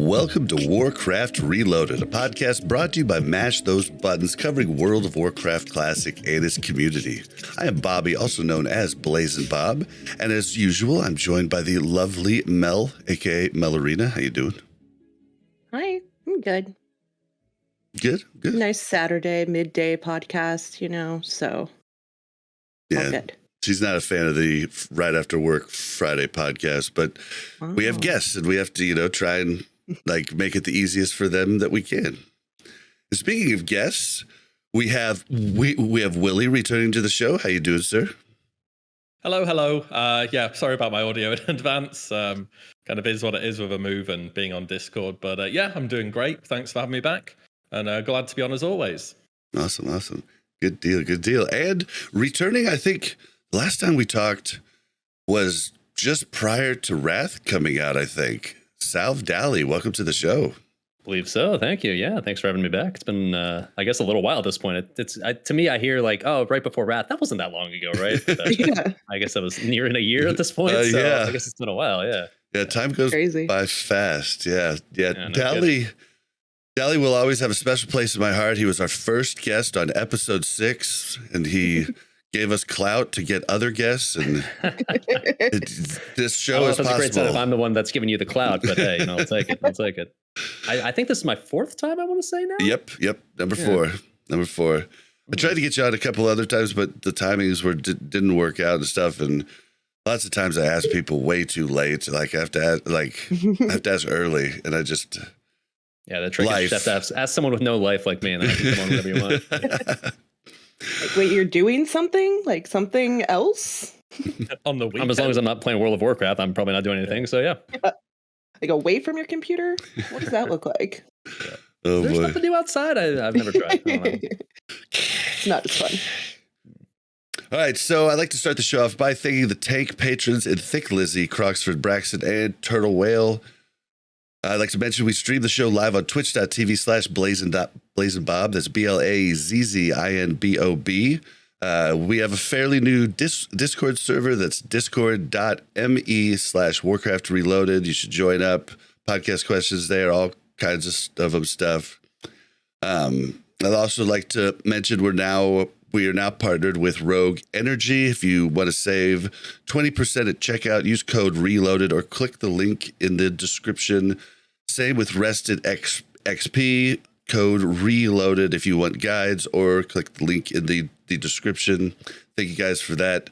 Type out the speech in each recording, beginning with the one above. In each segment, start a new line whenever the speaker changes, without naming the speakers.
Welcome to Warcraft Reloaded, a podcast brought to you by Mash Those Buttons, covering World of Warcraft Classic and its community. I am Bobby, also known as Blazin' Bob, and as usual, I'm joined by the lovely Mel, aka Melarina. How you doing?
Hi, I'm good.
Good.
Nice Saturday, midday podcast, so all good.
She's not a fan of the right after work Friday podcast, but we have guests and we have to, try and make it the easiest for them that we can. And speaking of guests, we have WillE returning to the show. How you doing, sir?
Hello. Sorry about my audio in advance. Kind of is what it is with a move and being on Discord, but I'm doing great. Thanks for having me back, and glad to be on as always.
Awesome. Good deal. And returning, I think the last time we talked was just prior to Wrath coming out, I think. Salvdali, welcome to the show.
Believe so. Thank you. Yeah, thanks for having me back. It's been, I guess, a little while at this point. To me, I hear right before Wrath. That wasn't that long ago, right?
Yeah.
I guess that was nearing a year at this point. So
yeah.
I guess it's been a while. Yeah.
Yeah, time goes
crazy
by fast. Yeah.
No
Dali will always have a special place in my heart. He was our first guest on episode 6, and he gave us clout to get other guests, and this show is possible. A great setup.
I'm the one that's giving you the clout, but hey, I'll take it. I think this is my 4th time, I want to say now.
Yep. Number four. I tried to get you out a couple other times, but the timings didn't work out and stuff. And lots of times I ask people way too late. I have to ask early, and I just
the trick is you have to ask someone with no life like me, and I can come on whenever you want.
Wait, you're doing something? Like something else?
On the weekend?
As long as I'm not playing World of Warcraft, I'm probably not doing anything. So yeah.
Like away from your computer? What does that look like?
Yeah. Oh, there's stuff to do outside. I've never tried. I don't know.
It's not as fun.
All right, so I'd like to start the show off by thanking the tank patrons in Thick Lizzie, Croxford, Braxton, and Turtle Whale. I'd like to mention we stream the show live on twitch.tv/blazin'bob. That's BLAZZINBOB. We have a fairly new Discord server. That's discord.me/Warcraft Reloaded. You should join up. Podcast questions there, all kinds of stuff. I'd also like to mention we are now partnered with Rogue Energy. If you want to save 20% at checkout, use code RELOADED or click the link in the description. Same with Rested XP, code RELOADED if you want guides, or click the link in the description. Thank you guys for that.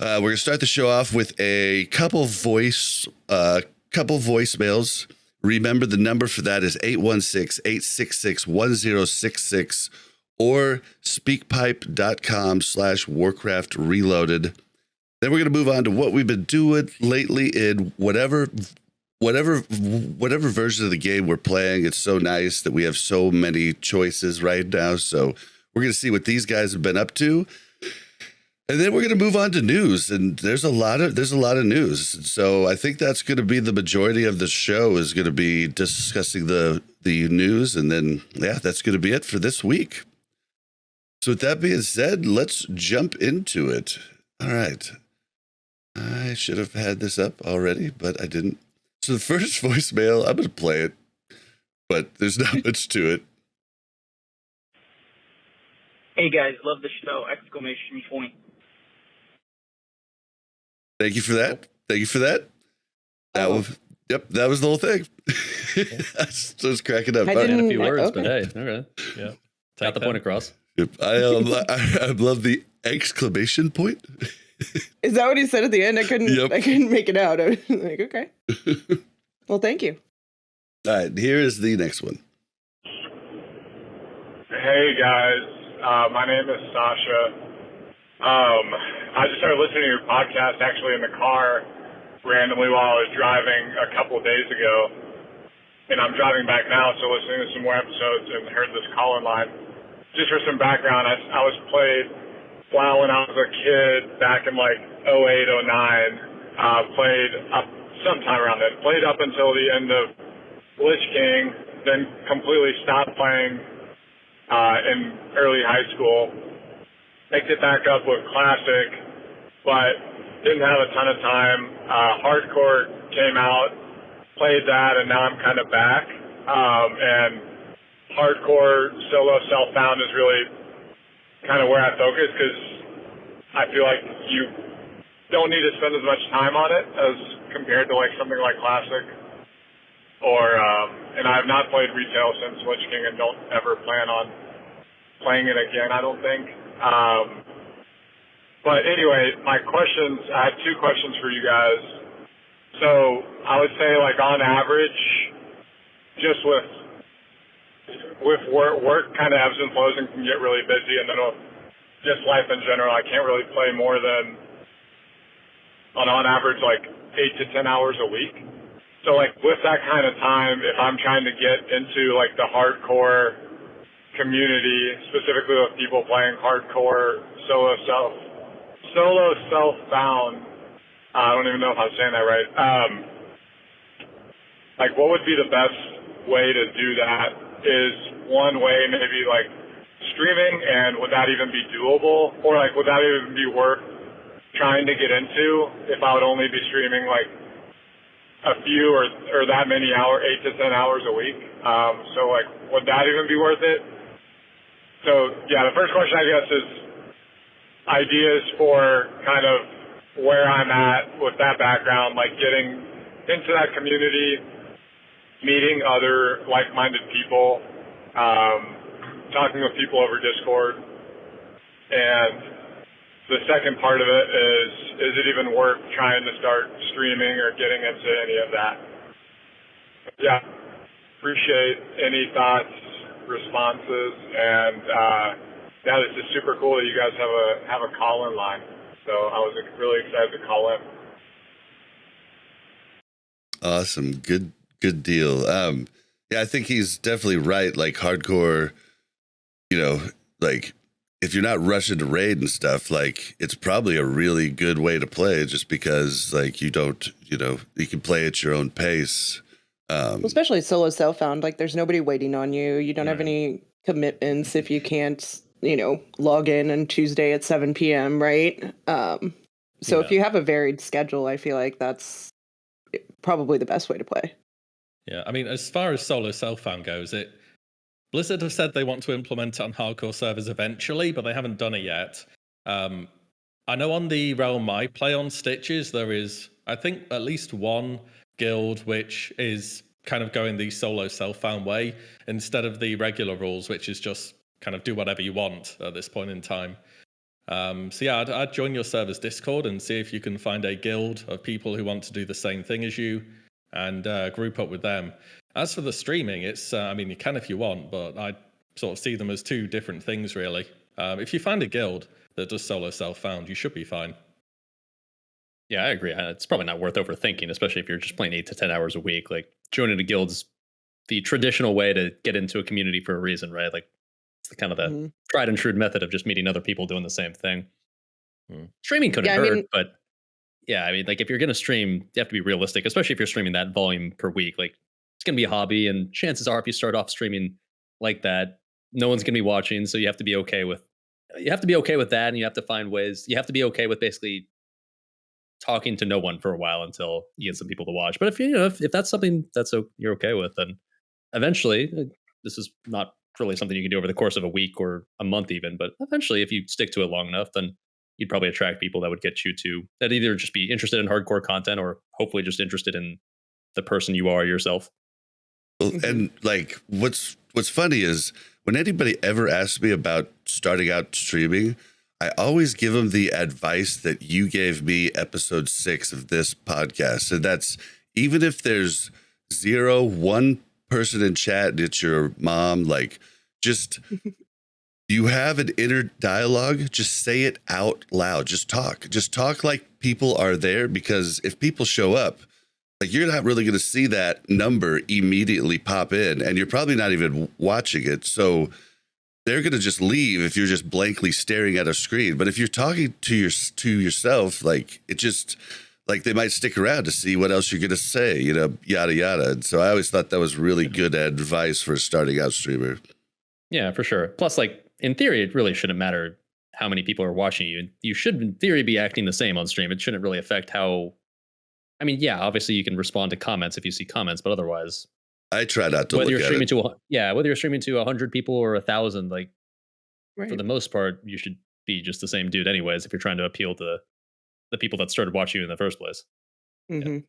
We're going to start the show off with a couple voicemails. Remember, the number for that is 816-866-1066 or speakpipe.com/Warcraft Reloaded. Then we're going to move on to what we've been doing lately in whatever version of the game we're playing. It's so nice that we have so many choices right now. So we're going to see what these guys have been up to. And then we're going to move on to news, and there's a lot of news. So I think that's going to be the majority of the show is going to be discussing the news, and then that's going to be it for this week. So with that being said, let's jump into it. All right. I should have had this up already, but I didn't. So the first voicemail, I'm going to play it, but there's not much to it.
Hey guys, love the show! Exclamation point.
Thank you for that. That was the whole thing. I was cracking up.
I didn't
a few words,
okay.
But hey, okay. Yeah. Got the point across.
Yep. I love the exclamation point.
Is that what he said at the end? I couldn't make it out. I was like, okay. Well, thank you.
All right, here is the next one.
Hey guys, my name is Sasha. I just started listening to your podcast actually in the car randomly while I was driving a couple of days ago. And I'm driving back now, so listening to some more episodes and heard this call-in line. Just for some background, I was played WoW when I was a kid back in 08, 09. Played up sometime around then. Played up until the end of Lich King, then completely stopped playing in early high school. Picked it back up with Classic, but didn't have a ton of time. Hardcore came out played that, and now I'm kind of back. And hardcore solo self-found is really kind of where I focus, because I feel like you don't need to spend as much time on it as compared to like something like Classic. Or and I have not played retail since Lich King, and don't ever plan on playing it again, I don't think. But anyway, I had two questions for you guys. So I would say, like, on average, just with work kind of ebbs and flows and can get really busy, and then just life in general, I can't really play more than, on average, like 8 to 10 hours a week. So, like, with that kind of time, if I'm trying to get into, like, the hardcore community, specifically with people playing hardcore solo self-found, I don't even know if I'm saying that right, like, what would be the best way to do that? Is one way maybe, like, streaming, and would that even be doable? Or, like, would that even be worth trying to get into if I would only be streaming, like, a few or that many hours, 8 to 10 hours a week? So, like, would that even be worth it? So, yeah, the first question, I guess, is ideas for kind of where I'm at with that background, like getting into that community, meeting other like-minded people, talking with people over Discord. And the second part of it is it even worth trying to start streaming or getting into any of that? Yeah, appreciate any thoughts, responses, and yeah, this is super cool that you guys have a call-in line. So I was really excited to call in.
Awesome, good deal. Yeah, I think he's definitely right. Like, hardcore, like, if you're not rushing to raid and stuff, like, it's probably a really good way to play, just because, like, you don't, you can play at your own pace.
Especially solo self-found, like, there's nobody waiting on you. You don't have any commitments if you can't, log in on Tuesday at 7 p.m., right? So if you have a varied schedule, I feel like that's probably the best way to play.
Yeah, I mean, as far as solo self-found goes, Blizzard have said they want to implement it on hardcore servers eventually, but they haven't done it yet. I know on the realm I play on, Stitches, there is, I think, at least one guild which is kind of going the solo self-found way, instead of the regular rules, which is just kind of do whatever you want at this point in time. So yeah, I'd join your server's Discord and see if you can find a guild of people who want to do the same thing as you, and group up with them. As for the streaming, it's, I mean, you can if you want, but I sort of see them as two different things, really. If you find a guild that does solo self-found, you should be fine.
Yeah, I agree. It's probably not worth overthinking, especially if you're just playing 8 to 10 hours a week. Like, joining a guild's the traditional way to get into a community for a reason, right? Like, it's kind of the tried and true method of just meeting other people doing the same thing. Streaming couldn't hurt, but yeah, I mean, like, if you're going to stream, you have to be realistic, especially if you're streaming that volume per week. Like, it's going to be a hobby, and chances are, if you start off streaming like that, no one's going to be watching. So you have to be okay with that, and you have to find ways. You have to be okay with basically talking to no one for a while until you get some people to watch. But if that's something you're okay with, then eventually, this is not really something you can do over the course of a week or a month even, but eventually, if you stick to it long enough, then you'd probably attract people that would get you to, that either just be interested in hardcore content or hopefully just interested in the person you are yourself.
And like, what's funny is when anybody ever asks me about starting out streaming, I always give them the advice that you gave me episode 6 of this podcast. And that's, even if there's 1 person in chat and it's your mom, like, just, you have an inner dialogue, just say it out loud. Just talk like people are there, because if people show up, like, you're not really going to see that number immediately pop in, and you're probably not even watching it. So they're going to just leave if you're just blankly staring at a screen. But if you're talking to yourself, like, it just, like, they might stick around to see what else you're going to say, yada, yada. And so I always thought that was really good advice for a starting out streamer.
Yeah, for sure. Plus, like, in theory, it really shouldn't matter how many people are watching you. You should, in theory, be acting the same on stream. It shouldn't really affect how, I mean, yeah, obviously you can respond to comments if you see comments, but otherwise,
I try not to
whether
look
you're
at
streaming
it.
to whether you're streaming to 100 people or 1,000, like
Right.
for the most part, you should be just the same dude, anyways. If you're trying to appeal to the people that started watching you in the first place.
Mhm.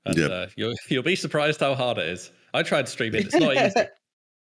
And
Yep.
you'll be surprised how hard it is. I tried streaming. It's not easy.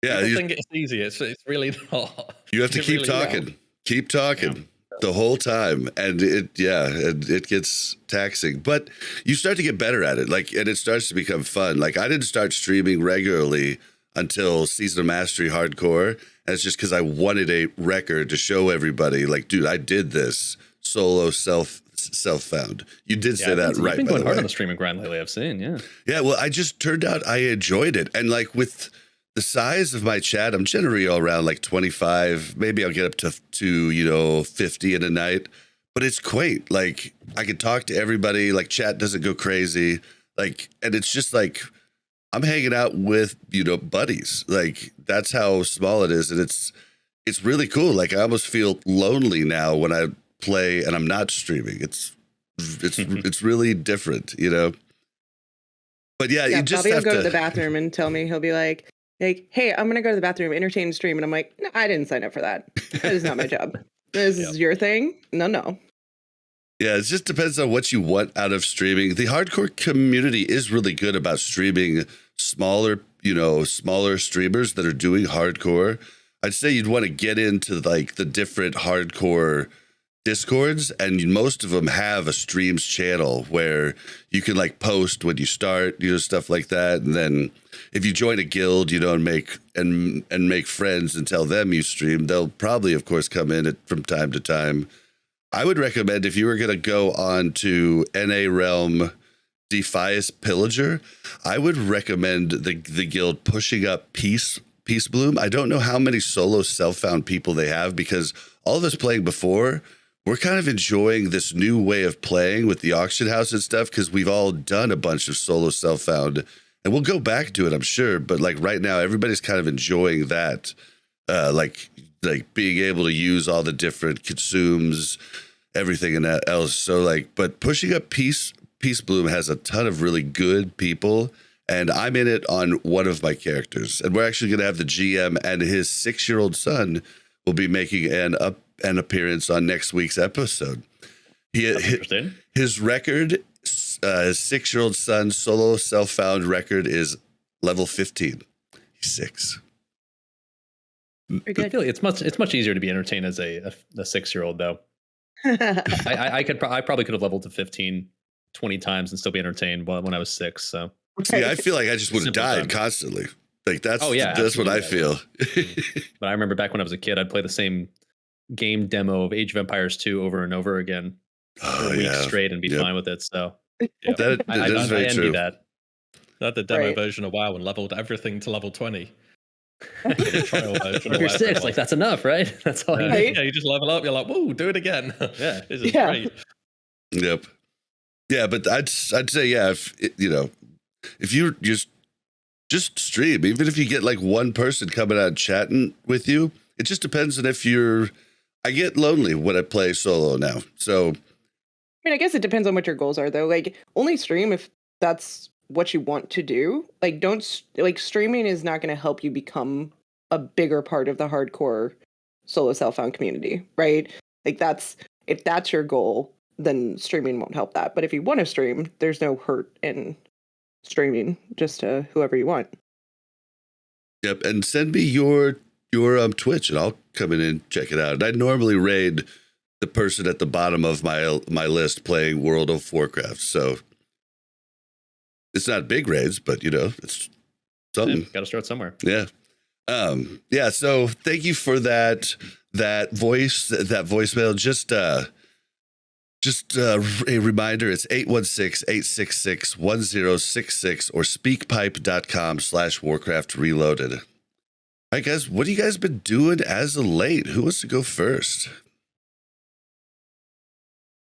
Yeah,
People think it's easy. It's really not.
you have to
It
keep
really isn't.
talking. Keep talking the whole time, and it gets taxing. But you start to get better at it, like, and it starts to become fun. Like, I didn't start streaming regularly until Season of Mastery Hardcore, and it's just because I wanted a record to show everybody, like, dude, I did this solo self-found. You did say that right.
You've been
by
going
the
hard
way.
on the streaming grind lately. I've seen, yeah.
Yeah, well, I just turned out I enjoyed it. And like with the size of my chat, I'm generally around like 25. Maybe I'll get up to 50 in a night. But it's quaint. Like, I can talk to everybody. Like, chat doesn't go crazy. Like, and it's just like I'm hanging out with, buddies. Like, that's how small it is. And it's really cool. Like, I almost feel lonely now when I play and I'm not streaming. It's really different, But yeah, you just
Bobby will
have
go to the bathroom and tell me, he'll be like, hey, I'm gonna go to the bathroom, entertain, stream, and I'm like, no, I didn't sign up for that. That is not my job. This is your thing. No.
Yeah, it just depends on what you want out of streaming. The hardcore community is really good about streaming smaller streamers that are doing hardcore. I'd say you'd want to get into like the different hardcore Discords, and most of them have a streams channel where you can like post when you start, stuff like that. And then if you join a guild, and make friends and tell them you stream, they'll probably, of course, come in from time to time. I would recommend, if you were going to go on to NA Realm Defias Pillager, I would recommend the guild pushing up Peace Bloom. I don't know how many solo self-found people they have, because all of us playing before, we're kind of enjoying this new way of playing with the auction house and stuff, because we've all done a bunch of solo self-found, and we'll go back to it, I'm sure. But like right now, everybody's kind of enjoying that, like being able to use all the different consumes, everything and that else. So like, but pushing up Peace Bloom has a ton of really good people, and I'm in it on one of my characters, and we're actually going to have the GM and his 6-year-old son will be making an appearance on next week's episode. His record, his 6-year-old son's solo self-found record is level 15. He's 6.
I feel like it's much easier to be entertained as a 6-year-old though. I probably could have leveled to 15 20 times and still be entertained when I was 6. So
see, I feel like I just would have died
time.
constantly. Like that's what I
absolutely.
feel.
But I remember back when I was a kid, I'd play the same game demo of Age of Empires 2 over and over again for weeks straight and be fine with it. So
that is very
I envy
true.
that.
I had the demo version of WoW and leveled everything to level 20.
If you're 6, like that's enough, right? That's all you need.
Yeah, you just level up. You're like, whoa, do it again.
Yeah,
this is great.
Yep. Yeah, but I'd say if you just stream, even if you get like one person coming out chatting with you, it just depends on if I get lonely when I play solo now. So,
I guess it depends on what your goals are, though. Like, only stream if that's what you want to do. Like, streaming is not going to help you become a bigger part of the hardcore solo self-found community, right? Like, if that's your goal, then streaming won't help that. But if you want to stream, there's no hurt in streaming just to whoever you want.
Yep, and send me your Twitch, and I'll come in and check it out. And I normally raid the person at the bottom of my list playing World of Warcraft, so it's not big raids, but it's something.
Got to start somewhere.
Yeah. So thank you for that voicemail. Just a reminder, it's 816-866-1066 or speakpipe.com/Warcraft Reloaded. All right, guys, what have you guys been doing as of late? Who wants to go first?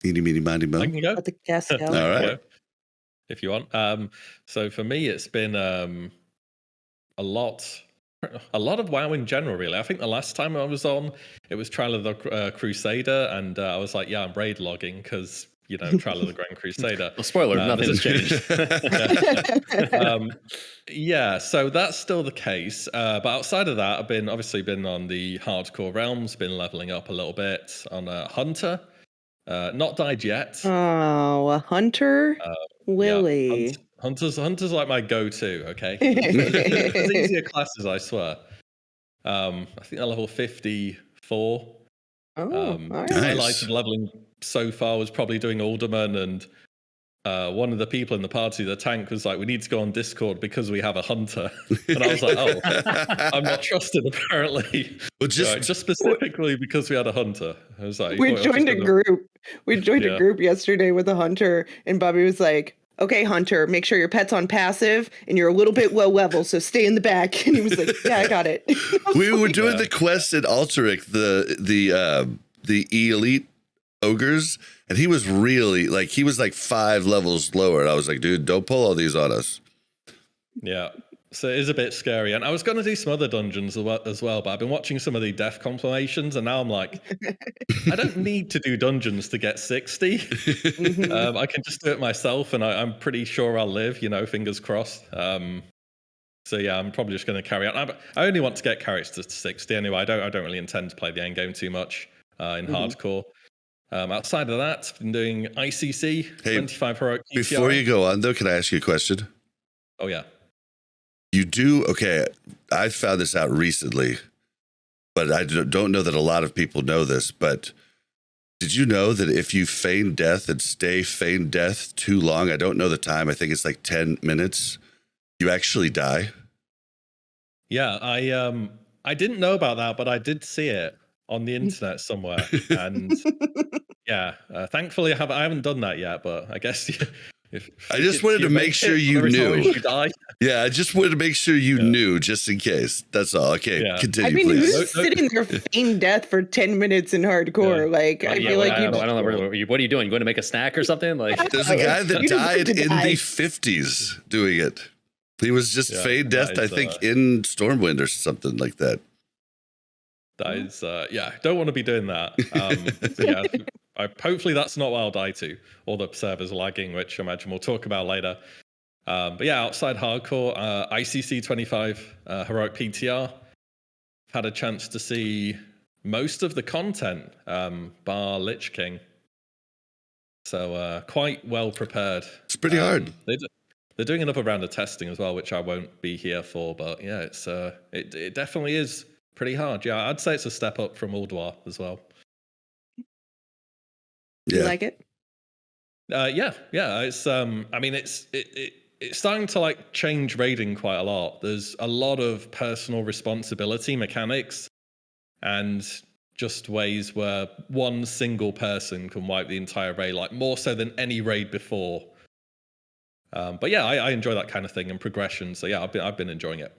Eeny, meeny, miny, mo.
I can go.
Let the guest go.
All right.
If you want. So for me, it's been a lot of WoW in general, really. I think the last time I was on, it was Trial of the Crusader, and I was like, yeah, I'm raid logging because Trial of the Grand Crusader.
Well, spoiler, nothing has changed.
So that's still the case. But outside of that, I've been on the hardcore realms, been leveling up a little bit on Hunter. Not died yet.
Oh, a hunter, WillE.
Yeah, Hunter's like my go-to. Okay, there's easier classes, I swear. I think they're level 54.
All right.
Highlighted leveling so far was probably doing Alderman, and one of the people in the party, the tank, was like, "We need to go on Discord because we have a hunter." And I was like, "Oh, I'm not trusted apparently." Well, just specifically because we had a hunter. I was like,
"We joined a group. We joined a group yesterday with a hunter, and Bobby was like, "Okay, hunter, make sure your pet's on passive and you're a little bit low level, so stay in the back." And he was like, "Yeah, I got it."
We were doing the quest at Altaric, the elite ogres, and he was really he was 5 levels lower. And I was like, dude, don't pull all these on us.
Yeah. So it is a bit scary. And I was going to do some other dungeons as well, but I've been watching some of the death compilations, and now I'm like, I don't need to do dungeons to get 60. I can just do it myself, and I'm pretty sure I'll live, fingers crossed. So yeah, I'm probably just going to carry on. I only want to get characters to 60 anyway. I don't really intend to play the end game too much in hardcore. Outside of that, I've been doing ICC, 25 heroic PTR.
Before you go on, though, can I ask you a question?
Oh, yeah.
You do? Okay, I found this out recently, but I don't know that a lot of people know this, but did you know that if you feign death and stay feign death too long, I don't know the time, I think it's 10 minutes, you actually die?
Yeah, I didn't know about that, but I did see it on the internet somewhere, and thankfully I haven't done that yet, but I guess
I just wanted to make sure you knew.
You die.
Yeah, I just wanted to make sure you knew, just in case. That's all. Okay, continue,
I mean,
please.
who's sitting there feigning death for 10 minutes in hardcore? I feel like
I don't know. What are you doing? Going to make a snack or something?
There's a guy that died in the 50s doing it. He was just feign death, I think, in Stormwind or something like that.
That is, don't want to be doing that. Hopefully that's not what I'll die to. All the servers lagging, which I imagine we'll talk about later. But yeah, outside hardcore, ICC 25 heroic PTR. I've had a chance to see most of the content, bar Lich King. So quite well prepared.
It's pretty hard.
They're doing another round of testing as well, which I won't be here for. But yeah, it's it definitely is pretty hard. Yeah, I'd say it's a step up from Ulduar as well.
You like it?
Yeah. It's I mean, it's starting to change raiding quite a lot. There's a lot of personal responsibility mechanics, and just ways where one single person can wipe the entire raid, more so than any raid before. But yeah, I enjoy that kind of thing and progression. So yeah, I've been enjoying it.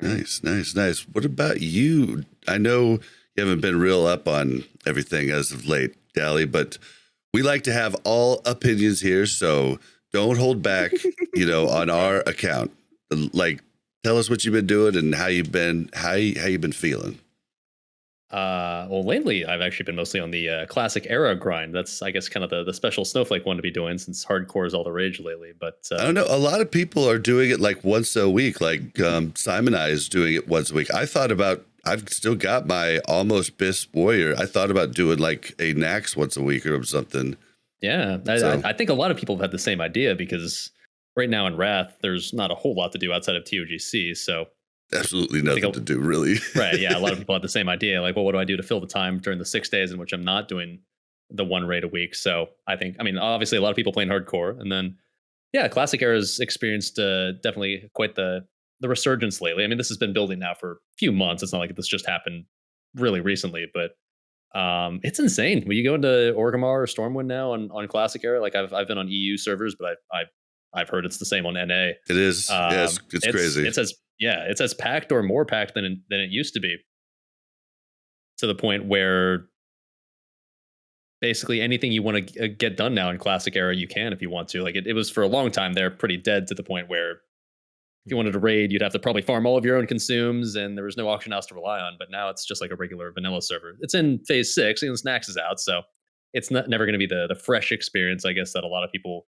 Nice. What about you? I know you haven't been real up on everything as of late, Dally, but we like to have all opinions here, so don't hold back, on our account. Tell us what you've been doing and how you've been feeling.
Well, lately I've actually been mostly on the classic era grind. That's, I guess, kind of the special Snowflake one to be doing, since hardcore is all the rage lately. But
I don't know. A lot of people are doing it once a week. Simon I is doing it once a week. I've still got my almost Bisp Warrior. I thought about doing a Nax once a week or something.
Yeah, I think a lot of people have had the same idea, because right now in Wrath, there's not a whole lot to do outside of TOGC. So
absolutely nothing to do, really.
Right. Yeah. A lot of people have the same idea. What do I do to fill the time during the 6 days in which I'm not doing the one raid a week? So obviously a lot of people playing hardcore, and then, classic era's experienced definitely quite the resurgence lately. I mean, this has been building now for a few months. It's not like this just happened really recently, but it's insane. When you go into Orgrimmar or Stormwind now on classic era, I've been on EU servers, but I've heard it's the same on NA.
It is. It's crazy.
It's as packed or more packed than it used to be, to the point where basically anything you want to get done now in classic era, you can if you want to. It was for a long time there pretty dead, to the point where if you wanted to raid, you'd have to probably farm all of your own consumes, and there was no auction house to rely on. But now it's just like a regular vanilla server. It's in phase 6, and Snax is out, so it's not never going to be the fresh experience, I guess, that a lot of people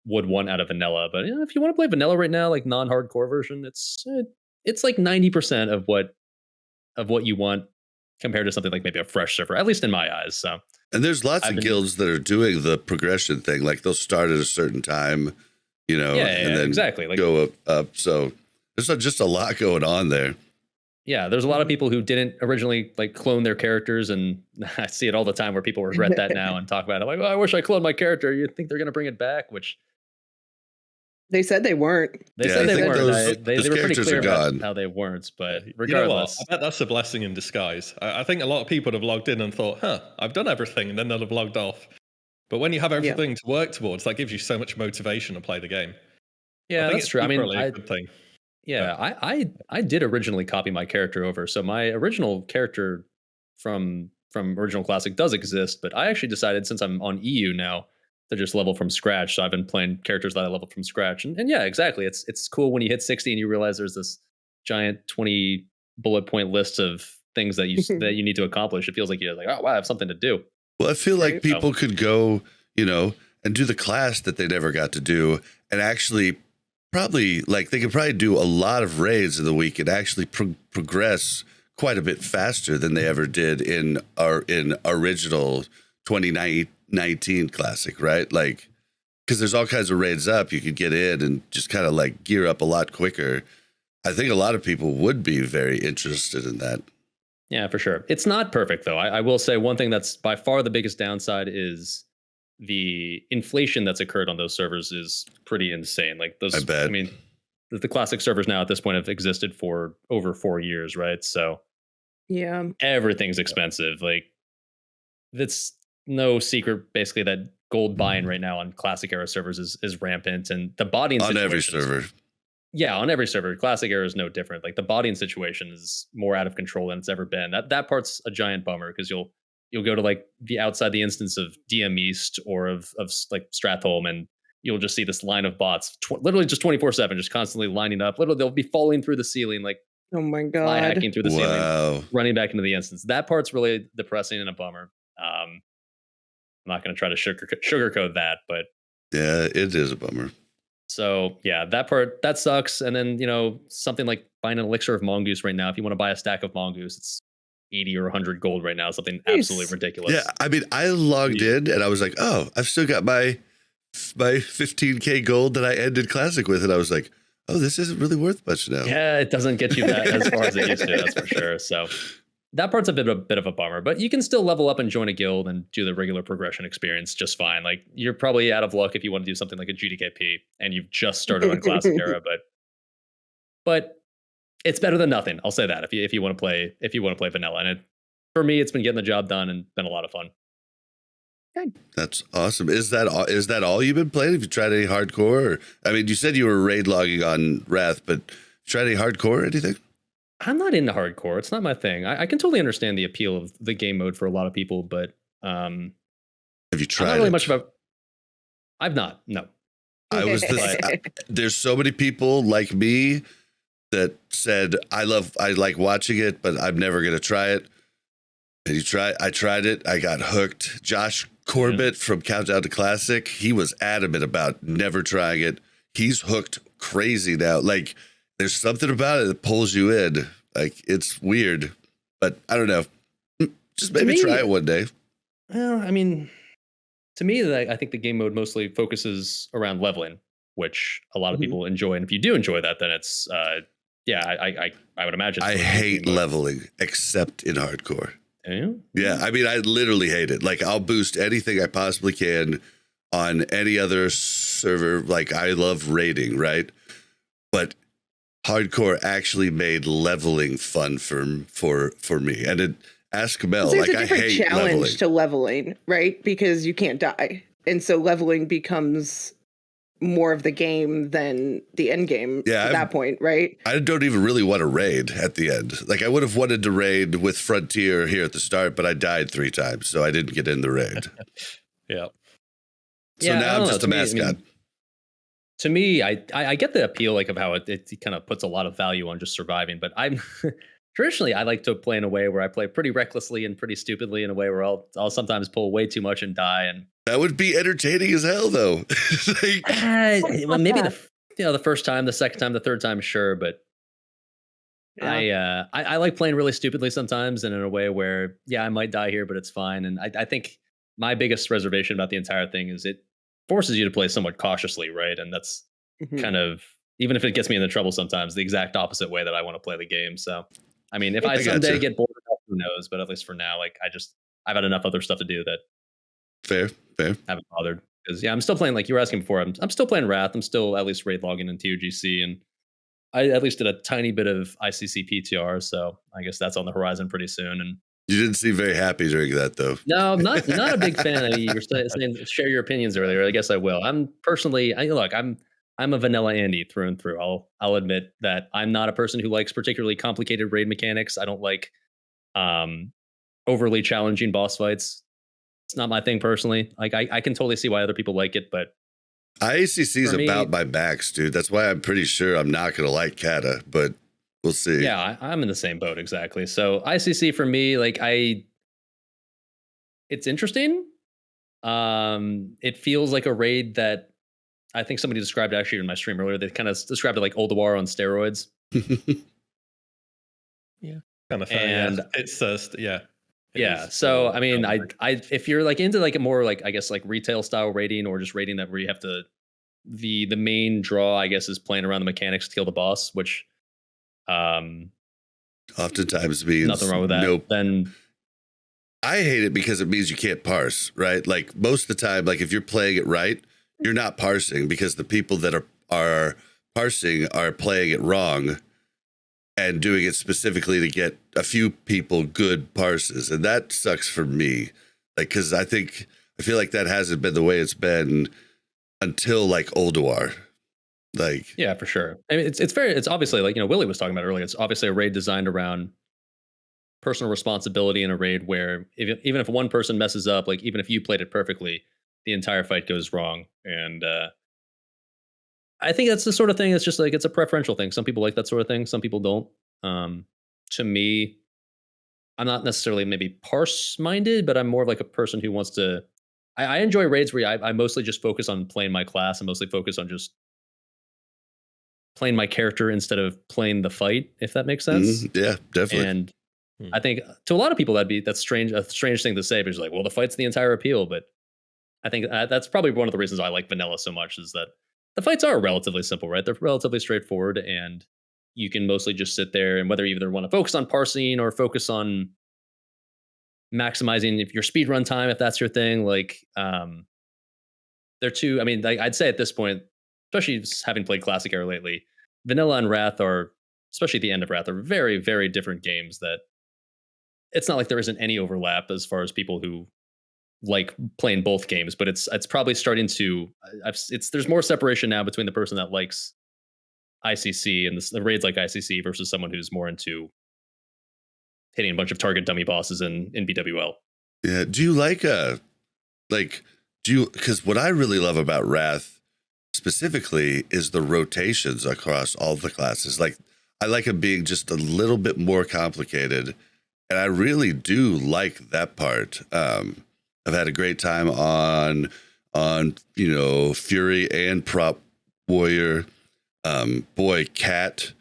would want out of vanilla. But if you want to play vanilla right now, like non-hardcore version, it's like 90% of what you want compared to something like maybe a fresh server, at least in my eyes. So,
and there's lots of guilds that are doing the progression thing. Like they'll start at a certain time, and then
exactly, like,
go up. So there's just a lot going on there.
Yeah, there's a lot of people who didn't originally like clone their characters, and I see it all the time where people regret that now and talk about it like, "Oh, I wish I cloned my character." You think they're going to bring it back, which
they said they weren't.
They said they weren't. They were pretty clear
about
how they weren't, but regardless.
You know what? I bet that's a blessing in disguise. I think a lot of people have logged in and thought, I've done everything, and then they'll have logged off. But when you have everything to work towards, that gives you so much motivation to play the game.
Yeah, that's true. I mean,
a good thing.
Yeah, I did originally copy my character over. So my original character from original Classic does exist, but I actually decided, since I'm on EU now, to just level from scratch. So I've been playing characters that I leveled from scratch. And yeah, exactly. It's cool when you hit 60 and you realize there's this giant 20 bullet point list of things that you that you need to accomplish. It feels like you're like, oh wow, I have something to do.
Well, I feel like people could go, and do the class that they never got to do, and actually probably they could probably do a lot of raids in the week and actually progress quite a bit faster than they ever did in original 2019 Classic, right? Like, because there's all kinds of raids up, you could get in and just kind of gear up a lot quicker. I think a lot of people would be very interested in that.
Yeah, for sure. It's not perfect though. I will say one thing that's by far the biggest downside is the inflation that's occurred on those servers is pretty insane. Like those,
I bet.
I mean, the Classic servers now at this point have existed for over 4 years, right? So
yeah,
everything's expensive. Like, that's no secret, basically, that gold buying right now on Classic era servers is rampant, and the bodying
on every
situation
server.
Yeah, on every server. Classic era is no different. Like the bodying situation is more out of control than it's ever been. That part's a giant bummer, because you'll go to the outside the instance of DM East or of Stratholme, and you'll just see this line of bots, literally just 24/7, just constantly lining up. Literally, they'll be falling through the ceiling,
oh my god,
fly hacking through the ceiling, running back into the instance. That part's really depressing and a bummer. I'm not going to try to sugarcoat that, but
yeah, it is a bummer.
So yeah, that sucks. And then something like buying an elixir of mongoose right now. If you want to buy a stack of mongoose, it's 80 or 100 gold right now. Something absolutely ridiculous.
Yeah, I mean, I logged in and I was like, oh, I've still got my 15k gold that I ended Classic with, and I was like, oh, this isn't really worth much now.
Yeah, it doesn't get you that as far as it used to. That's for sure. So that part's a bit of a bummer, but you can still level up and join a guild and do the regular progression experience just fine. Like, you're probably out of luck if you want to do something like a GDKP and you've just started on Classic era, but it's better than nothing. I'll say that if you want to play vanilla, and for me, it's been getting the job done and been a lot of fun.
Good.
That's awesome. Is that all you've been playing? Have you tried any hardcore? I mean, you said you were raid logging on Wrath, but tried any hardcore or anything?
I'm not into hardcore. It's not my thing. I can totally understand the appeal of the game mode for a lot of people, but
have you tried?
Not really much about. I've not. No.
I was there's so many people like me that said I like watching it, but I'm never gonna try it. And I tried it. I got hooked. Josh Corbett from Countdown to Classic, he was adamant about never trying it. He's hooked crazy now. Like, there's something about it that pulls you in. Like, it's weird, but I don't know. Just maybe try it one day.
Well, I mean, to me, I think the game mode mostly focuses around leveling, which a lot of people enjoy. And if you do enjoy that, then it's, I would imagine.
I hate leveling, except in hardcore.
Yeah,
I mean, I literally hate it. Like, I'll boost anything I possibly can on any other server. Like, I love raiding, right? But hardcore actually made leveling fun for me. And ask Mel,
there's
like,
a
I
different
hate
challenge
leveling.
to leveling, right? Because you can't die, and so leveling becomes more of the game than the end game at that point, right?
I don't even really want to raid at the end. Like, I would have wanted to raid with Frontier here at the start, but I died 3 times, so I didn't get in the raid.
Yeah.
So now I'm just a mascot.
To me, I get the appeal, like, of how it kind of puts a lot of value on just surviving, but traditionally I like to play in a way where I play pretty recklessly and pretty stupidly, in a way where I'll sometimes pull way too much and die. And
That would be entertaining as hell, though. Like,
well, maybe the first time, the second time, the third time, sure, but
Yeah.
I like playing really stupidly sometimes, and in a way where I might die here, but it's fine. And I think my biggest reservation about the entire thing is it forces you to play somewhat cautiously, right? And that's
Mhm.
kind of, even if it gets me into trouble sometimes, the exact opposite way that I want to play the game. So, I mean, if I someday
gotcha.
get bored, who knows? But at least for now, like I've had enough other stuff to do that
fair.
haven't bothered. Because I'm still playing, like you were asking before. I'm still playing Wrath. I'm still at least raid logging in TOGC, and I at least did a tiny bit of ICC PTR. So I guess that's on the horizon pretty soon. And
You didn't seem very happy during that, though.
no, I'm not a big fan. I mean, you were saying share your opinions earlier. I guess I will. I'm personally, I'm a vanilla Andy through and through. I'll admit that I'm not a person who likes particularly complicated raid mechanics. I don't like overly challenging boss fights. It's not my thing personally. Like I can totally see why other people like it, but
IACC is
for me,
about my max, dude. That's why I'm pretty sure I'm not going to like Kata, but we'll see.
yeah, I'm in the same boat exactly. So ICC for me, like it's interesting. It feels like a raid that I think somebody described actually in my stream earlier. They kind of described it like Old War on steroids.
Kind of fair.
And
it's yeah. It
yeah.
is
So
still
I mean,
very-
if you're like into like a more like, I guess, like retail style raiding, or just raiding that where you have to, the main draw, I guess, is playing around the mechanics to kill the boss, which
Oftentimes means
nothing wrong with that.
Nope.
Then
I hate it because it means you can't parse, right? Like most of the time, like if you're playing it right, you're not parsing because the people that are parsing are playing it wrong and doing it specifically to get a few people good parses. And that sucks for me. Like, cause I feel like that hasn't been the way it's been until like Ulduar. Like,
yeah, for sure. I mean, it's obviously, like, WillE was talking about earlier. It's obviously a raid designed around personal responsibility, in a raid where even if one person messes up, like even if you played it perfectly, the entire fight goes wrong. And I think that's the sort of thing. It's just like, it's a preferential thing. Some people like that sort of thing. Some people don't. To me, I'm not necessarily maybe parse minded, but I'm more of like a person who wants to. I enjoy raids where I mostly just focus on playing my class and mostly focus on just playing my character instead of playing the fight, if that makes sense.
yeah, definitely.
And I think to a lot of people that's a strange thing to say, because like, well, the fight's the entire appeal. But I think that's probably one of the reasons I like vanilla so much, is that the fights are relatively simple, right? They're relatively straightforward, and you can mostly just sit there, and whether you either want to focus on parsing or focus on maximizing if your speed run time, if that's your thing, like they're two. I mean, like, I'd say at this point, especially having played Classic era lately, vanilla and Wrath are, especially the end of Wrath, are very, very different games. That it's not like there isn't any overlap as far as people who like playing both games, but it's probably starting to. There's more separation now between the person that likes ICC and the raids like ICC versus someone who's more into hitting a bunch of target dummy bosses in BWL.
Yeah. Do you because what I really love about Wrath specifically is the rotations across all the classes. Like, I like them being just a little bit more complicated, and I really do like that part. I've had a great time on Fury and Prop Warrior. Boy, Cat,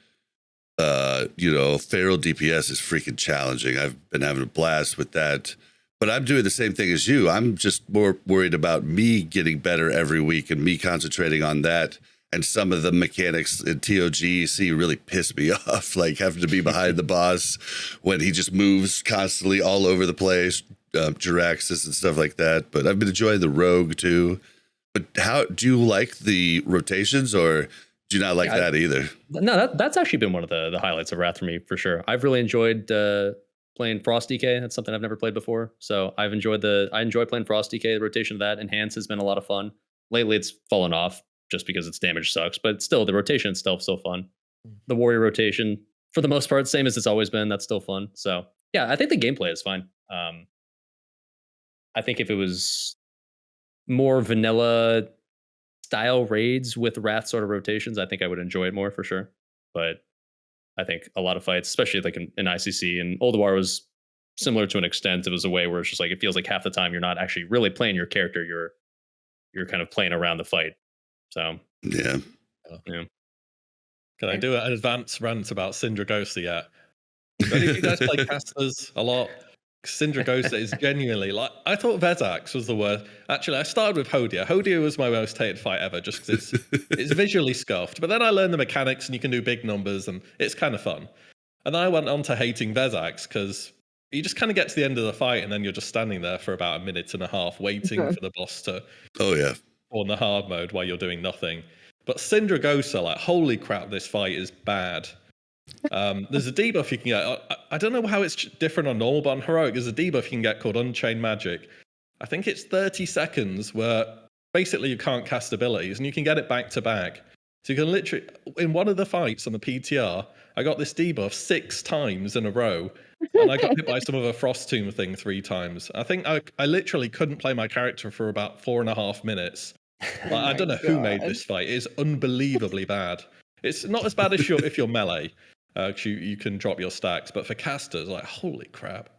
Feral DPS is freaking challenging. I've been having a blast with that. But I'm doing the same thing as you. I'm just more worried about me getting better every week and me concentrating on that. And some of the mechanics in TOGC really piss me off, like having to be behind the boss when he just moves constantly all over the place, Jiraxis and stuff like that. But I've been enjoying the Rogue too. But how do you like the rotations, or do you not like that either?
No, that's actually been one of the highlights of Wrath for me, for sure. I've really enjoyed playing Frost DK. That's something I've never played before. So I enjoy playing Frost DK. The rotation of that Enhance has been a lot of fun. Lately it's fallen off just because its damage sucks, but still the rotation itself is still fun. The Warrior rotation, for the most part, same as it's always been. That's still fun. So yeah, I think the gameplay is fine. I think if it was more vanilla style raids with Wrath sort of rotations, I think I would enjoy it more, for sure. But I think a lot of fights, especially like in ICC, and Old War was similar to an extent. It was a way where it's just like it feels like half the time you're not actually really playing your character. You're kind of playing around the fight. So
Yeah.
yeah.
Can I do an advanced rant about Syndragosa yet? Do any of you guys play casters a lot? Syndragosa is genuinely like, I thought Vezax was the worst. Actually, I started with Hodia. Hodia was my most hated fight ever, just because it's visually scuffed. But then I learned the mechanics, and you can do big numbers, and it's kind of fun. And then I went on to hating Vezax because you just kind of get to the end of the fight, and then you're just standing there for about a minute and a half, waiting for the boss to on the hard mode while you're doing nothing. But Syndragosa, like, holy crap, this fight is bad. There's a debuff you can get. I don't know how it's different on normal, but on heroic, there's a debuff you can get called Unchained Magic. I think it's 30 seconds where basically you can't cast abilities, and you can get it back to back. So you can literally, in one of the fights on the PTR, I got this debuff 6 times in a row, and I got hit by some of a Frost Tomb thing 3 times. I think I literally couldn't play my character for about 4.5 minutes. Like, I don't know who made this fight. It's unbelievably bad. It's not as bad as if you're melee. You can drop your stacks, but for casters, like, holy crap.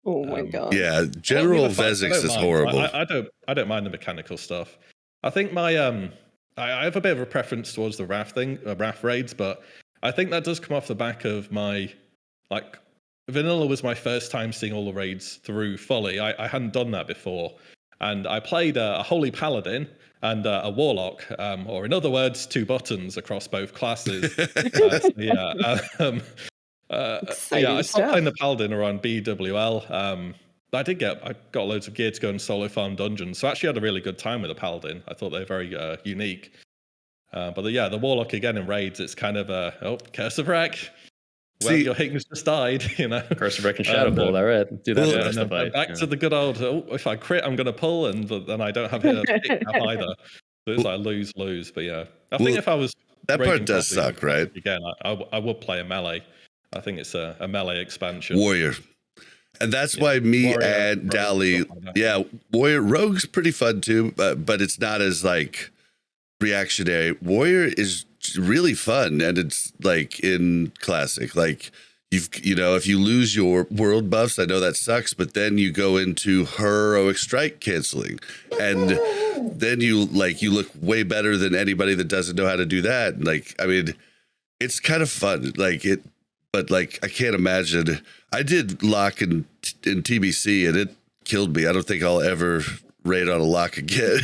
Oh my god.
Yeah, General Vezax is horrible.
I don't mind the mechanical stuff. I think my I have a bit of a preference towards the Wrath raids, but I think that does come off the back of my, like, vanilla was my first time seeing all the raids through fully. I hadn't done that before, and I played a Holy Paladin and a Warlock, or in other words, 2 buttons across both classes. I stopped playing the Paladin around BWL. I got loads of gear to go and solo farm dungeons, so I actually had a really good time with the Paladin. I thought they were very unique. But the Warlock again in raids, it's kind of Curse of Wreck. Well, your Higgins just died, you know.
Curse of Wreck and Shadow Bolt, all right. Do that
back to the good old, if I crit, I'm going to pull, and then I don't have a pick up either. So it's like lose. But yeah, I think if I was...
That part does suck, right?
Again, I would play a melee. I think it's a melee expansion.
Warrior. And that's why me
Warrior,
and
Rogue,
Dali, Warrior, Rogue's pretty fun too, but it's not as like reactionary. Warrior is really fun, and it's like in Classic, like if you lose your world buffs, I know that sucks, but then you go into heroic strike canceling, and then you look way better than anybody that doesn't know how to do that. Like, I mean, it's kind of fun, but like, I can't imagine. I did lock in TBC, and it killed me. I don't think I'll ever raid on a lock again.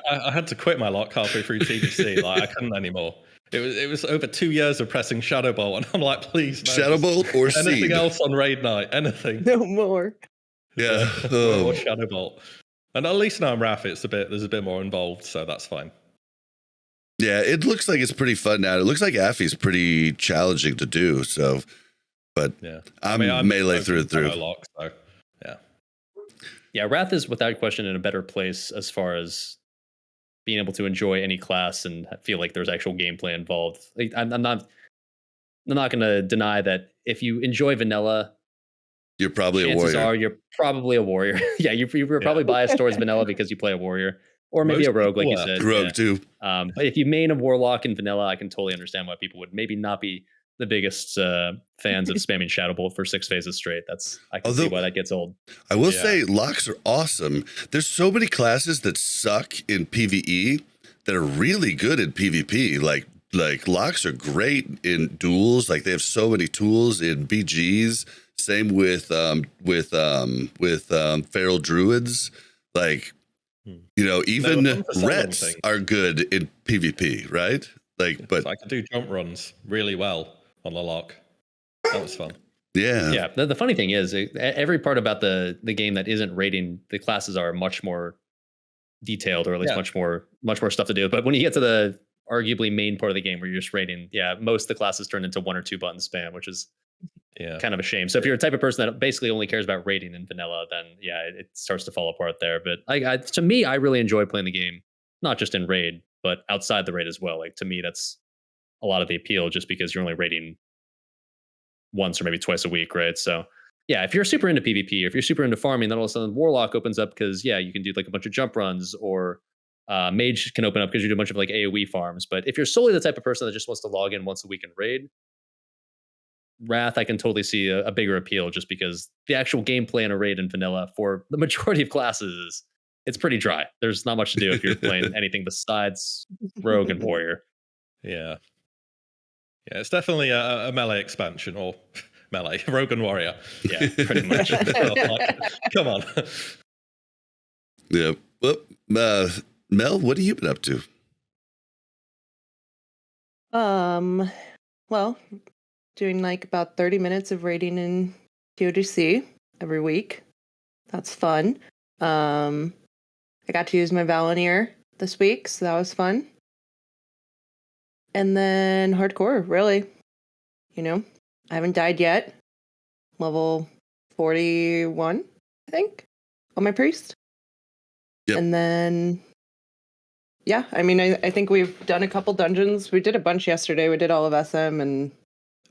I had to quit my lock halfway through TBC. Like, I couldn't anymore. It was over 2 years of pressing Shadow Bolt, and I'm like, please, no,
Shadow Bolt or
anything
Seed.
else on raid night, anything.
No more.
Yeah,
or Shadow Bolt. And at least now I'm Wrath, there's a bit more involved, so that's fine.
Yeah, it looks like it's pretty fun now. It looks like Affy's pretty challenging to do. So, but yeah, I'm melee through and through.
Lock, so
yeah, Wrath is without question in a better place as far as being able to enjoy any class and feel like there's actual gameplay involved. Like, I'm not going to deny that if you enjoy vanilla,
you're probably a warrior.
You're probably a warrior. Yeah, you're probably biased towards vanilla because you play a warrior. Or maybe a rogue, like you said.
Rogue, too.
But if you main a warlock in vanilla, I can totally understand why people would maybe not be the biggest fans of spamming Shadow Bolt for 6 phases straight. I can see why that gets old.
I will say locks are awesome. There's so many classes that suck in PvE that are really good in PvP. Like locks are great in duels. Like, they have so many tools in BGs. Same with feral druids. Like, even Rets are good in PvP, right? Like, but
so I could do jump runs really well on the lock. That was fun.
Yeah.
Yeah. The funny thing is, every part about the game that isn't raiding, the classes are much more detailed, or at least much more stuff to do. But when you get to the arguably main part of the game where you're just raiding, most of the classes turn into 1 or 2 button spam, which is kind of a shame. So if you're a type of person that basically only cares about raiding in vanilla, then it starts to fall apart there. But to me, I really enjoy playing the game, not just in raid, but outside the raid as well. Like, to me, that's a lot of the appeal, just because you're only raiding once or maybe twice a week, right? So yeah, if you're super into PvP, or if you're super into farming, then all of a sudden Warlock opens up because you can do like a bunch of jump runs, or Mage can open up because you do a bunch of like AoE farms. But if you're solely the type of person that just wants to log in once a week and raid, Wrath, I can totally see a bigger appeal just because the actual gameplay in a raid in vanilla for the majority of classes it's pretty dry. There's not much to do if you're playing anything besides Rogue and Warrior.
Yeah. Yeah, it's definitely a melee expansion or melee, Rogue and Warrior.
Yeah, pretty much.
Like, come on.
Yeah. Well, Mel, what have you been up to?
Well, doing like about 30 minutes of raiding in TODC every week. That's fun. I got to use my Valenier this week, so that was fun. And then hardcore, really. You know, I haven't died yet. Level 41, I think, on my priest.
Yep.
And then, yeah, I mean, I think we've done a couple dungeons. We did a bunch yesterday. We did all of SM and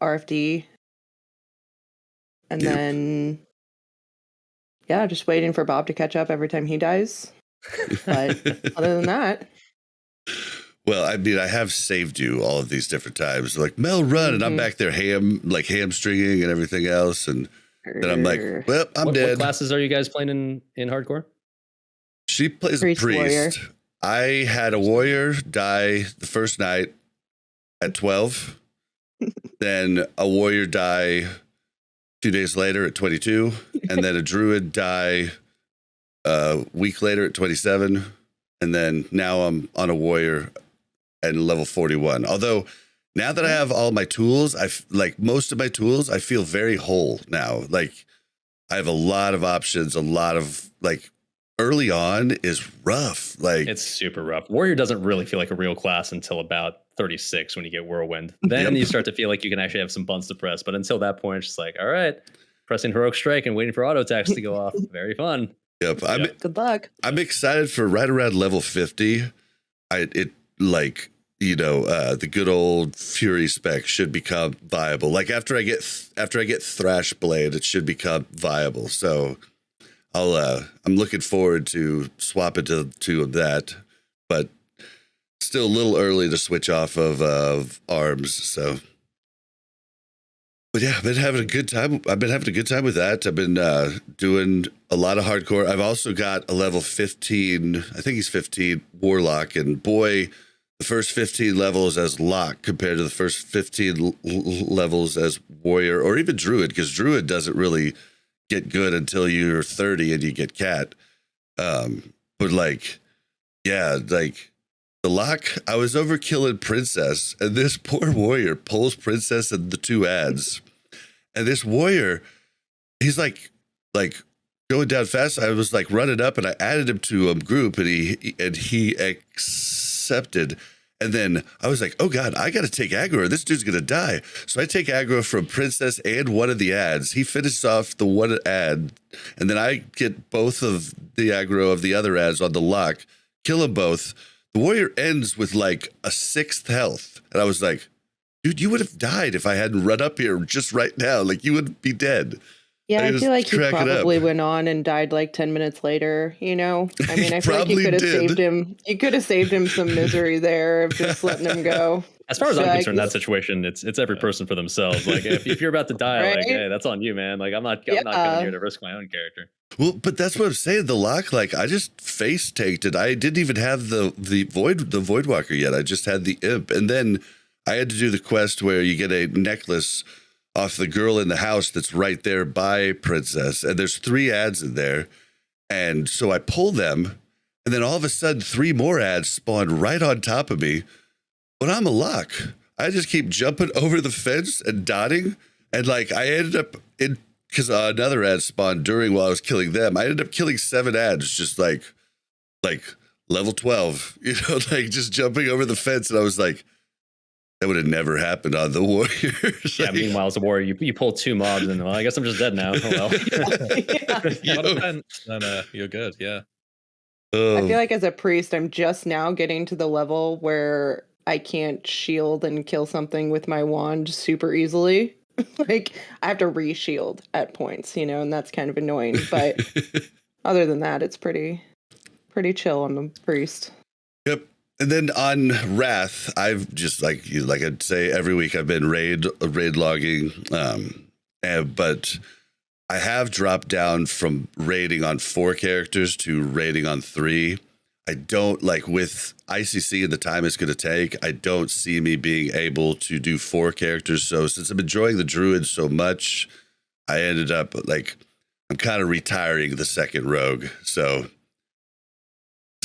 RFD. And then, yeah, just waiting for Bob to catch up every time he dies. But other than that.
Well, I mean, I have saved you all of these different times. Like, Mel, run. And I'm back there hamstringing and everything else. And then I'm like, well, I'm dead.
What classes are you guys playing in hardcore?
She plays a priest.
Warrior.
I had a warrior die the first night at 12. Then a warrior die 2 days later at 22. And then a druid die a week later at 27. And then now I'm on a warrior at level 41. Although now that I have all my tools, most of my tools, I feel very whole now. Like I have a lot of options, a lot of early on is rough. Like
it's super rough. Warrior doesn't really feel like a real class until about 36 when you get Whirlwind. Then you start to feel like you can actually have some buttons to press. But until that point, it's just like, all right, pressing heroic strike and waiting for auto attacks to go off. Very fun.
Yep.
Good luck.
I'm excited for right around level 50. The good old Fury spec should become viable. Like after I get Thrash Blade, it should become viable. So I'm looking forward to swapping to that, but still a little early to switch off of arms. So, but yeah, I've been having a good time. I've been having a good time with that. I've been doing a lot of hardcore. I've also got a level 15. I think he's 15 Warlock, and boy, the first 15 levels as Lock compared to the first 15 levels as Warrior or even Druid, because Druid doesn't really get good until you're 30 and you get Cat. But the Lock, I was overkilling Princess, and this poor Warrior pulls Princess in the 2 ads. And this Warrior, he's like going down fast. I was running up, and I added him to a group, and he accepted. And then I was like, oh God, I got to take aggro. This dude's going to die. So I take aggro from Princess and one of the ads. He finishes off the one ad, and then I get both of the aggro of the other ads on the Lock, kill them both. The Warrior ends with a 6th health. And I was like, dude, you would have died if I hadn't run up here just right now. You would be dead.
Yeah, I feel like he probably went on and died 10 minutes later, I mean, I feel like you could have saved him. You could have saved him some misery there of just letting him go.
As far as I'm concerned, that situation, it's every person for themselves. If you're about to die,
right?
hey, that's on you, man. I'm not coming here to risk my own character.
Well, but that's what I'm saying. The Lock, I just face tanked it. I didn't even have the Voidwalker yet. I just had the Imp. And then I had to do the quest where you get a necklace off the girl in the house that's right there by Princess. And there's 3 ads in there. And so I pull them, and then all of a sudden 3 more ads spawn right on top of me. But I'm a Lock. I just keep jumping over the fence and dotting. And I ended up because another ad spawned while I was killing them. I ended up killing 7 ads, just like level 12, just jumping over the fence. And I was like, that would have never happened on the Warriors.
Yeah, meanwhile, as a Warrior, you pull 2 mobs, and I guess I'm just dead now. Oh, well.
You're good, yeah.
I feel like as a priest, I'm just now getting to the level where I can't shield and kill something with my wand super easily. I have to re-shield at points, and that's kind of annoying. But other than that, it's pretty chill on the priest.
Yep. And then on Wrath, I've just like I'd say every week I've been raid logging, but I have dropped down from raiding on 4 characters to raiding on 3. I don't like with ICC and the time it's going to take. I don't see me being able to do 4 characters. So since I'm enjoying the druid so much, I ended up like I'm kind of retiring the second rogue. So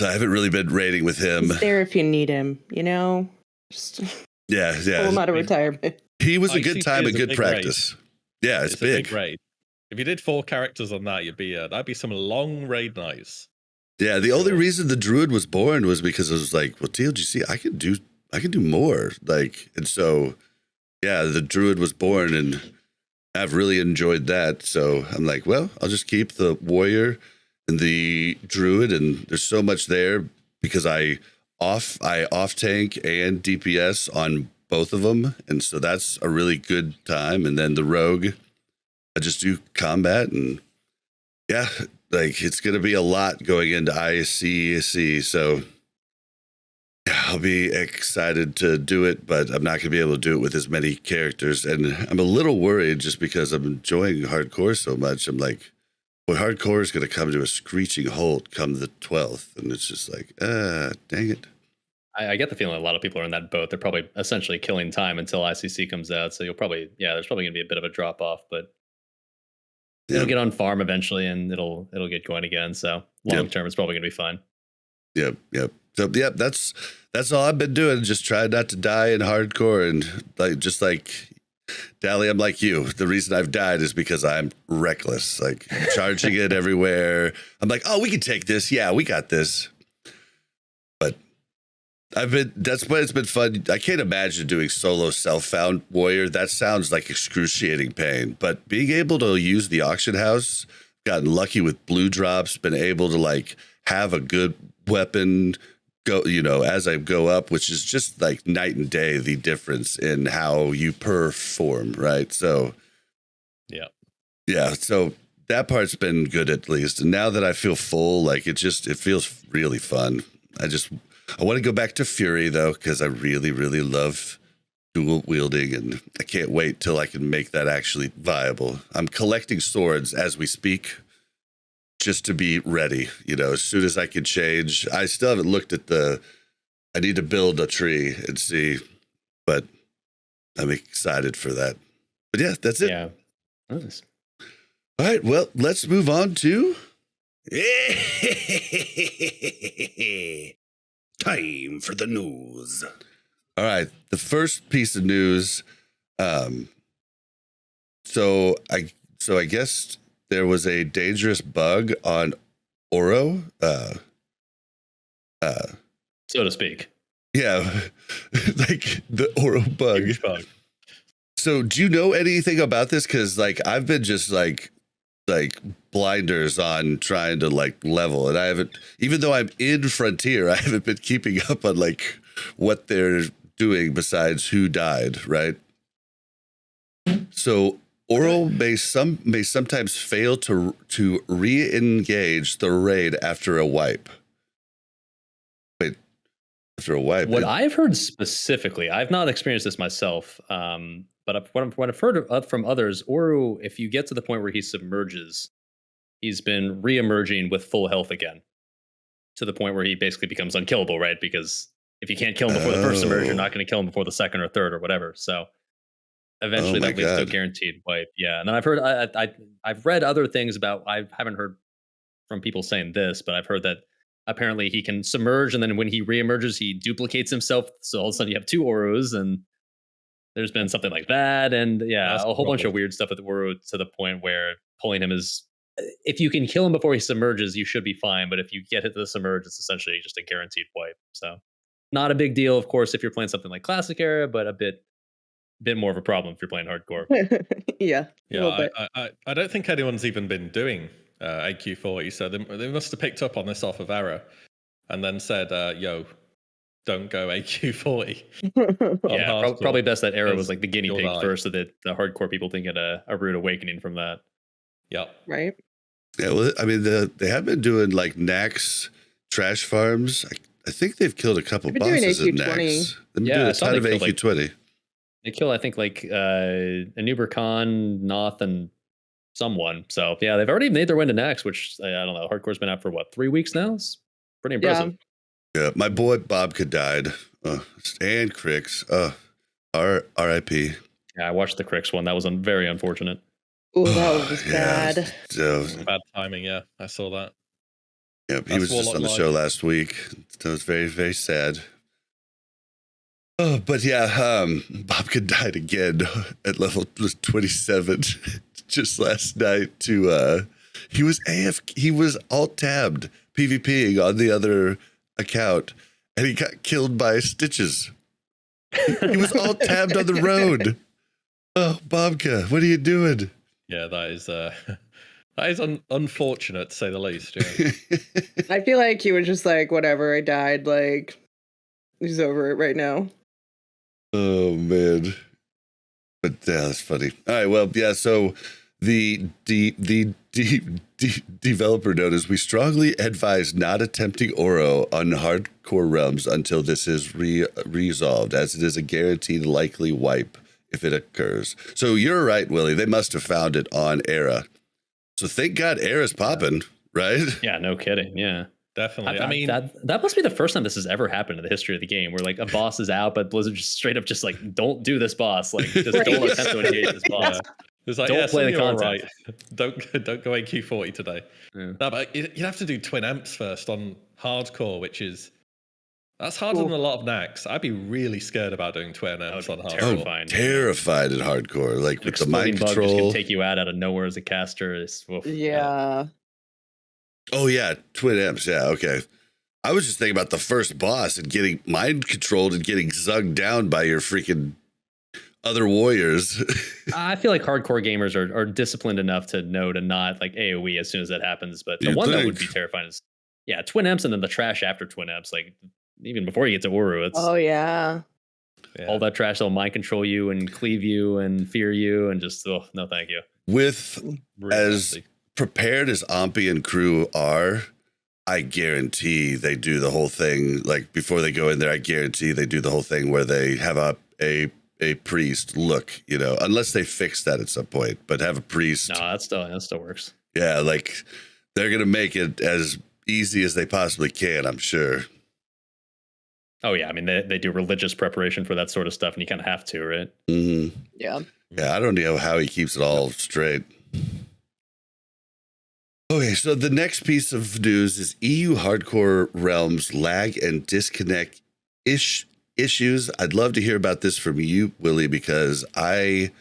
I haven't really been raiding with him.
He's there if you need him, you know. Just
Yeah.
pull him out of retirement.
He was a
ICC
good time
is
and
a
good
big
practice. Yeah, it's
a
big.
big raid. If you did 4 characters on that, that'd be some long raid nights.
Yeah, the only reason the druid was born was because I was like, well, TLGC, I can do more. Like, and so, yeah, the druid was born, and I've really enjoyed that. So I'm like, well, I'll just keep the warrior and the druid, and there's so much there because I off tank and DPS on both of them, and so that's a really good time. And then the rogue, I just do combat, and yeah. Like, it's going to be a lot going into ICC, so yeah, I'll be excited to do it, but I'm not going to be able to do it with as many characters. And I'm a little worried just because I'm enjoying hardcore so much. I'm like, well, hardcore is going to come to a screeching halt come the 12th. And it's just like, dang it.
I get the feeling a lot of people are in that boat. They're probably essentially killing time until ICC comes out. So there's probably going to be a bit of a drop off, but it'll get on farm eventually, and it'll get going again. So long term, it's probably gonna be fine.
Yep. So that's all I've been doing. Just trying not to die in hardcore, and like Dally, I'm like you. The reason I've died is because I'm reckless, like charging it everywhere. I'm like, oh, we can take this. Yeah, we got this. But that's why it's been fun. I can't imagine doing solo self-found warrior. That sounds like excruciating pain. But being able to use the auction house, gotten lucky with blue drops, been able to like have a good weapon go, as I go up, which is just like night and day, the difference in how you perform, right? So yeah. So that part's been good at least. And now that I feel full, like it feels really fun. I want to go back to Fury, though, because I really, really love dual wielding, and I can't wait till I can make that actually viable. I'm collecting swords as we speak just to be ready, as soon as I can change. I still haven't looked at I need to build a tree and see, but I'm excited for that. But yeah, that's it.
Yeah. Nice.
All right, well, let's move on to... Time for the news. All right, the first piece of news. So I guess there was a dangerous bug on Ouro,
so to speak.
Yeah, like the Ouro bug.
Huge bug.
So, do you know anything about this? Because like I've been just like blinders on trying to like level, and I haven't, even though I'm in Frontier, I haven't been keeping up on like what they're doing besides who died, right? So Ouro may sometimes fail to re-engage the raid after a wipe. Wait, after a wipe.
What I've heard specifically, I've not experienced this myself, but what I've heard from others, Ouro, if you get to the point where he submerges, he's been re-emerging with full health again, to the point where he basically becomes unkillable, right? Because if you can't kill him before the first submerge, you're not going to kill him before the second or third or whatever. So eventually that leads to a guaranteed wipe. Yeah. And then I've heard, I've read other things about, I haven't heard from people saying this, but I've heard that apparently he can submerge, and then when he re-emerges, he duplicates himself. So all of a sudden you have 2 Ouros, and there's been something like that. And yeah, a whole bunch of weird stuff with the Ouro, to the point where pulling him is, if you can kill him before he submerges, you should be fine. But if you get hit to the submerge, it's essentially just a guaranteed wipe. So not a big deal, of course, if you're playing something like Classic era, but a bit more of a problem if you're playing hardcore.
Yeah.
I don't think anyone's even been doing AQ40, so they must have picked up on this off of Era and then said, yo, don't go AQ40.
Yeah, probably best that Era was like the guinea pig first, so that the hardcore people didn't get a rude awakening from that.
Yep.
Right.
Yeah, well, I mean, they have been doing like Nax trash farms. I think they've killed a couple
They've been doing
bosses in
AQ20.
Nex. They've been
Yeah,
doing
I
a
saw
ton
they
of
killed,
AQ20.
They kill, I think, like Anuber Khan, Noth, and someone. So yeah, they've already made their way to Nex, which I don't know. Hardcore's been out for what, 3 weeks now? It's pretty impressive.
Yeah, my boy Bobka died. And Crix. R.I.P.
Yeah, I watched the Crix one. That was very unfortunate.
Oh, that was bad.
Bad timing, yeah. I saw that.
Yeah, he
That's
was just
Warlock
on the
Live.
show last week. So it was very, very sad. Oh, but yeah, Bobka died again at level 27 just last night. He was he was alt-tabbed PvPing on the other account, and he got killed by Stitches. He was alt-tabbed on the road. Oh, Bobka, what are you doing?
Yeah, that is unfortunate to say the least. Yeah.
I feel like he was just like, whatever, I died. Like, he's over it right now.
Oh man, but yeah, that's funny. All right, well, yeah. So the developer note is we strongly advise not attempting Ouro on hardcore realms until this is resolved, as it is a guaranteed likely wipe if it occurs. So you're right, Willie. They must have found it on Era. So thank God Era's popping, right?
Yeah, no kidding. Yeah.
Definitely. I mean,
that must be the first time this has ever happened in the history of the game, where like a boss is out, but Blizzard just straight up just like, don't do this boss. Like, just don't attempt to engage this boss.
it's like,
Don't play the content.
Right. Don't go AQ40 today.
Yeah.
No, but you'd have to do twin amps first on hardcore, that's harder than a lot of Nax. I'd be really scared about doing twin amps on hardcore.
Terrifying.
Terrified at hardcore, like with the
Exploding
mind
bug just
control.
can take you out of nowhere as a caster.
Yeah.
Oh yeah, twin amps. Yeah, okay. I was just thinking about the first boss and getting mind controlled and getting zugged down by your freaking other warriors.
I feel like hardcore gamers are disciplined enough to know to not like AoE as soon as that happens. But the one that would be terrifying is twin amps, and then the trash after twin amps. Like even before you get to Ouro, it's
Yeah.
all that trash that'll mind control you and cleave you and fear you and just no thank you.
With
Really
as
nasty.
prepared as Ompi and crew are, I guarantee they do the whole thing. Like before they go in there, I guarantee they do the whole thing where they have a priest look, unless they fix that at some point, but have a priest.
No, that still works.
Yeah, like they're gonna make it as easy as they possibly can, I'm sure.
Oh yeah, I mean they do religious preparation for that sort of stuff, and you kind of have to, right?
Mm-hmm.
Yeah.
Yeah, I don't know how he keeps it all straight. Okay, so the next piece of news is EU hardcore realms lag and disconnect issues. I'd love to hear about this from you, Willie, because I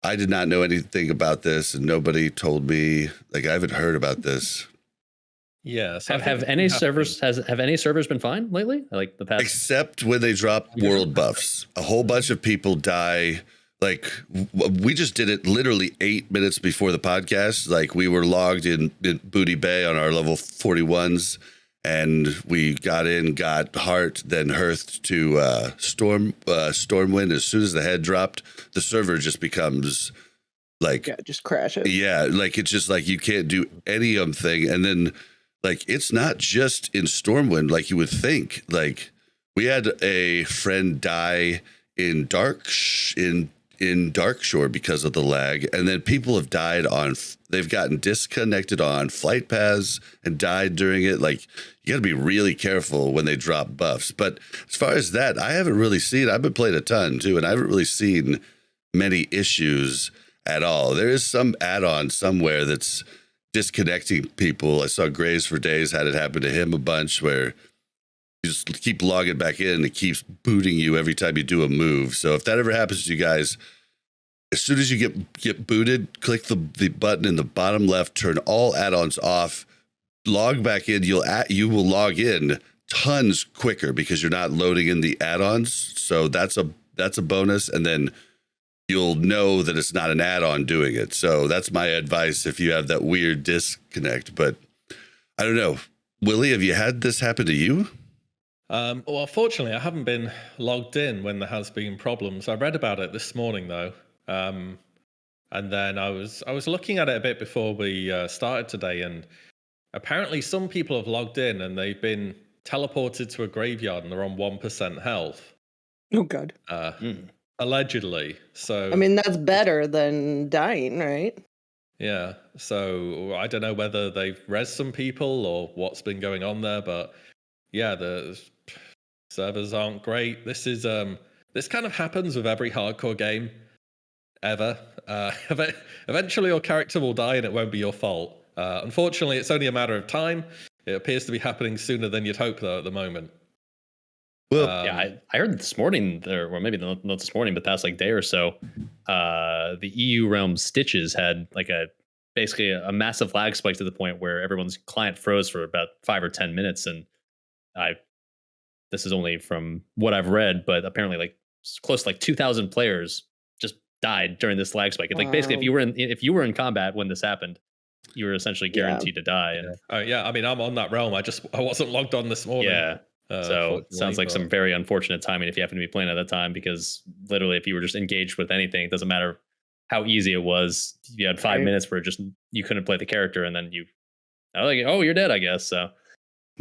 did not know anything about this, and nobody told me. Like I haven't heard about this.
Yeah. So
Have any servers been fine lately? Like the past,
Except when they drop world buffs, a whole bunch of people die. Like we just did it literally 8 minutes before the podcast. Like we were logged in Booty Bay on our level 41s, and we got Heart, then Hearthed to Stormwind. As soon as the head dropped, the server just becomes like
Just crash it.
Yeah, like it's just like you can't do any thing. And then like it's not just in Stormwind like you would think. Like we had a friend die in Darkshore because of the lag, and then people have died they've gotten disconnected on flight paths and died during it. Like you got to be really careful when they drop buffs. But as far as that, I haven't really seen. I've been playing a ton too, and I haven't really seen many issues at all. There is some add-on somewhere that's disconnecting people. I saw Graves for Days had it happen to him a bunch, where you just keep logging back in and it keeps booting you every time you do a move. So if that ever happens to you guys, as soon as you get booted, click the button in the bottom left, turn all add-ons off, log back in. You will log in tons quicker because you're not loading in the add-ons. So that's a bonus, and then you'll know that it's not an add-on doing it. So that's my advice if you have that weird disconnect. But I don't know, Willie, have you had this happen to you?
Well, fortunately, I haven't been logged in when there has been problems. I read about it this morning, though, and then I was looking at it a bit before we started today, and apparently some people have logged in and they've been teleported to a graveyard and they're on 1% health.
Oh god.
Allegedly. So
I mean, that's better than dying, right?
yeah. So I don't know whether they've res some people or what's been going on there, but yeah, the servers aren't great. This is this kind of happens with every hardcore game ever. Eventually your character will die and it won't be your fault. Unfortunately, it's only a matter of time. It appears to be happening sooner than you'd hope, though, at the moment.
Well,
yeah, I heard this morning, or maybe not this morning, but past like day or so, the EU realm Stitches had like basically a massive lag spike to the point where everyone's client froze for about 5 or 10 minutes. And this is only from what I've read, but apparently like close to like 2,000 players just died during this lag spike. It's like basically if you were in combat when this happened, you were essentially guaranteed to die. And
yeah, I mean, I'm on that realm. I wasn't logged on this morning.
Yeah. So it sounds like some very unfortunate timing if you happen to be playing at that time, because literally if you were just engaged with anything, it doesn't matter how easy it was. You had 5 minutes where you couldn't play the character, and then you're dead, I guess. So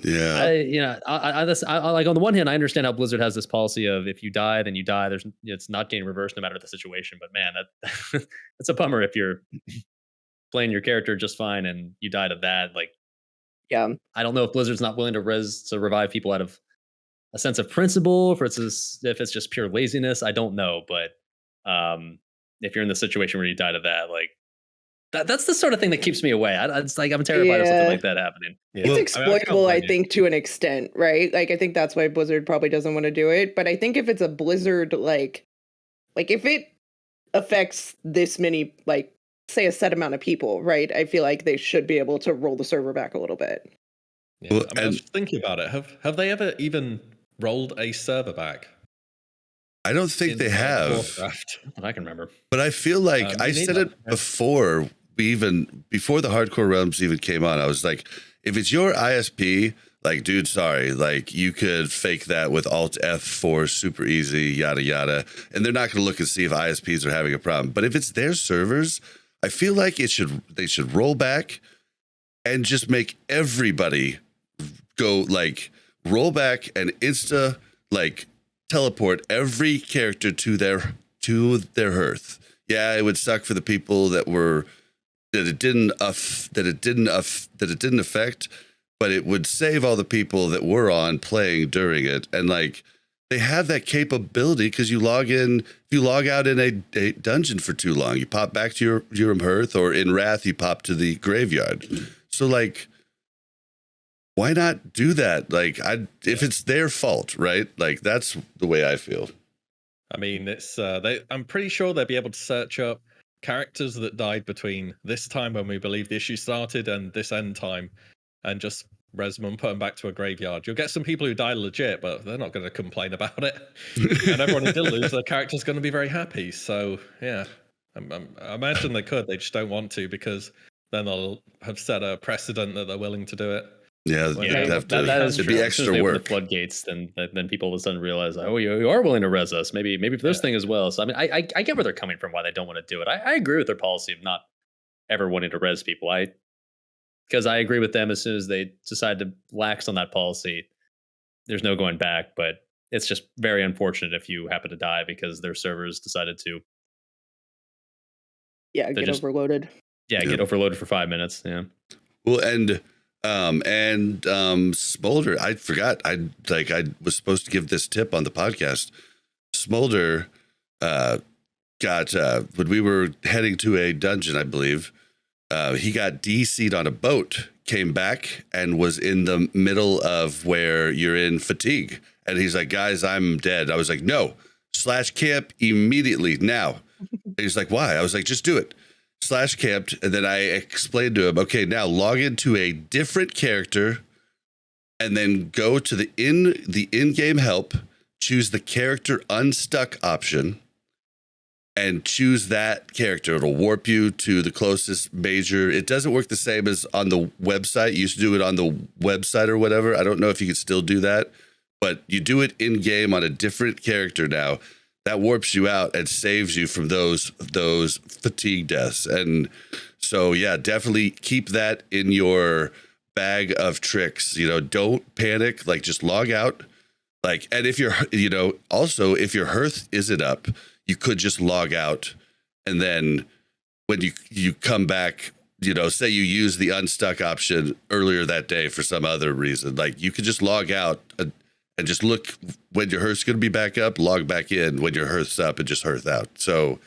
yeah,
I like, on the one hand, I understand how Blizzard has this policy of if you die, then you die. It's not getting reversed no matter the situation. But man, that's a bummer if you're playing your character just fine and you died of that. Like,
yeah,
I don't know if Blizzard's not willing to revive people out of a sense of principle, if it's just pure laziness. I don't know, but if you're in the situation where you died of that, like that's the sort of thing that keeps me away. It's like I'm terrified of something like that happening.
Yeah. It's exploitable, I think, to an extent, right? Like, I think that's why Blizzard probably doesn't want to do it. But I think if it's a Blizzard, like if it affects this many, like, say a set amount of people, right? I feel like they should be able to roll the server back a little bit.
Yeah. Well, I was thinking about it. Have they ever even rolled a server back?
I don't think they have.
Warcraft.
I can remember.
But I feel like I said it before before the Hardcore Realms even came on. I was like, if it's your ISP, like, dude, sorry, like you could fake that with Alt F4 super easy, yada yada, and they're not going to look and see if ISPs are having a problem. But if it's their servers, I feel like they should roll back and just make everybody go, like, roll back and teleport every character to their hearth. Yeah, it would suck for the people that it didn't affect, but it would save all the people that were on playing during it. And like, they have that capability because you log out in a dungeon for too long, you pop back to your hearth, or in Wrath, you pop to the graveyard. So like, why not do that? Like, if it's their fault, right? Like, that's the way I feel.
I mean, it's I'm pretty sure they'll be able to search up characters that died between this time when we believe the issue started and this end time, and just res them and put them back to a graveyard. You'll get some people who die legit, but they're not going to complain about it. And everyone who did lose their character's going to be very happy. So yeah, I imagine they could. They just don't want to, because then they'll have set a precedent that they're willing to do it.
Yeah,
that is
it'd be extra work.
The floodgates, then people all of a sudden realize, oh, you are willing to res us. Maybe for this thing as well. So I mean, I get where they're coming from, why they don't want to do it. I agree with their policy of not ever wanting to res people. Because I agree with them. As soon as they decide to lax on that policy, there's no going back. But it's just very unfortunate if you happen to die because their servers decided to.
Yeah, get overloaded.
Yeah, get overloaded for 5 minutes. Yeah.
Well, and Smolder, I forgot. I was supposed to give this tip on the podcast. Smolder got when we were heading to a dungeon, I believe. He got DC'd on a boat, came back, and was in the middle of where you're in fatigue. And he's like, guys, I'm dead. I was like, no, /camp immediately now. And he's like, why? I was like, just do it. /camped. And then I explained to him, okay, now log into a different character and then go to the in-game help, choose the character unstuck option, and choose that character. It'll warp you to the closest major. It doesn't work the same as on the website. You used to do it on the website or whatever. I don't know if you can still do that, but you do it in game on a different character now. That warps you out and saves you from those fatigue deaths. And so, yeah, definitely keep that in your bag of tricks. Don't panic. Like, just log out. Like, and if you're, also if your hearth isn't up, you could just log out, and then when you come back, say you use the unstuck option earlier that day for some other reason, like you could just log out and just look when your hearth's going to be back up, log back in when your hearth's up, and just hearth out. So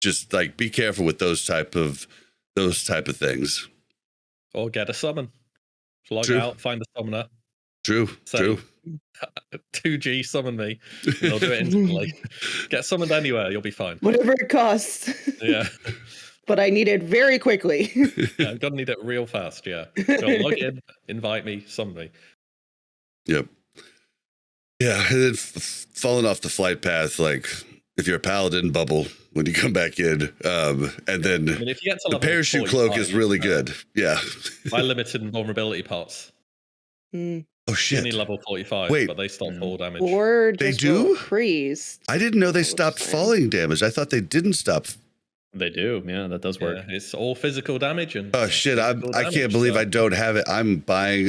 just like be careful with those type of things.
Or get a summon. Log
True.
out, find a summoner.
True.
2G summon me. They'll do it instantly. Get summoned anywhere, you'll be fine.
Whatever it costs.
Yeah.
But I need it very quickly.
Yeah, I'm gonna need it real fast. Yeah. So log in, invite me, summon me.
Yep. Yeah, and then falling off the flight path, like if you're a paladin, bubble when you come back in, and then
I mean, if you get to
the
level
parachute
45,
cloak is really good. Yeah.
My limited invulnerability pots.
Oh shit!
Only level 45,
Wait.
but they stop fall damage.
Or
They
just
do?
roll priest.
I didn't know they stopped falling damage. I thought they didn't stop.
They do. Yeah, that does work.
Yeah, it's all physical damage. And
Oh shit! I
physical
can't
damage,
believe
so-
I don't have it. I'm buying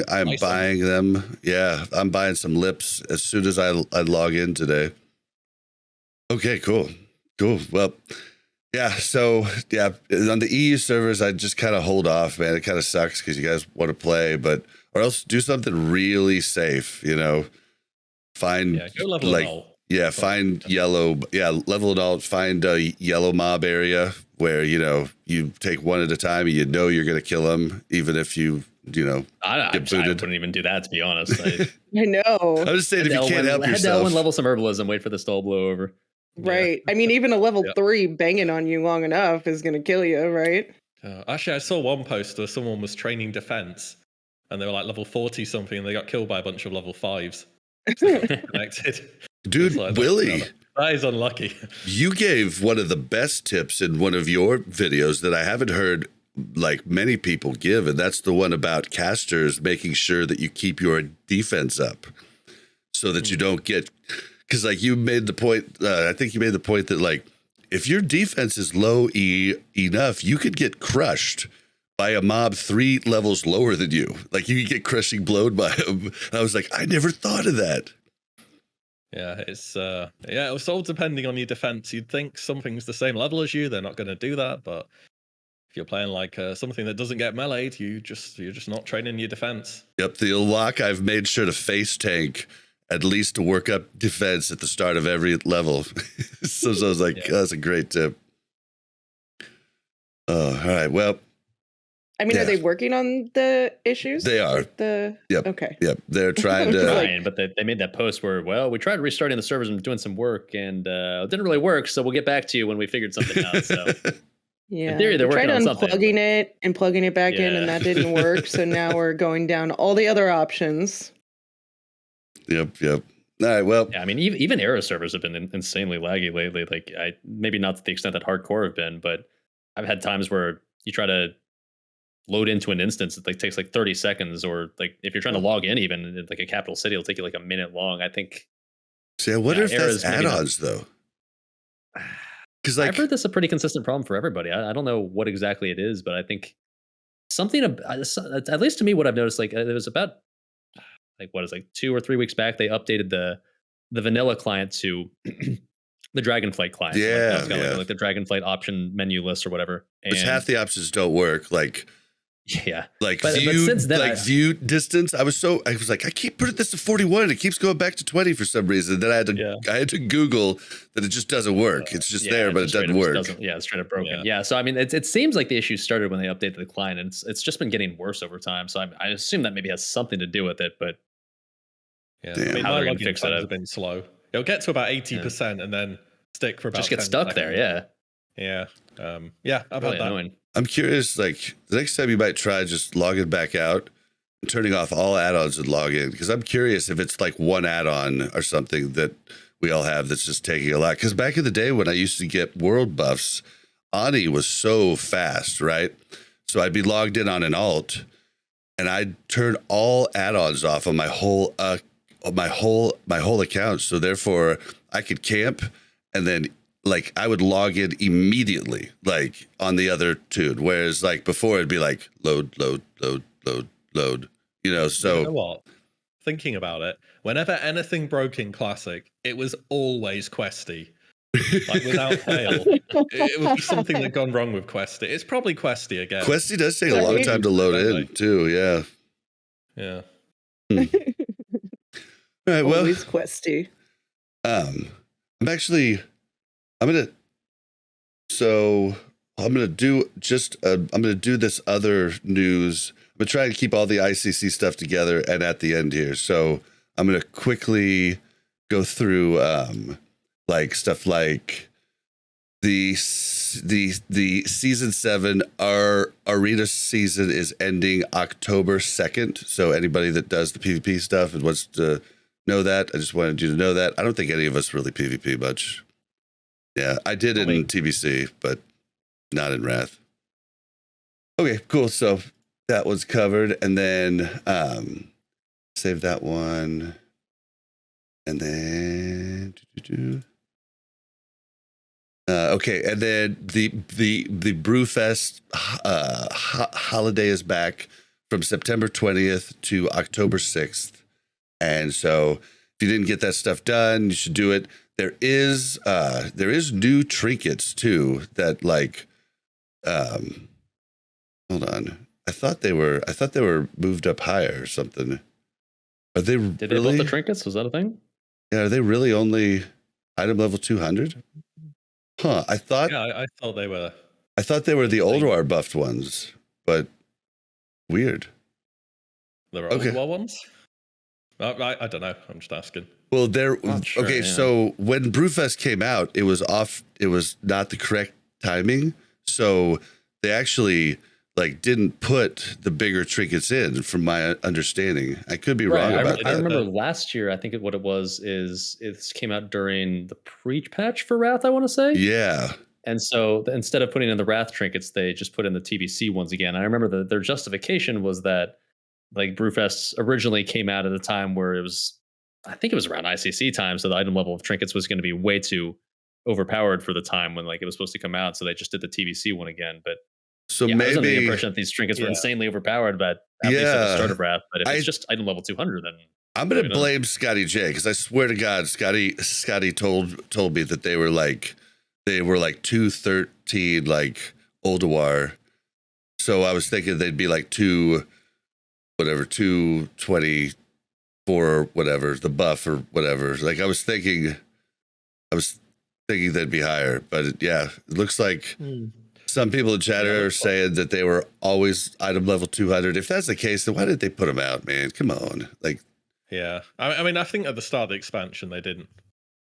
them. Yeah, I'm buying some lips as soon as I log in today. Okay, cool. Well, yeah. So yeah, on the EU servers, I just kind of hold off, man. It kind of sucks because you guys want to play, or else do something really safe. Find
go level an alt.
Yeah, find yellow. Yeah, level it out. Find a yellow mob area where you take one at a time. And you're going to kill them, even if you
I
get booted.
wouldn't even do that, to be honest.
I know.
I'm just saying, if you can't help
head to
yourself,
L1, level some herbalism, wait for the stall blow over.
Right. I mean, even a level 3 banging on you long enough is going to kill you, right?
Actually, I saw one post where someone was training defense, and they were like level 40 something, and they got killed by a bunch of level 5s. Connected.
dude,
Like,
Willie.
That is unlucky.
You gave one of the best tips in one of your videos that I haven't heard like many people give, and that's the one about casters making sure that you keep your defense up so that you don't get, because like you made the point, I think you made the point that like if your defense is low enough, you could get crushed by a mob 3 levels lower than you. Like you could get crushing blown by him. And I was like, I never thought of that.
Yeah, it's it was all depending on your defense. You'd think something's the same level as you, they're not going to do that. But if you're playing like something that doesn't get meleeed, you're just not training your defense.
Yep, the lock. I've made sure to face tank at least to work up defense at the start of every level. so I was like, oh, that's a great tip. All right, well.
I mean, are they working on the issues?
They are.
Yep. Okay.
Yep. They're trying to.
Trying, but they made that post where, well, we tried restarting the servers and doing some work, and it didn't really work. So we'll get back to you when we figured something out. So
Yeah.
in theory, they're working on something.
Unplugging it and plugging it back in, and that didn't work. So now we're going down all the other options.
Yep. All right. Well.
Yeah, I mean, even Arrow servers have been insanely laggy lately. Like, maybe not to the extent that hardcore have been, but I've had times where you try to load into an instance, it like takes like 30 seconds, or like if you're trying to log in, even like a capital city, it'll take you like a minute long. I think.
See, I wonder if that's add-ons though. Because like,
I've heard this is a pretty consistent problem for everybody. I don't know what exactly it is, but I think something, at least to me, what I've noticed, like it was about like 2 or 3 weeks back, they updated the vanilla client to the Dragonflight client.
Yeah,
like the Dragonflight option menu list or whatever.
Which half the options don't work. Like,
yeah,
like
but
view,
since then,
like view distance. I was like, I keep putting this to 41, and it keeps going back to 20 for some reason. Then I had to Google that it just doesn't work. It's just there, but it doesn't work.
It's straight up broken. Yeah. So I mean, it seems like the issue started when they updated the client, and it's just been getting worse over time. So I assume that maybe has something to do with it. But
yeah,
Damn.
I mean,
How
my
they're gonna
login
fix that
times
up.
have been slow. It'll get to about 80% and then stick for about
just get
10
stuck
seconds.
there. Yeah.
I've
Really
had that.
annoying.
I'm curious, like the next time you might try just logging back out and turning off all add-ons and log in, because I'm curious if it's like one add-on or something that we all have that's just taking a lot. Because back in the day when I used to get world buffs, Ani was so fast, right? So I'd be logged in on an alt, and I'd turn all add-ons off on my whole account. So therefore, I could camp, and then like I would log in immediately, like on the other tune. Whereas like before, it'd be like load, So
you know what? Thinking about it, whenever anything broke in Classic, it was always questy. Like without fail, it would be something that gone wrong with questy. It's probably questy again.
Questy does take a long time to load in too. Yeah.
Yeah.
All right. Well,
Always questy.
I'm gonna do this other news. I'm gonna try and keep all the ICC stuff together and at the end here. So I'm gonna quickly go through like stuff like the season 7 our arena season is ending October 2nd. So anybody that does the PvP stuff and wants to know that, I just wanted you to know that. I don't think any of us really PvP much. Yeah, I did in TBC, but not in Wrath. Okay, cool. So that was covered, and then save that one, and then okay, and then the Brewfest holiday is back from September 20th to October 6th, and so if you didn't get that stuff done, you should do it. There is new trinkets too that like hold on. I thought they were moved up higher or something. Are they
Did they
really?
build the trinkets? Was that a thing?
Yeah, are they really only item level 200? Huh, I thought
I thought they were
the Oldwar buffed ones, but weird.
the
Okay.
Old War ones. I don't know. I'm just asking.
Well, they're
Sure,
okay.
yeah.
So when Brewfest came out, it was off. It was not the correct timing. So they actually like didn't put the bigger trinkets in, from my understanding. I could be wrong about that.
I remember last year. I think what it was is it came out during the pre-patch for Wrath. I want to say.
Yeah.
And so instead of putting in the Wrath trinkets, they just put in the TBC ones again. I remember their justification was that like Brewfest originally came out at a time where I think it was around ICC time, so the item level of trinkets was going to be way too overpowered for the time when like it was supposed to come out. So they just did the TBC one again. But
So
I was under the
maybe
impression that these trinkets were insanely overpowered, but at least at the start of Wrath. But if it's just item level 200, then
I'm going to blame Scotty J, because I swear to God, Scotty told me that they were like 213 like Oldwar. So I was thinking they'd be like 224 or whatever, the buff or whatever. Like I was thinking they'd be higher, but it looks like some people in chat are saying that they were always item level 200. If that's the case, then why did they put them out, man? Come on. Like,
yeah. I mean, I think at the start of the expansion, they didn't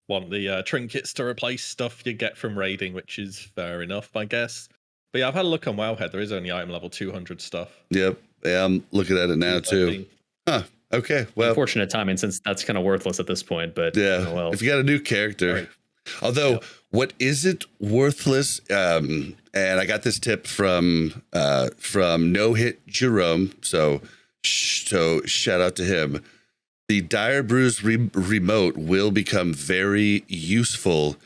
want the trinkets to replace stuff you get from raiding, which is fair enough, I guess. But yeah, I've had a look on Wowhead. There is only item level 200 stuff.
Yep. Yeah, I'm looking at it now too. Huh. Okay. Well,
unfortunate timing, since that's kind of worthless at this point. But
yeah, well, if you got a new character, right. Although what isn't worthless, and I got this tip from No Hit Jerome, so shout out to him. The Dire Brews remote will become very useful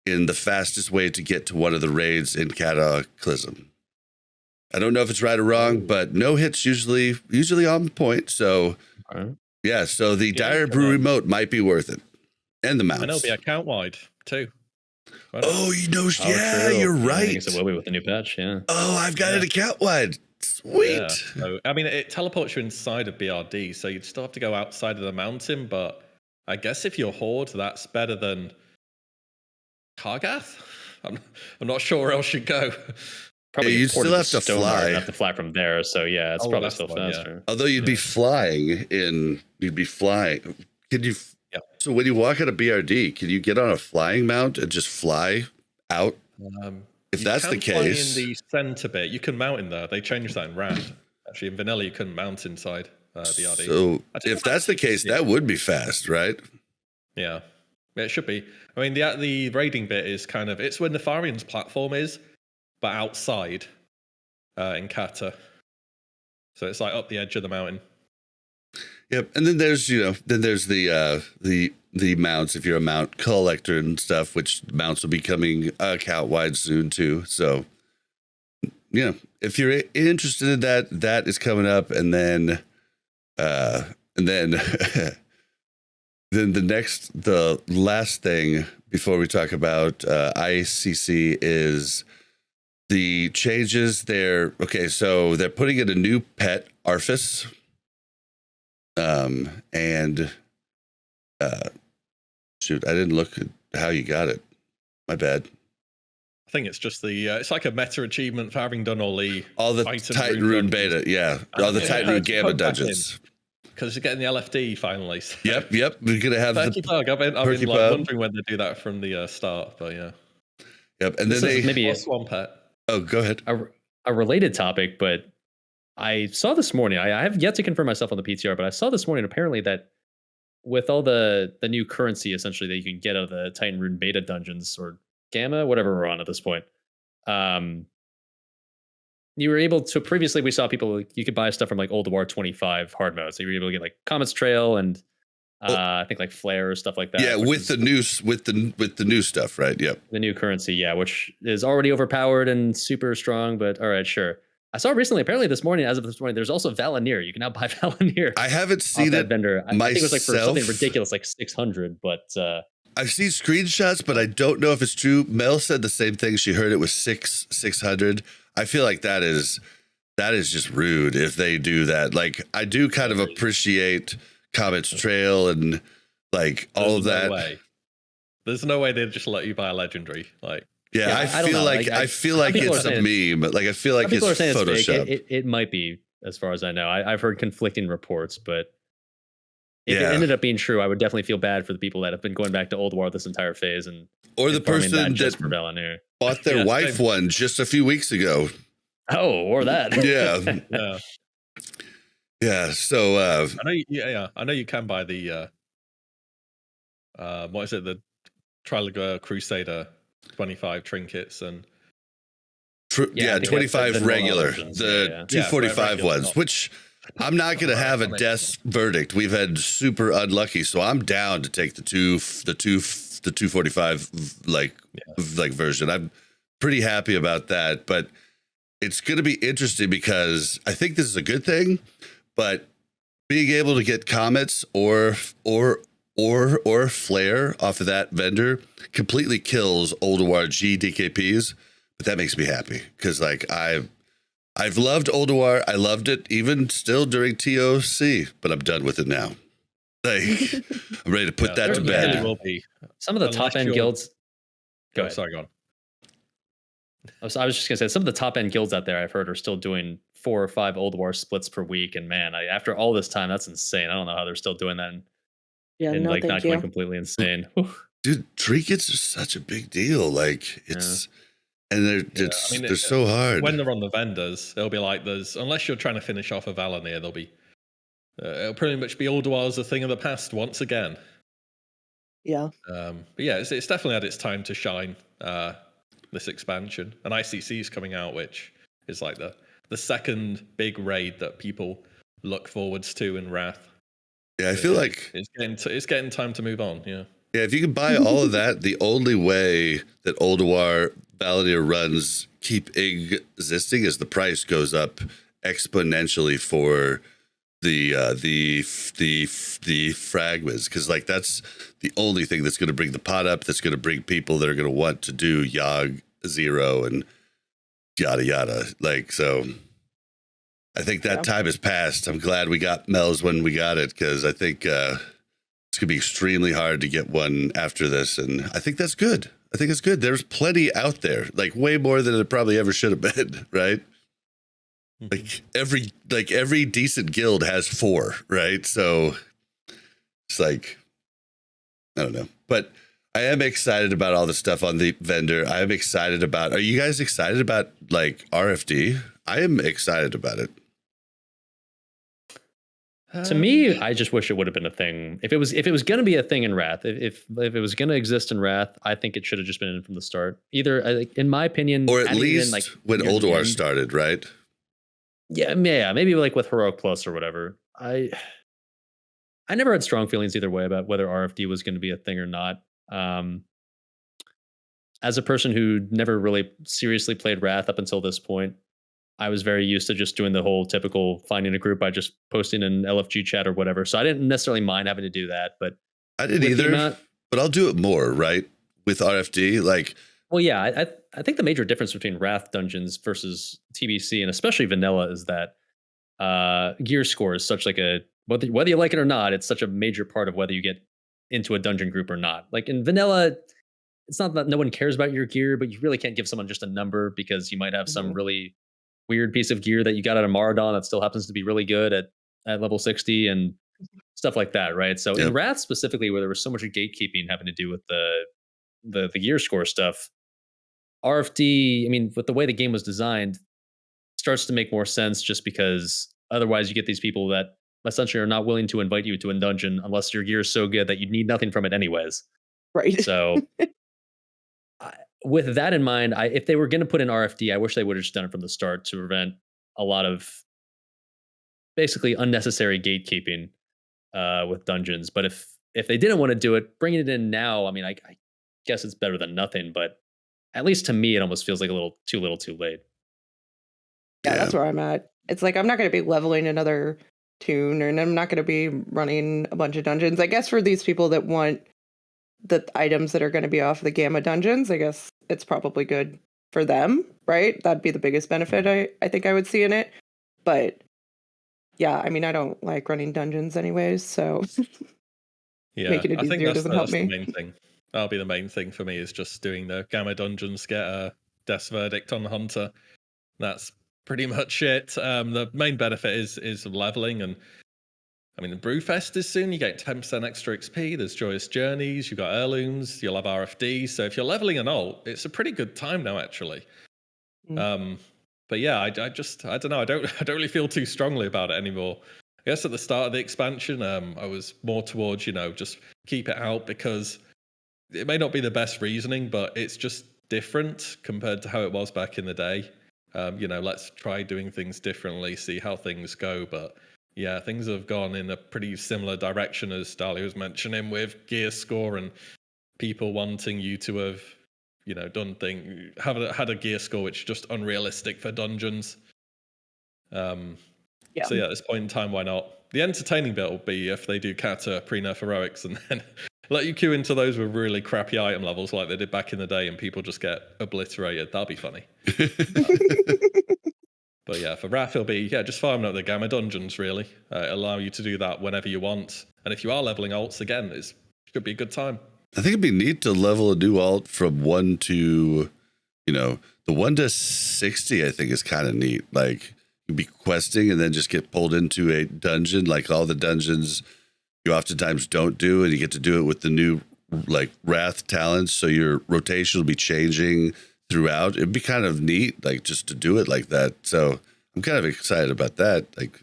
in the fastest way to get to one of the raids in Cataclysm. I don't know if it's right or wrong, but no hit's usually on point. So yeah, so the Dire Brew remote might be worth it, and the mounts.
And it'll be account wide too.
Oh, true. You're right.
I guess it will be with the new patch. Yeah.
Oh, I've got it account wide. Sweet.
Yeah. So, I mean, it teleports you inside of BRD, so you'd still have to go outside of the mountain. But I guess if you're Horde, that's better than Kargath. I'm not sure where else you'd go.
Probably
you'd still have to fly.
Have to fly from there. So yeah, it's probably still faster.
Yeah. Although you'd be flying. Can you?
Yeah.
So when you walk out of BRD, can you get on a flying mount and just fly out? If that's the case,
fly in the center bit, you can mount in there. They changed that in Wrath. Actually, in Vanilla, you couldn't mount inside BRD.
So if that's the case, that would be fast, right?
Yeah, it should be. I mean, the raiding bit is kind of it's where Nefarian's platform is, but outside in Kata. So it's like up the edge of the mountain.
Yep, and then there's the mounts if you're a mount collector and stuff, which mounts will be coming account wide soon too. So if you're interested in that is coming up, and then And then then the last thing before we talk about ICC is the changes there. Okay, so they're putting in a new pet, Arthas. And shoot, I didn't look at how you got it. My bad.
I think it's just the it's like a meta achievement for having done all the
Titan Rune beta, yeah. All the Titan Rune Gamma dungeons.
Because you're getting the LFD finally. So.
Yep. We're gonna have
Perky Pug. I've been like
Pug.
wondering when they do that from the start, but yeah.
Yep, and then they
maybe
one pet.
Oh, go ahead.
A related topic, but I saw this morning. I have yet to confirm myself on the PTR, but I saw this morning apparently that with all the new currency essentially that you can get out of the Titan Rune beta dungeons or Gamma, whatever we're on at this point. You were able to previously we saw people you could buy stuff from like World of Warcraft 25 hard mode. So you were able to get like Comet's Trail and I think like Flare or stuff like that.
Yeah, with the new stuff, right? Yep.
The new currency, yeah, which is already overpowered and super strong, but all right, sure. I saw recently, apparently this morning, there's also Valanir. You can now buy Valanir.
I haven't seen
that
it
vendor. I
myself.
think it was like for something ridiculous, like 600, but
I've seen screenshots, but I don't know if it's true. Mel said the same thing. She heard it was 600. I feel like that is just rude if they do that. Like I do kind of appreciate Comet's Trail and like all of that.
There's no way they'd just let you buy a legendary. Like
yeah, I feel like it's a meme. Like I feel like it's Photoshop.
It might be, as far as I know. I've heard conflicting reports, but if it ended up being true, I would definitely feel bad for the people that have been going back to Old War this entire phase
or the person
that
bought their wife one just a few weeks ago.
Oh, or that.
Yeah. Yeah. So
I know you can buy the what is it? The Trafalgar Crusader 25 trinkets and
25 regular, the 245 ones, which I'm not going to have a death verdict. We've had super unlucky, so I'm down to take the 245 like version. I'm pretty happy about that, but it's going to be interesting because I think this is a good thing, but being able to get comets or flare off of that vendor completely kills Old War G DKPs, but that makes me happy because like I've loved Old War. I loved it even still during TOC, but I'm done with it now. Like I'm ready to put that to bed.
Will be.
Some of the top end guilds.
Go on.
I was just gonna say some of the top end guilds out there I've heard are still doing 4 or 5 Old War splits per week, and man, after all this time, that's insane. I don't know how they're still doing that. Not going completely insane.
Dude, trinkets are such a big deal. Like it's, and they're so hard.
When they're on the vendors, they'll be like, unless you're trying to finish off a Valanir, they'll be, it'll pretty much be Old War as a thing of the past once again.
Yeah.
But yeah, it's definitely had its time to shine. This expansion, and ICC is coming out, which is like the second big raid that people look forwards to in Wrath.
Yeah, I feel like
it's getting time to move on. Yeah,
if you can buy all of that, the only way that Old War Valanir runs keep existing is the price goes up exponentially for the fragments, because like that's the only thing that's going to bring the pot up, that's going to bring people that are going to want to do Yogg Zero and yada yada. Like, so I think that time has passed. I'm glad we got Mel's when we got it, because I think it's going to be extremely hard to get one after this, and I think that's good. I think it's good. There's plenty out there, like way more than it probably ever should have been, right? Like every decent guild has 4, right? So it's like, I don't know, but I am excited about all the stuff on the vendor. I am excited about, are you guys excited about like RFD? I am excited about it.
To me, I just wish it would have been a thing. If it was going to be a thing in Wrath, if it was going to exist in Wrath, I think it should have just been in from the start. Either, in my opinion,
or at least when Old War started, right?
Yeah, maybe like with Heroic Plus or whatever. I never had strong feelings either way about whether RFD was going to be a thing or not. As a person who never really seriously played Wrath up until this point, I was very used to just doing the whole typical finding a group by just posting an LFG chat or whatever. So I didn't necessarily mind having to do that, but
I didn't either, but I'll do it more, right? With RFD, like.
Well, yeah, I think the major difference between Wrath dungeons versus TBC and especially vanilla is that gear score is such like a, whether you like it or not, it's such a major part of whether you get into a dungeon group or not. Like in vanilla, it's not that no one cares about your gear, but you really can't give someone just a number because you might have some really weird piece of gear that you got out of Maradon that still happens to be really good at level 60 and stuff like that, right? So in Wrath specifically, where there was so much gatekeeping having to do with the gear score stuff, RFD, I mean, with the way the game was designed, starts to make more sense just because otherwise you get these people that essentially are not willing to invite you to a dungeon unless your gear is so good that you need nothing from it anyways.
Right.
So with that in mind, if they were going to put in RFD, I wish they would have just done it from the start to prevent a lot of basically unnecessary gatekeeping with dungeons. But if they didn't want to do it, bringing it in now, I mean, I guess it's better than nothing. But at least to me, it almost feels like a little too late.
Yeah, that's where I'm at. It's like I'm not going to be leveling another tune, and I'm not going to be running a bunch of dungeons. I guess for these people that want the items that are going to be off the Gamma dungeons, I guess it's probably good for them, right? That'd be the biggest benefit I think I would see in it. But yeah, I mean, I don't like running dungeons anyways, so
yeah,
making it easier doesn't help me.
The main thing. That'll be the main thing for me is just doing the Gamma dungeons, get a Death's Verdict on the Hunter. That's pretty much it. The main benefit is leveling, and I mean the Brewfest is soon. You get 10% extra XP. There's Joyous Journeys. You've got heirlooms. You'll have RFD. So if you're leveling an alt, it's a pretty good time now, actually. But yeah, I don't know. I don't really feel too strongly about it anymore. I guess at the start of the expansion, I was more towards just keep it out because it may not be the best reasoning, but it's just different compared to how it was back in the day. Let's try doing things differently, see how things go. But yeah, things have gone in a pretty similar direction as Dali was mentioning with gear score and people wanting you to have, had a gear score which is just unrealistic for dungeons. So yeah, at this point in time, why not? The entertaining bit will be if they do Kata pre-nerf heroics and then let you queue into those with really crappy item levels like they did back in the day and people just get obliterated. That'll be funny. But yeah, for Wrath, it'll be, just farming up the Gamma dungeons, really. Allow you to do that whenever you want. And if you are leveling alts, again, it should be a good time.
I think it'd be neat to level a new alt from 1 to, the 1 to 60, I think is kind of neat. Like, you'd be questing and then just get pulled into a dungeon, like all the dungeons you oftentimes don't do, and you get to do it with the new, like, Wrath talents, so your rotation will be changing throughout. It'd be kind of neat, like, just to do it like that. So I'm kind of excited about that. Like,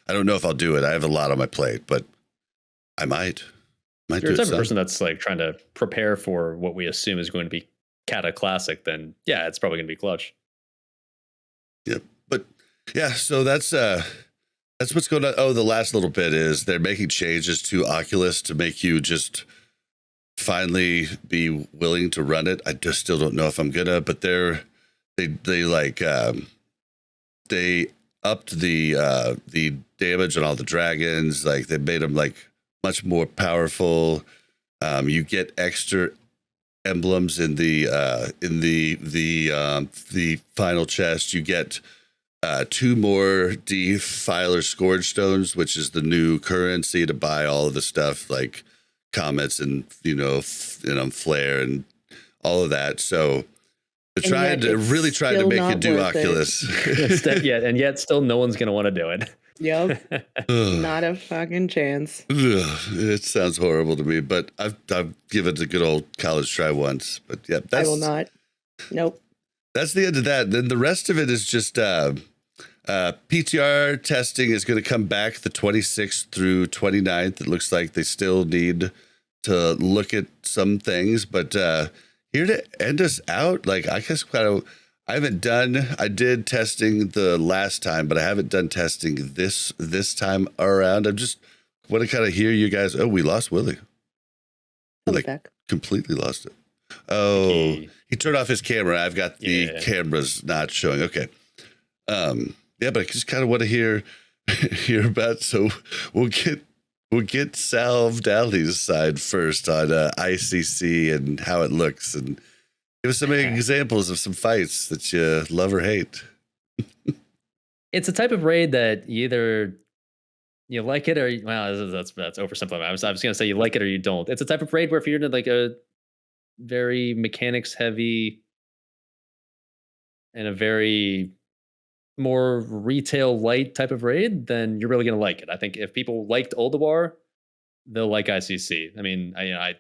I don't know if I'll do it. I have a lot on my plate, but I might.
If you're the type of person that's like trying to prepare for what we assume is going to be Kata Classic, then yeah, it's probably going to be clutch.
Yep. But yeah, so that's what's going on. Oh, the last little bit is they're making changes to Oculus to make you just finally be willing to run it. I just still don't know if I'm gonna, but they upped the damage on all the dragons. Like they made them like much more powerful. You get extra emblems in the final chest. You get 2 more Defiler Scourge Stones, which is the new currency to buy all of the stuff like comets and flare and all of that. So they're really trying to make you do Oculus.
Yet still no one's gonna want to do it.
Yep. Not a fucking chance.
It sounds horrible to me, but I've given it a good old college try once. But yeah,
I will not. Nope.
That's the end of that. Then the rest of it is just PTR testing is going to come back the 26th through 29th. It looks like they still need to look at some things, but here to end us out, like I guess I did testing the last time, but I haven't done testing this time around. I just want to kind of hear you guys. Oh, we lost Willie.
Back.
Completely lost it. Oh, he turned off his camera. I've got the cameras not showing. Okay. Yeah, but I just kind of want to hear about. So we'll get Salvdali's side first on ICC and how it looks, and give us some examples of some fights that you love or hate.
It's a type of raid that either you like it or that's oversimplifying. I was gonna say you like it or you don't. It's a type of raid where if you're in like a very mechanics heavy and a very more retail light type of raid, then you're really gonna like it. I think if people liked Ulduar, they'll like ICC. I mean, I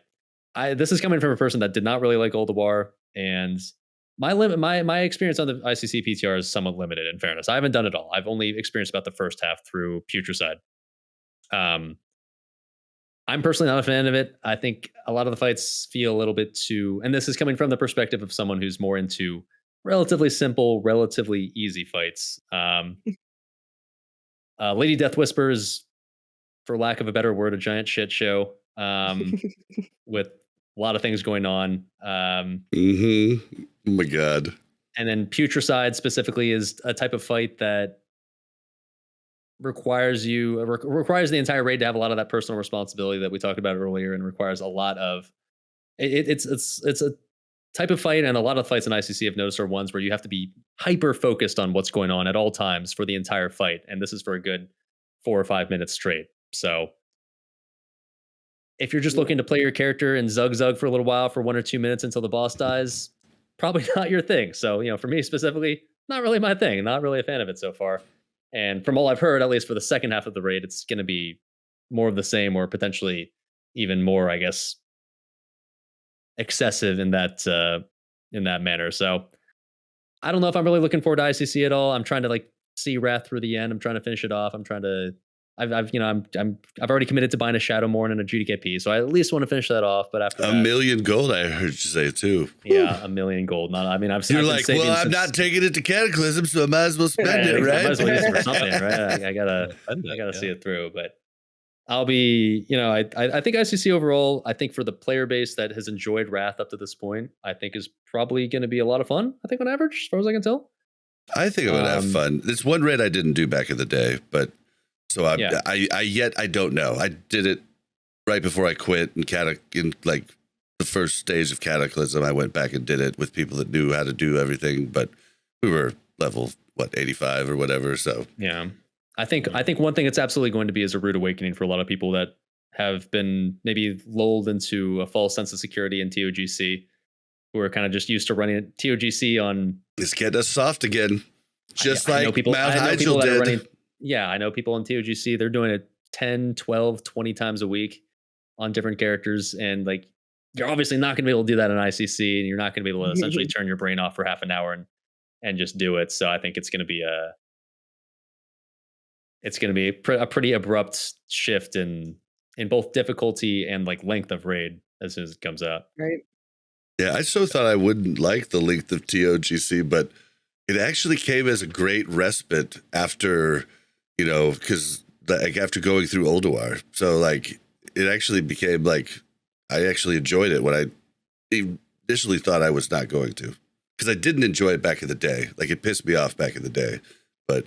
this is coming from a person that did not really like Ulduar, and my experience on the ICC PTR is somewhat limited. In fairness, I haven't done it all. I've only experienced about the first half through Putricide. I'm personally not a fan of it. I think a lot of the fights feel a little bit too, and this is coming from the perspective of someone who's more into relatively simple, relatively easy fights. Lady Death Whispers, for lack of a better word, a giant shit show with a lot of things going on.
Oh my God.
And then Putricide specifically is a type of fight that requires the entire raid to have a lot of that personal responsibility that we talked about earlier, and requires a lot of it's a type of fight, and a lot of fights in ICC I've noticed are ones where you have to be hyper focused on what's going on at all times for the entire fight, and this is for a good 4 or 5 minutes straight. So if you're just looking to play your character and zug for a little while for 1 or 2 minutes until the boss dies, probably not your thing. So, for me specifically, not really my thing. Not really a fan of it so far. And from all I've heard, at least for the second half of the raid, it's going to be more of the same, or potentially even more, I guess, excessive in that manner. So I don't know if I'm really looking forward to ICC at all. I'm trying to see Wrath through the end. I'm trying to finish it off. I've already committed to buying a Shadowmourne and a GDKP, so I at least want to finish that off. But after
$1 million gold, I heard you say too.
Yeah, $1 million gold.
You're like, well, I'm not taking it to Cataclysm, so I might as well spend it, right?
I might as well use it for something, right? I gotta see it through. But I'll be, I think ICC overall, I think for the player base that has enjoyed Wrath up to this point, I think is probably going to be a lot of fun. I think on average, as far as I can tell.
I think I would have fun. There's one raid I didn't do back in the day, but. So I don't know. I did it right before I quit in the first stage of Cataclysm. I went back and did it with people that knew how to do everything, but we were level 85 or whatever. So
yeah, I think one thing it's absolutely going to be is a rude awakening for a lot of people that have been maybe lulled into a false sense of security in TOGC, who are kind of just used to running TOGC on.
It's getting us soft again, just like Mount
Hyjal
did.
Yeah, I know people in TOGC, they're doing it 10, 12, 20 times a week on different characters. And you're obviously not going to be able to do that in ICC, and you're not going to be able to essentially turn your brain off for half an hour and just do it. So I think it's going to be a pretty abrupt shift in both difficulty and length of raid as soon as it comes out.
Right.
Yeah, I so thought I wouldn't like the length of TOGC, but it actually came as a great respite after, because after going through Ulduar. So it actually became I actually enjoyed it when I initially thought I was not going to, because I didn't enjoy it back in the day. It pissed me off back in the day, but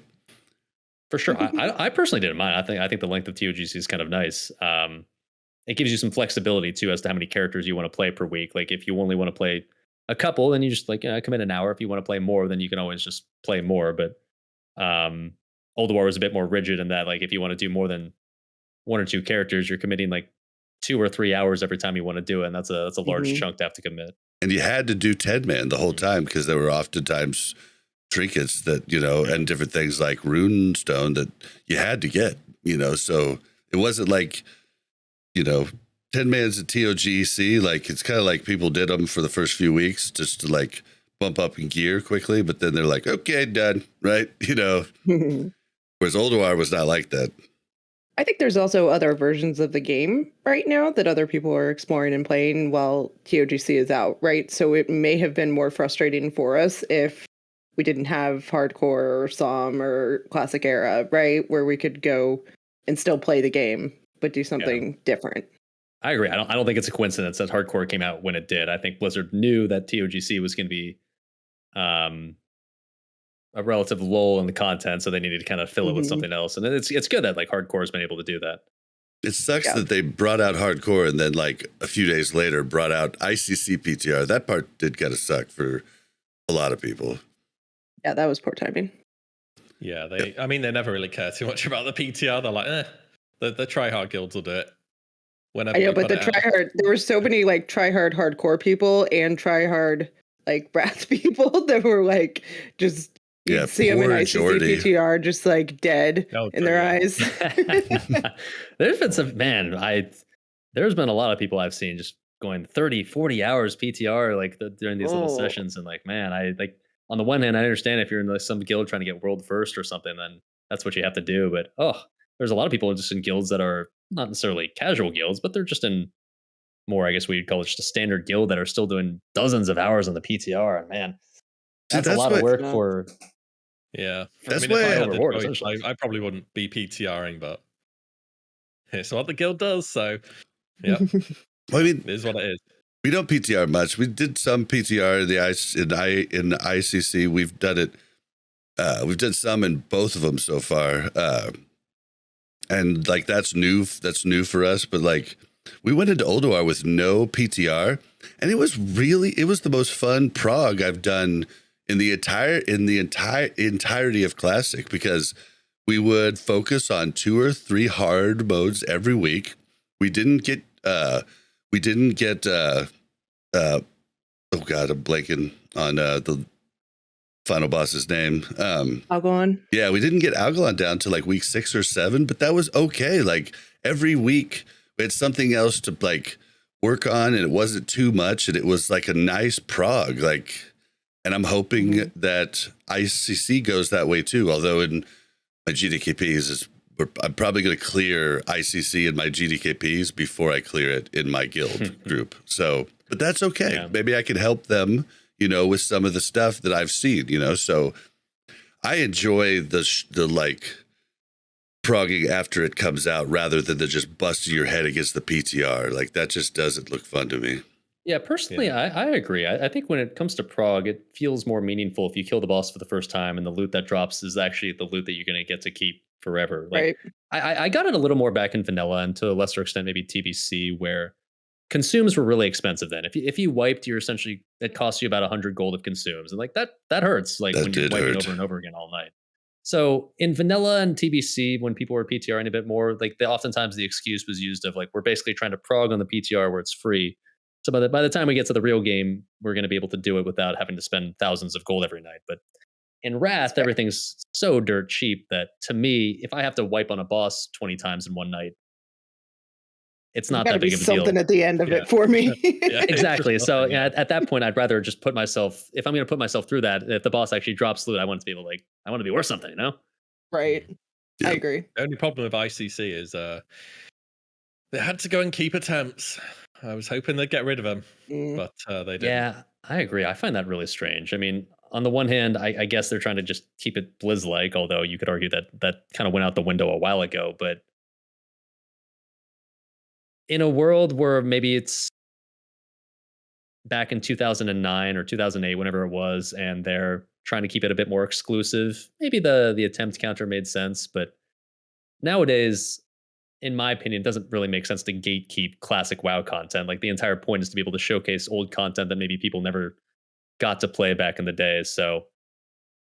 for sure, I personally didn't mind. I think the length of TOGC is kind of nice. It gives you some flexibility too as to how many characters you want to play per week. If you only want to play a couple, then you just commit an hour. If you want to play more, then you can always just play more. But Ulduar was a bit more rigid in that if you want to do more than 1 or 2 characters, you're committing 2 or 3 hours every time you want to do it, and that's a large chunk to have to commit.
And you had to do 10-man the whole time, because there were oftentimes trinkets that and different things like rune stone that you had to get. So it wasn't 10-man's at TOGC, it's kind of like people did them for the first few weeks just to bump up in gear quickly, but then they're like, okay, done, right? Whereas Ulduar was not like that.
I think there's also other versions of the game right now that other people are exploring and playing while TOGC is out, right? So it may have been more frustrating for us if we didn't have hardcore or SOM or classic era, right? Where we could go and still play the game, but do something different.
I agree. I don't think it's a coincidence that hardcore came out when it did. I think Blizzard knew that TOGC was going to be a relative lull in the content, so they needed to kind of fill it with something else. And it's good that like hardcore has been able to do that.
It sucks that they brought out hardcore and then like a few days later brought out ICC PTR. That part did kind of suck for a lot of people.
Yeah, that was poor timing.
Yeah, I mean, they never really care too much about the PTR. They're like, the try-hard guilds will do it. Whenever
I know, but the try-hard, there were so many like try-hard hardcore people and try-hard like Wrath people that were like just you'd see them in ICC PTR just like dead in their eyes.
There's been some there's been a lot of people I've seen just going 30, 40 hours PTR like during these little sessions, and like, man, I like on the one hand, I understand if you're in like some guild trying to get world first or something, then that's what you have to do. But there's a lot of people just in guilds that are not necessarily casual guilds, but they're just in more, I guess we'd call it just a standard guild that are still doing dozens of hours on the PTR. And man, that's a lot of work for.
Yeah,
that's
why
I
probably wouldn't be PTRing, but it's what the guild does. So, yeah,
I mean,
it is what it is.
We don't PTR much. We did some PTR in the ICC. We've done it. We've done some in both of them so far, and like that's new. That's new for us. But like, we went into Ulduar with no PTR, and it was the most fun prog I've done in the entirety of Classic, because we would focus on 2 or 3 hard modes every week. We didn't get oh god, I'm blanking on the final boss's name.
Algalon.
Yeah, we didn't get Algalon down to like week 6 or 7, but that was okay. Like every week we had something else to like work on, and it wasn't too much, and it was like a nice prog. Like, and I'm hoping that ICC goes that way too. Although in my GDKPs I'm probably going to clear ICC in my GDKPs before I clear it in my guild group. So, but that's okay. Yeah. Maybe I can help them, with some of the stuff that I've seen, So I enjoy the like progging after it comes out rather than the just busting your head against the PTR. Like that just doesn't look fun to me.
Yeah, personally, I agree. I think when it comes to prog, it feels more meaningful if you kill the boss for the first time and the loot that drops is actually the loot that you're going to get to keep forever. Like, right. I got it a little more back in vanilla, and to a lesser extent, maybe TBC, where consumes were really expensive then. If you wiped, it cost you about 100 gold of consumes. And like that hurts, like when you're wiping over and over again all night. So in vanilla and TBC, when people were PTRing a bit more, like oftentimes the excuse was used of like, we're basically trying to prog on the PTR where it's free. So by the time we get to the real game, we're going to be able to do it without having to spend thousands of gold every night. But in Wrath, everything's so dirt cheap that to me, if I have to wipe on a boss 20 times in one night, it's not that big of a deal.
Something at the end of it for me.
Yeah, exactly. So at that point, I'd rather just put myself, if I'm going to put myself through that, if the boss actually drops loot, I want it to be I want to be worth something,
Right. Yeah. I agree.
The only problem with ICC is they had to go and keep attempts. I was hoping they'd get rid of them, but they didn't.
Yeah, I agree. I find that really strange. I mean, on the one hand, I guess they're trying to just keep it Blizz-like, although you could argue that kind of went out the window a while ago. But in a world where maybe it's back in 2009 or 2008, whenever it was, and they're trying to keep it a bit more exclusive, maybe the attempt counter made sense. But nowadays, in my opinion, it doesn't really make sense to gatekeep classic WoW content. Like the entire point is to be able to showcase old content that maybe people never got to play back in the day. So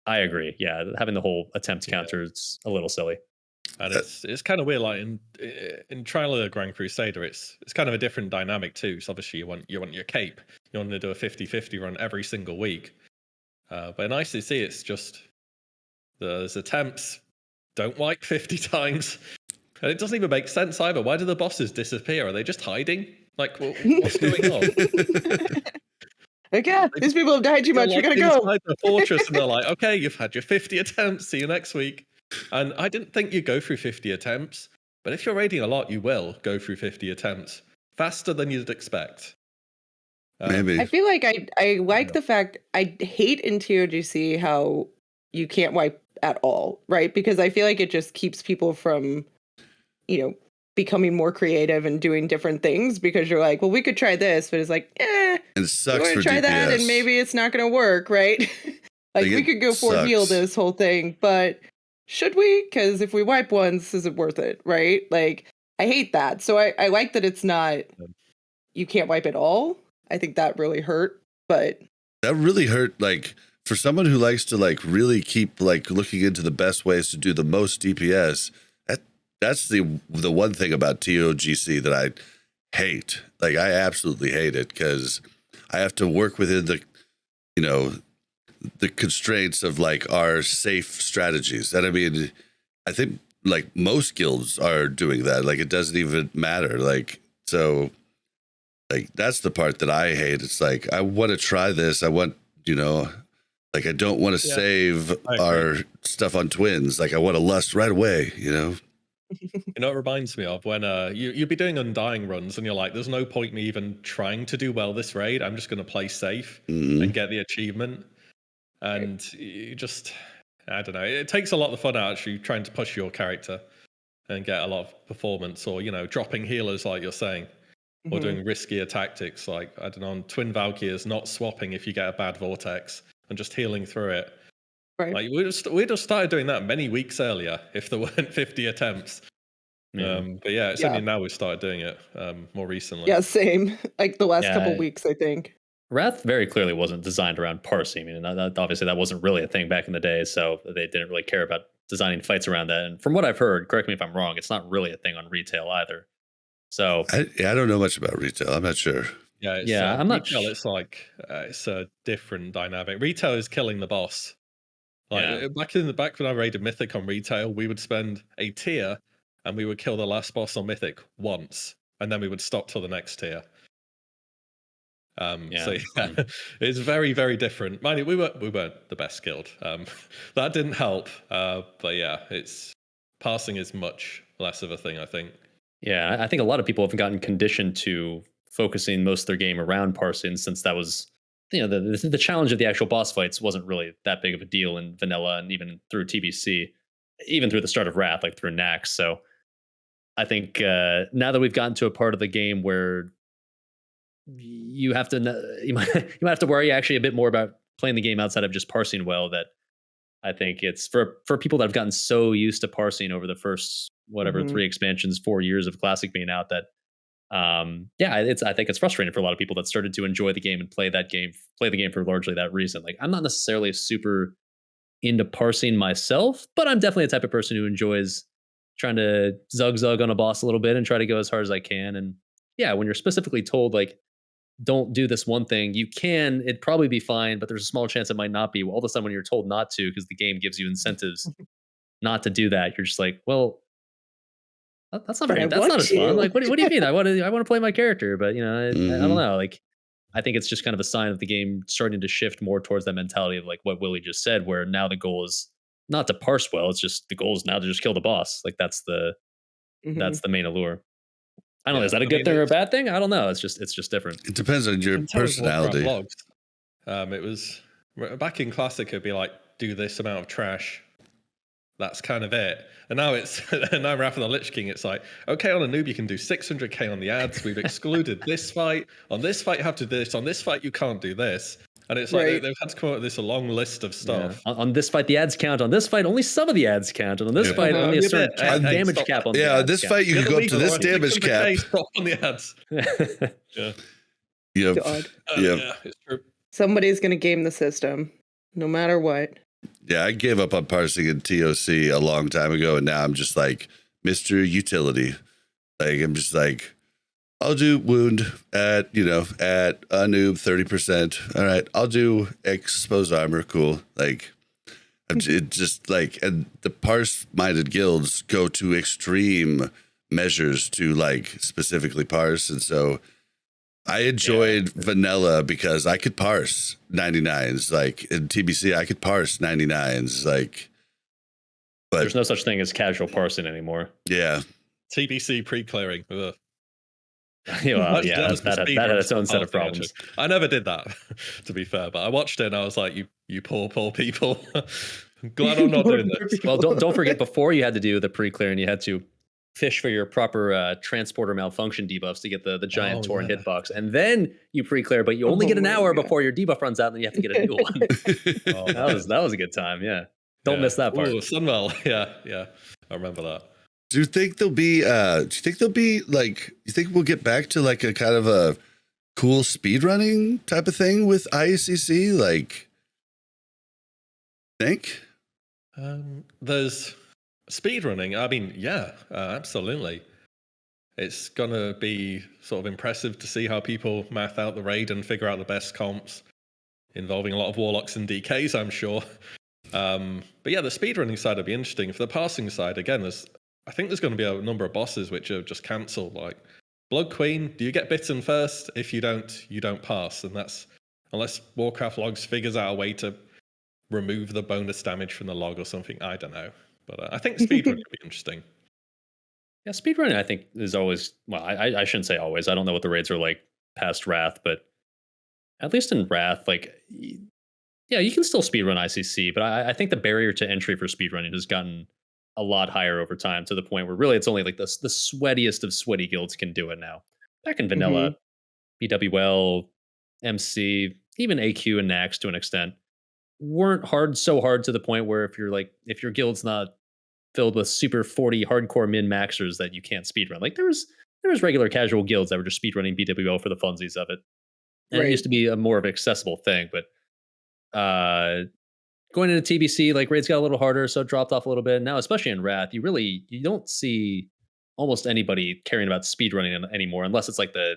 I agree. Yeah, having the whole attempt counter is a little silly.
And it's kind of weird. Like in Trial of the Grand Crusader, it's kind of a different dynamic too. So obviously you want your cape. You want to do a 50-50 run every single week. But in ICC, it's just there's attempts. Don't wipe 50 times. And it doesn't even make sense either. Why do the bosses disappear? Are they just hiding? Like, what's going on?
Like, yeah, these people have died too much. We gotta go.
Inside the fortress, and they're like, okay, you've had your 50 attempts. See you next week. And I didn't think you'd go through 50 attempts. But if you're raiding a lot, you will go through 50 attempts faster than you'd expect.
Maybe.
I feel like I like the fact, I hate in TOGC how you can't wipe at all, right? Because I feel like it just keeps people from, becoming more creative and doing different things, because you're like, well, we could try this, but it's like,
and it sucks for
try
DPS.
that, and maybe it's not going to work, right? Like,
Like,
we
it
could go for heal
sucks.
this whole thing, but should we? Because if we wipe once, is it worth it, right? Like, I hate that. So I like that it's not, you can't wipe it all. I think that really hurt, but
That really hurt. Like, for someone who likes to like really keep like looking into the best ways to do the most DPS, that's the one thing about TOGC that I hate. Like, I absolutely hate it because I have to work within the, you know, the constraints of like our safe strategies. And I mean, I think like most guilds are doing that. Like, it doesn't even matter. Like, so like, that's the part that I hate. It's like, I want to try this. I want, you know, like, I don't want to save our stuff on twins. Like, I want to lust right away, you know?
You know, it reminds me of when you'd be doing Undying runs and you're like, there's no point me even trying to do well this raid. I'm just going to play safe and get the achievement. And you just, I don't know, it takes a lot of the fun out actually trying to push your character and get a lot of performance, or, you know, dropping healers like you're saying, or doing riskier tactics like, I don't know, on Twin Valkyries, not swapping if you get a bad vortex and just healing through it.
right.
Like, we'd have started doing that many weeks earlier if there weren't 50 attempts. But yeah, it's only now we've started doing it more recently.
Yeah, same. Like the last couple weeks, I think.
Wrath very clearly wasn't designed around parsing. I mean, obviously that wasn't really a thing back in the day, so they didn't really care about designing fights around that. And from what I've heard, correct me if I'm wrong, it's not really a thing on retail either. So
I don't know much about retail. I'm not sure.
Yeah,
I'm not
retail. It's like it's a different dynamic. Retail is killing the boss. Like back when I raided Mythic on retail, we would spend a tier and we would kill the last boss on Mythic once, and then we would stop till the next tier. So it's very, very different. Mind you, we weren't the best guild. That didn't help. But yeah, parsing is much less of a thing, I think.
Yeah, I think a lot of people have gotten conditioned to focusing most of their game around parsing, since that was, you know, the challenge of the actual boss fights wasn't really that big of a deal in vanilla, and even through TBC, even through the start of Wrath, like through Nax. So I think now that we've gotten to a part of the game where you might have to worry actually a bit more about playing the game outside of just parsing well, that I think it's for people that have gotten so used to parsing over the first 3 expansions, 4 years of Classic being out, that I think it's frustrating for a lot of people that started to enjoy the game and play the game for largely that reason. Like, I'm not necessarily super into parsing myself, but I'm definitely the type of person who enjoys trying to zug on a boss a little bit and try to go as hard as I can. And yeah, when you're specifically told like, don't do this one thing, it'd probably be fine, but there's a small chance it might not be. Well, all of a sudden when you're told not to, because the game gives you incentives not to do that, you're just like, well, that's not as fun. Like, what do you mean? I want to play my character, but you know, I don't know. Like, I think it's just kind of a sign of the game starting to shift more towards that mentality of like what Willie just said, where now the goal is not to parse well. It's just the goal is now to just kill the boss. Like, that's the main allure. I don't know. Is that a good thing or a bad thing? I don't know. It's just different.
It depends on your personality.
It was back in Classic. It'd be like, do this amount of trash. That's kind of it. And now now Wrath of the Lich King, it's like, okay, on a noob you can do 600k on the ads. We've excluded this fight. On this fight you have to do this. On this fight you can't do this. And it's like they've had to come up with this long list of stuff.
Yeah. On this fight the ads count. On this fight only some of the ads count. And on this fight only a certain damage cap on the ads.
Yeah, on this fight you can go up to this damage cap.
Stop on the ads.
Yep.
Yeah, it's true.
Somebody's going to game the system, no matter what.
Yeah, I gave up on parsing in TOC a long time ago, and now I'm just like Mr. Utility. Like, I'm just like, I'll do wound at a noob 30%. All right, I'll do exposed armor. Cool. Like, it just like, and the parse-minded guilds go to extreme measures to like specifically parse, and so I enjoyed vanilla because I could parse 99s. Like in TBC, I could parse 99s. Like, but
there's no such thing as casual parsing anymore.
Yeah.
TBC pre-clearing.
That had its own set of problems.
I never did that, to be fair, but I watched it and I was like, you poor people. I'm glad I'm not doing this.
Well, don't forget, before you had to do the pre-clearing, you had to fish for your proper transporter malfunction debuffs to get the giant Tauren hitbox, and then you pre-clear, but you only get an hour before your debuff runs out, and then you have to get a new one. That was a good time. Yeah, don't miss that part.
Ooh, Sunwell. Yeah, I remember that.
Do you think there'll be? Like? You think we'll get back to like a kind of a cool speedrunning type of thing with ICC? Like, think?
There's speedrunning. I mean, yeah, absolutely. It's gonna be sort of impressive to see how people math out the raid and figure out the best comps, involving a lot of warlocks and DKs, I'm sure. But yeah, the speedrunning side will be interesting. For the passing side, again, I think there's going to be a number of bosses which are just cancelled. Like Blood Queen, do you get bitten first? If you don't, you don't pass, and that's unless Warcraft Logs figures out a way to remove the bonus damage from the log or something. I don't know, but I think speedrunning would be interesting.
Yeah, speedrunning I think is always, well, I shouldn't say always. I don't know what the raids are like past Wrath, but at least in Wrath, like, yeah, you can still speedrun ICC, but I think the barrier to entry for speedrunning has gotten a lot higher over time, to the point where really it's only like the sweatiest of sweaty guilds can do it now. Back in vanilla, BWL, MC, even AQ and Nax to an extent, weren't so hard to the point where if your guild's not filled with super 40 hardcore min-maxers that you can't speedrun. Like there was regular casual guilds that were just speedrunning BWL for the funsies of it. And it used to be a more of an accessible thing, but going into TBC, like raids got a little harder, so it dropped off a little bit. Now, especially in Wrath, you don't see almost anybody caring about speedrunning anymore, unless it's like the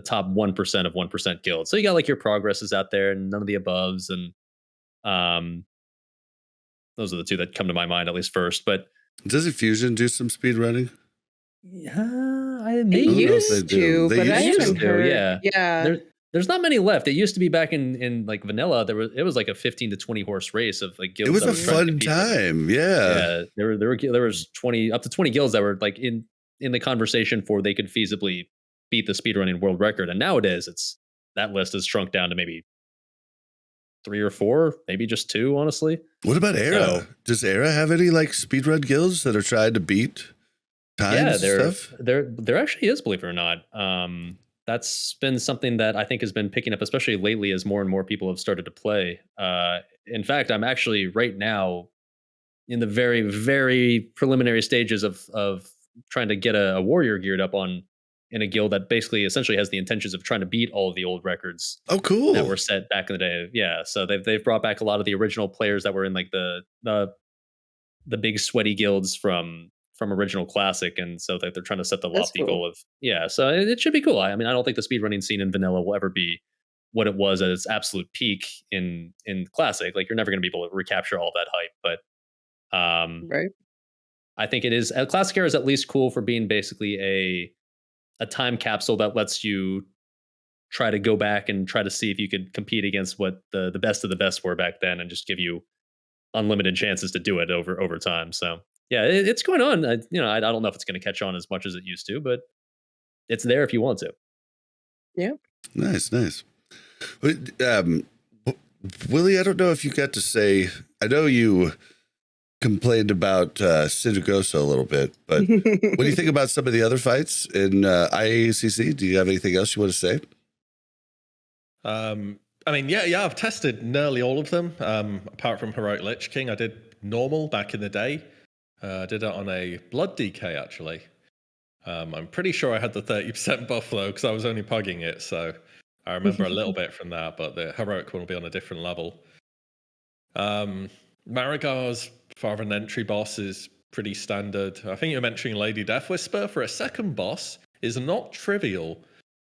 top 1% of 1% guilds. So you got like your progresses out there and none of the aboves, and those are the two that come to my mind at least first. But
doesn't Fusion do some speedrunning?
Yeah,
they used to, but I haven't heard.
Yeah. There's not many left. It used to be back in like vanilla. It was like a 15 to 20 horse race of like guilds.
It was a fun time. Yeah.
There was 20 up to 20 guilds that were like in the conversation for they could feasibly beat the speedrunning world record. And nowadays that list has shrunk down to maybe 3 or 4, maybe just 2, honestly.
What about Era? Does Era have any like speedrun guilds that are trying to beat times and stuff?
There actually is, believe it or not. That's been something that I think has been picking up, especially lately, as more and more people have started to play. In fact, I'm actually right now in the very, very preliminary stages of trying to get a warrior geared up in a guild that basically essentially has the intentions of trying to beat all of the old records.
Oh, cool.
That were set back in the day. Yeah. So they've brought back a lot of the original players that were in like the big sweaty guilds from original Classic, and so that they're trying to set the lofty goal of so it should be cool. I mean, I don't think the speedrunning scene in vanilla will ever be what it was at its absolute peak in Classic. Like you're never going to be able to recapture all that hype, but
right.
I think it is. Classic Era is at least cool for being basically a time capsule that lets you try to go back and try to see if you could compete against what the best of the best were back then, and just give you unlimited chances to do it over time. So yeah, it's going on. I don't know if it's going to catch on as much as it used to, but it's there if you want to.
Yeah.
Nice. WillE, I don't know if you got to say, I know you complained about Sindagosa a little bit, but what do you think about some of the other fights in IACC? Do you have anything else you want to say?
I mean, yeah, I've tested nearly all of them, apart from Heroic Lich King. I did normal back in the day. I did it on a Blood DK, actually. I'm pretty sure I had the 30% buff, though, because I was only pugging it, so I remember a little bit from that, but the Heroic one will be on a different level. Marigar's for an entry boss is pretty standard. I think you're mentioning Lady Death Whisper for a second boss is not trivial.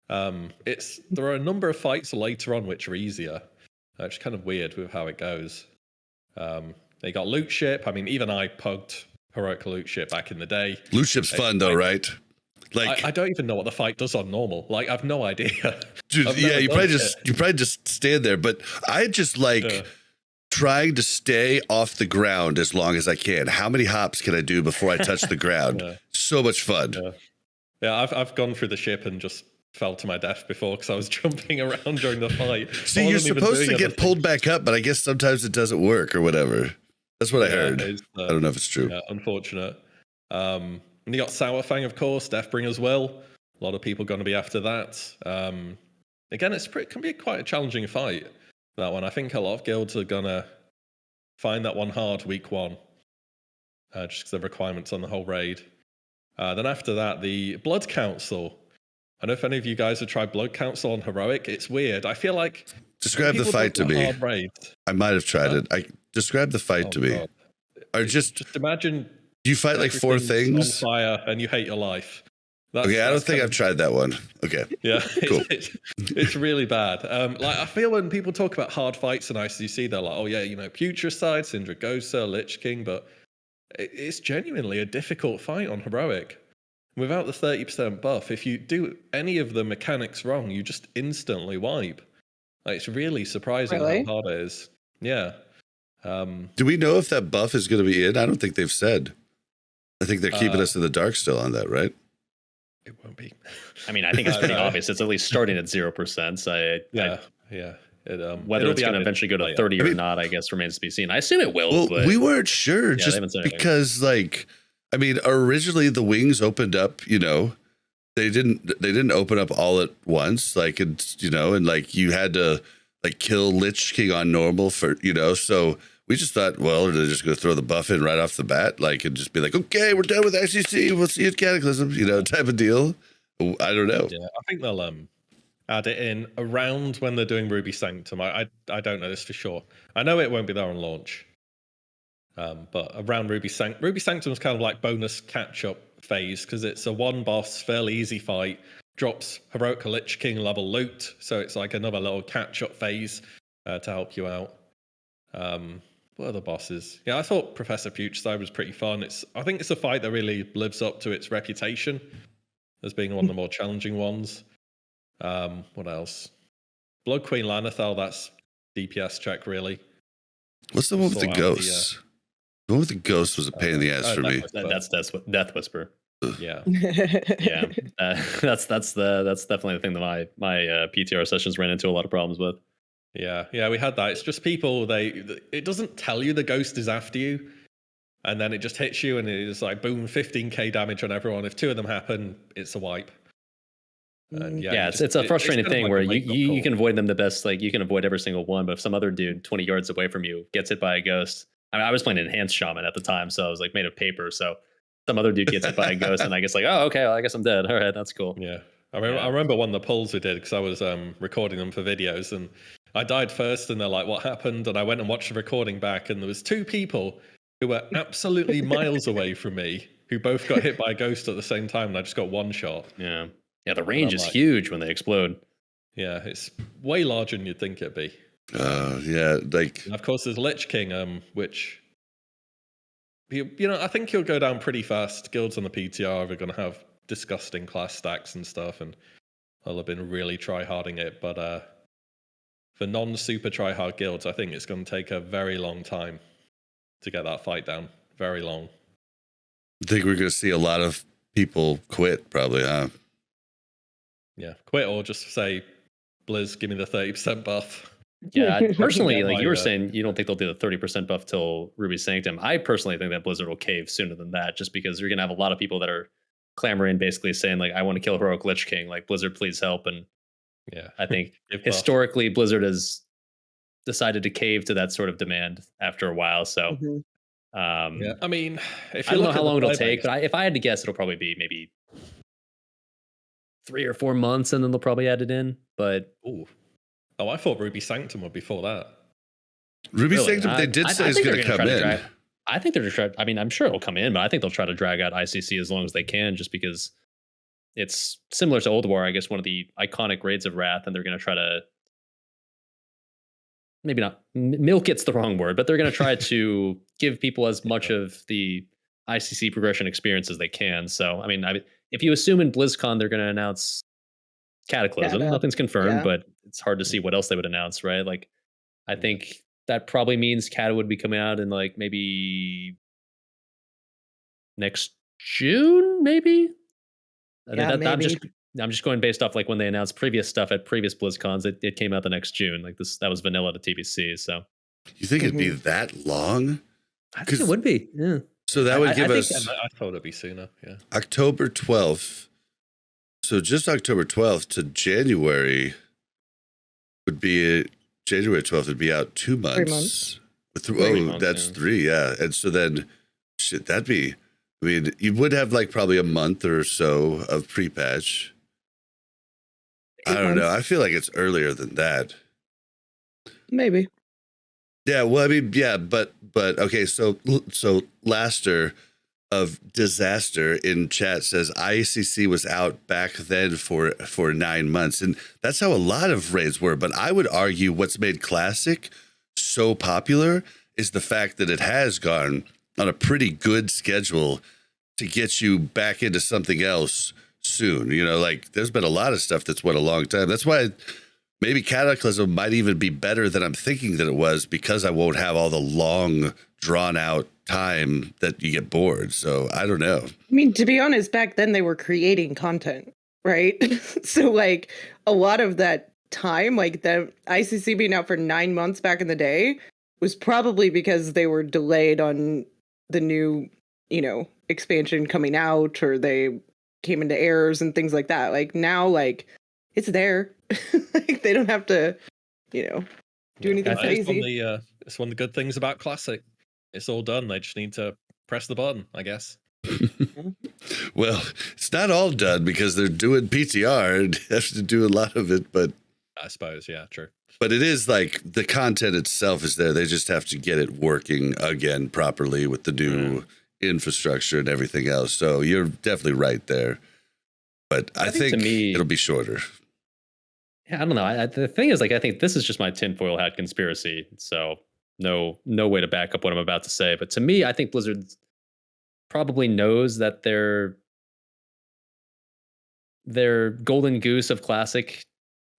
There are a number of fights later on which are easier. It's kind of weird with how it goes. They got Loot Ship. I mean, even I pugged Heroic Loot Ship back in the day.
Loot Ship's fun though, right?
Like I don't even know what the fight does on normal. Like I've no idea.
Dude, yeah, you probably just stand there. But I just trying to stay off the ground as long as I can. How many hops can I do before I touch the ground? So much fun.
Yeah, I've gone through the ship and just fell to my death before because I was jumping around during the fight.
See, you're supposed to get pulled back up, but I guess sometimes it doesn't work or whatever. That's what I heard. I don't know if it's true.
Yeah, unfortunate. And you got Sourfang, of course, Deathbringer's Will. A lot of people going to be after that. Again, it can be quite a challenging fight, that one. I think a lot of guilds are going to find that one hard week one, just because the requirements on the whole raid. Then after that, the Blood Council. I don't know if any of you guys have tried Blood Council on Heroic. It's weird. I feel like...
Describe the fight to me. I might have tried it. Describe the fight to me.
God.
Or just
imagine...
You fight like 4 things?
On fire and you hate your life.
I don't think I've tried that one. Okay.
Yeah,
cool.
It's really bad. Like I feel when people talk about hard fights in ICC, they're like, oh yeah, Putricide, Syndragosa, Lich King, but it's genuinely a difficult fight on Heroic. Without the 30% buff, if you do any of the mechanics wrong, you just instantly wipe. Like, it's really surprising how hard it is. Yeah.
Do we know if that buff is going to be in? I don't think they've said. I think they're keeping us in the dark still on that, right?
It won't be.
I mean, I think it's pretty obvious. It's at least starting at 0%. So
yeah.
Whether it's going to eventually go to 30 or not, I guess ridemains to be seen. I assume it will.
Well,
but
we weren't sure just because, originally the wings opened up. They didn't open up all at once. And you had to kill Lich King on normal for So we just thought, well, they're just going to throw the buff in right off the bat, and just be like, okay, we're done with ICC. We'll see you at Cataclysm, type of deal. I don't know.
Yeah, I think they'll add it in around when they're doing Ruby Sanctum. I don't know this for sure. I know it won't be there on launch. But around Ruby Sanctum is kind of like bonus catch-up phase because it's a one boss, fairly easy fight. Drops Heroic Lich King level loot, so it's like another little catch-up phase to help you out. What other bosses? Yeah, I thought Professor Putricide was pretty fun. I think it's a fight that really lives up to its reputation as being one of the more challenging ones. What else? Blood Queen Lanathel, that's DPS check, really.
What's the one with the ghosts? The one with the ghost was a pain in the ass for me.
That's Death Whisper.
Yeah.
Yeah. That's definitely the thing that my PTR sessions ran into a lot of problems with.
Yeah, we had that. It's just people, it doesn't tell you the ghost is after you, and then it just hits you, and it's like, boom, 15k damage on everyone. If 2 of them happen, it's a wipe. And
it's a frustrating thing where you can avoid them the best, you can avoid every single one, but if some other dude 20 yards away from you gets hit by a ghost, I was playing Enhanced Shaman at the time, so I was made of paper, so some other dude gets hit by a ghost, and I guess oh, okay, well, I guess I'm dead. All right, that's cool.
Yeah. I remember one of the polls we did because I was recording them for videos, and I died first, and they're like, what happened? And I went and watched the recording back, and there was 2 people who were absolutely miles away from me who both got hit by a ghost at the same time, and I just got one shot.
Yeah. Yeah, the range is huge when they explode.
Yeah, it's way larger than you'd think it'd be. And of course, there's Lich King, which... I think he'll go down pretty fast. Guilds on the PTR are going to have disgusting class stacks and stuff, and they'll have been really try-harding it, but... for non-super try-hard guilds, I think it's going to take a very long time to get that fight down. Very long.
I think we're going to see a lot of people quit, probably, huh?
Yeah, quit or just say, Blizz, give me the 30% buff.
Yeah, personally, you were saying, you don't think they'll do the 30% buff till Ruby Sanctum. I personally think that Blizzard will cave sooner than that, just because you're going to have a lot of people that are clamoring, basically saying, I want to kill Heroic Lich King. Blizzard, please help. And
yeah,
I think historically Blizzard has decided to cave to that sort of demand after a while. So,
yeah, I mean,
if I don't know how long it'll take, but if I had to guess, it'll probably be maybe 3 or 4 months, and then they'll probably add it in. But
I thought Ruby Sanctum would before that.
Ruby Sanctum, they did say it's going to come in.
I think they're trying. I mean, I'm sure it'll come in, but I think they'll try to drag out ICC as long as they can, just because it's similar to Old War, I guess, one of the iconic raids of Wrath, and they're going to try to, maybe not milk it's the wrong word, but they're going to try to give people as much of the ICC progression experience as they can. So, I mean, if you assume in BlizzCon they're going to announce Cataclysm, nothing's confirmed, but it's hard to see what else they would announce, right? I think that probably means Cata would be coming out in maybe next June, maybe.
Yeah, maybe.
I'm just going based off when they announced previous stuff at previous BlizzCons. It came out the next June. That was vanilla to TBC. So
you think it'd be that long?
I think it would be. Yeah.
So that would give
I
us
think I thought it'd be sooner. Yeah.
October 12th. So just October 12th to January would be January 12th would be out 2 months.
3 months.
That's 3, yeah. And so then, shit, that'd be. I mean, you would have like probably a month or so of pre-patch. I don't know. I feel like it's earlier than that.
Maybe.
Yeah, well, I mean, yeah, but okay. So Laster of Disaster in chat says ICC was out back then for 9 months, and that's how a lot of raids were. But I would argue what's made Classic so popular is the fact that it has gone on a pretty good schedule to get you back into something else soon. You know, like there's been a lot of stuff that's went a long time. That's why maybe Cataclysm might even be better than I'm thinking that it was, because I won't have all the long drawn out time that you get bored. So I don't know.
I mean, to be honest, back then they were creating content, right? So like a lot of that time, like the ICC being out for 9 months back in the day was probably because they were delayed on the new, expansion coming out, or they came into errors and things like that. Like now, like it's there. Like they don't have to, do anything crazy.
It's one of the good things about Classic. It's all done. They just need to press the button, I guess.
Well, it's not all done because they're doing PTR and have to do a lot of it, but
I suppose, yeah, true.
But it is like the content itself is there. They just have to get it working again properly with the new infrastructure and everything else. So you're definitely right there. But I think
to me,
it'll be shorter.
Yeah, I don't know. The thing is, like, I think this is just my tinfoil hat conspiracy. So no way to back up what I'm about to say. But to me, I think Blizzard probably knows that their golden goose of Classic,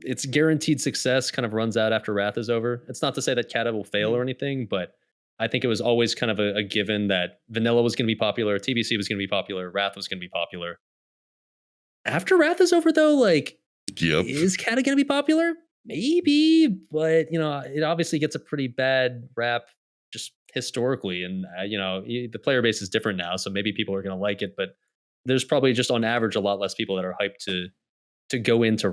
its guaranteed success kind of runs out after Wrath is over. It's not to say that Cata will fail or anything, but I think it was always kind of a given that Vanilla was going to be popular, TBC was going to be popular, Wrath was going to be popular. After Wrath is over, though, like, is Cata going to be popular? Maybe, but, it obviously gets a pretty bad rap just historically. And, the player base is different now, so maybe people are going to like it, but there's probably just on average a lot less people that are hyped to go into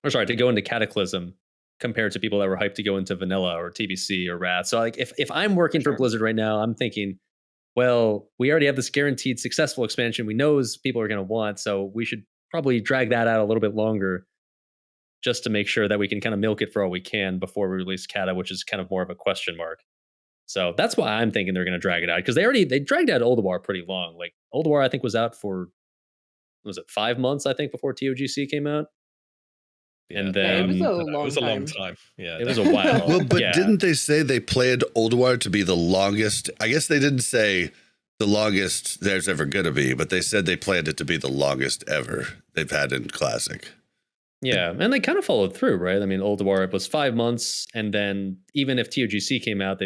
to go into Cataclysm compared to people that were hyped to go into Vanilla or TBC or Wrath. So like if I'm working for Blizzard right now, I'm thinking, well, we already have this guaranteed successful expansion we know people are going to want, so we should probably drag that out a little bit longer just to make sure that we can kind of milk it for all we can before we release Cata, which is kind of more of a question mark. So that's why I'm thinking they're going to drag it out, because they dragged out Ulduar pretty long. Like Ulduar, I think, was out for, was it 5 months, I think, before TOGC came out?
Yeah,
it
and then
was
a long time. Yeah,
it was a while.
Well, but
yeah.
didn't they say they planned Ulduar to be the longest? I guess they didn't say the longest there's ever going to be, but they said they planned it to be the longest ever they've had in Classic.
Yeah, and they kind of followed through, right? I mean, Ulduar was 5 months, and then even if TOGC came out,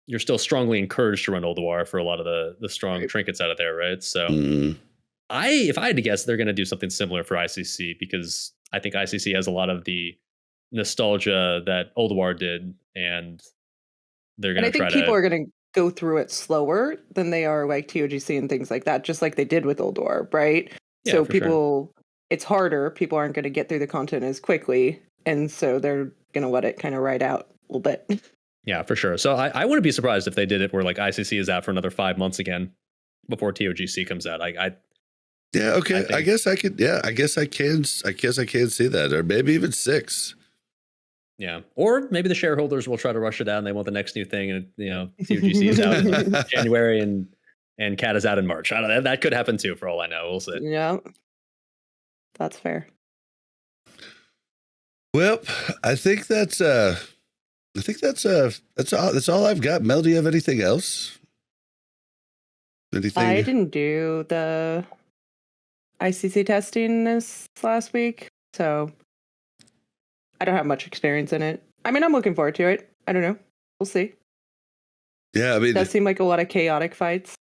you're still strongly encouraged to run Ulduar for a lot of the strong trinkets out of there, right? So if I had to guess, they're going to do something similar for ICC, because I think ICC has a lot of the nostalgia that Ulduar did, and they're going to try to.
I think people are going to go through it slower than they are like TOGC and things like that, just like they did with Ulduar, right?
Yeah,
so
people,
it's harder. People aren't going to get through the content as quickly, and so they're going to let it kind of ride out a little bit.
Yeah, for sure. So I wouldn't be surprised if they did it where like ICC is out for another 5 months again before TOGC comes out.
Yeah, okay. I guess I could. Yeah, I guess I can see that, or maybe even 6.
Yeah, or maybe the shareholders will try to rush it out, and they want the next new thing, and TOGC is out in January, and Cat is out in March. I don't know. That could happen too, for all I know. We'll see.
Yeah, that's fair.
Well, I think that's all I've got. Mel, do you have anything else? Anything?
I didn't do the ICC testing this last week, so I don't have much experience in it. I mean, I'm looking forward to it. I don't know. We'll see.
Yeah, I mean,
it does seem like a lot of chaotic fights.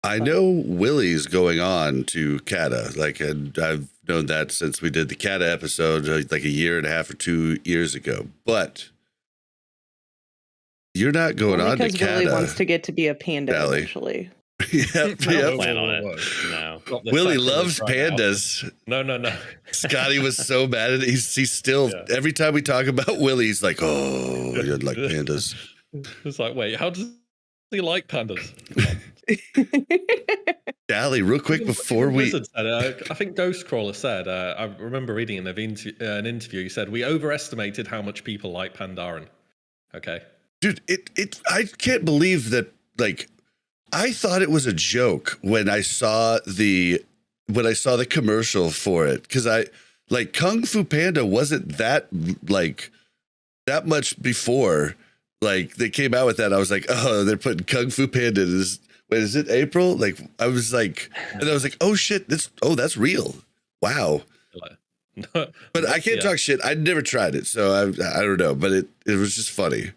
I know WillE's going on to Cata. Like, and I've known that since we did the Cata episode like a year and a half or 2 years ago. But You're not going
Only
on to
because Willie
Canada.
wants to get to be a panda
Dally.
eventually.
Yep,
I don't
yep.
plan on it. No.
Got the
Willie
sacrilege
loves
right now.
pandas.
No.
Scotty was so mad at it. He's still,
Yeah.
every time we talk about Willie, he's like, oh, you like pandas.
It's like, wait, how does he like pandas?
Dally, real quick before we.
Blizzard said, I think Ghostcrawler said, I remember reading in an interview, he said, we overestimated how much people like Pandaren. Okay.
Dude, I can't believe that, like, I thought it was a joke when I saw the commercial for it, because Kung Fu Panda wasn't that much before like they came out with that. I was like, oh, they're putting Kung Fu Panda in this. Wait, is it April? Like, I was like, and I was like, oh shit, that's real. Wow. But I can't talk shit. I never tried it, so I don't know. But it was just funny.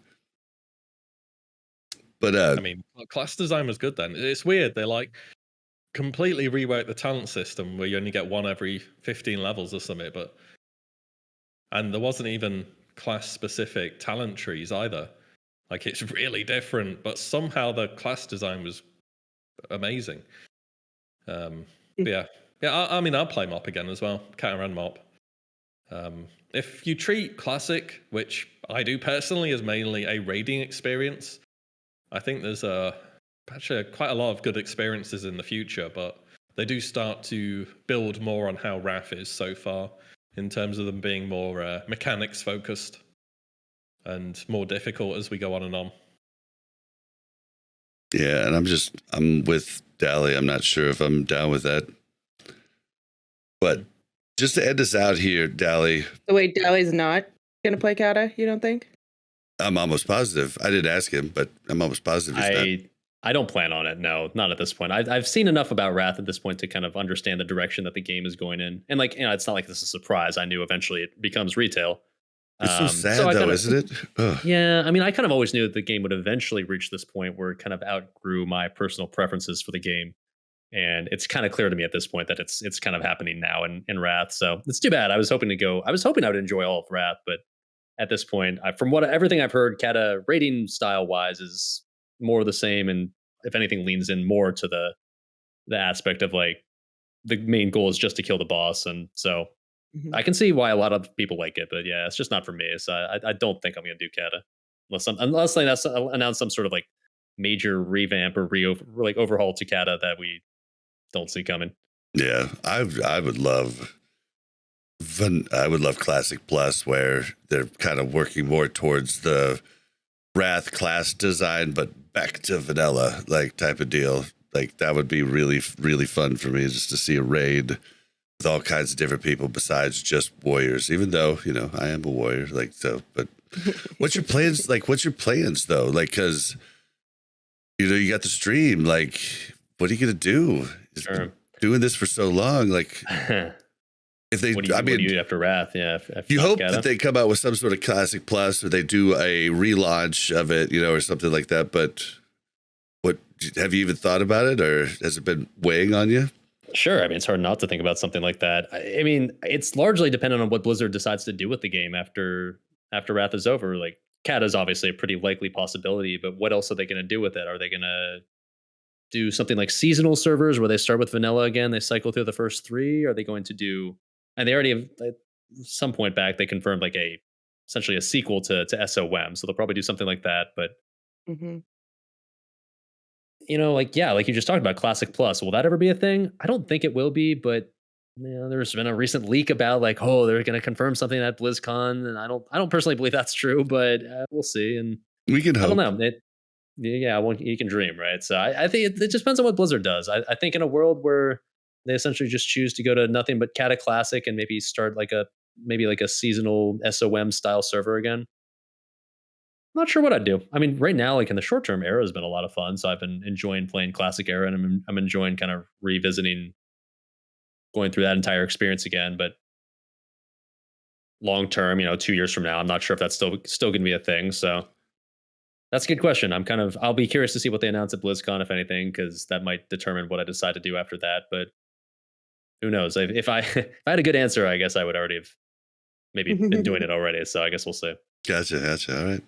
But
I mean, class design was good then. It's weird. They completely reworked the talent system where you only get one every 15 levels or something. And there wasn't even class specific talent trees either. Like, it's really different, but somehow the class design was amazing. Yeah. I mean, I'll play MOP again as well. Cataran MOP. If you treat Classic, which I do personally, as mainly a raiding experience, I think there's actually quite a lot of good experiences in the future, but they do start to build more on how Wrath is so far, in terms of them being more mechanics focused and more difficult as we go on and on.
yeah, and I'm with Dally. I'm not sure if I'm down with that. But just to end us out here, Dally.
So wait, Dally's not going to play Kata, you don't think?
I'm almost positive. I didn't ask him, but I'm almost positive he's not.
I don't plan on it. No, not at this point. I've seen enough about Wrath at this point to kind of understand the direction that the game is going in. And it's not like this is a surprise. I knew eventually it becomes retail.
It's so sad though, isn't it? Ugh.
Yeah, I mean, I kind of always knew that the game would eventually reach this point where it kind of outgrew my personal preferences for the game. And it's kind of clear to me at this point that it's kind of happening now in Wrath. So it's too bad. I was hoping I would enjoy all of Wrath, but at this point, from everything I've heard, Kata rating style wise is more the same, and if anything, leans in more to the aspect of like the main goal is just to kill the boss, and so I can see why a lot of people like it, but yeah, it's just not for me. So I don't think I'm going to do Kata unless they announce some sort of like major revamp or overhaul to Kata that we don't see coming.
Yeah, I would love Classic Plus, where they're kind of working more towards the Wrath class design, but back to vanilla, like type of deal. Like that would be really, really fun for me, just to see a raid with all kinds of different people besides just warriors. Even though I am a warrior, like so. But what's your plans? Like, what's your plans though? Like, because you got the stream. Like, what are you gonna do?
Sure.
Doing this for so long, like. If they,
what do you do after Wrath? Yeah, if
you hope
Kata?
that they come out with some sort of Classic Plus, or they do a relaunch of it, or something like that. But what have you even thought about it, or has it been weighing on you?
Sure. I mean, it's hard not to think about something like that. I mean, it's largely dependent on what Blizzard decides to do with the game after Wrath is over. Like, Kata is obviously a pretty likely possibility, but what else are they going to do with it? Are they going to do something like seasonal servers where they start with vanilla again, they cycle through the first 3? Are they going to do? And they already have, at some point back, they confirmed like essentially a sequel to SOM. So they'll probably do something like that. But, like you just talked about Classic Plus. Will that ever be a thing? I don't think it will be, but there's been a recent leak about like, oh, they're going to confirm something at BlizzCon. And I don't personally believe that's true, but we'll see. And
we can hope.
I don't know. You can dream, right? So I think it just depends on what Blizzard does. I think in a world where they essentially just choose to go to nothing but Kata Classic and maybe start maybe a seasonal SOM style server again. I'm not sure what I'd do. I mean, right now, like in the short term, Era has been a lot of fun. So I've been enjoying playing Classic Era, and I'm enjoying kind of revisiting, going through that entire experience again. But long term, 2 years from now, I'm not sure if that's still going to be a thing. So that's a good question. I'll be curious to see what they announce at BlizzCon, if anything, because that might determine what I decide to do after that. But who knows? If I had a good answer, I guess I would already have maybe been doing it already. So I guess we'll see.
Gotcha. All right.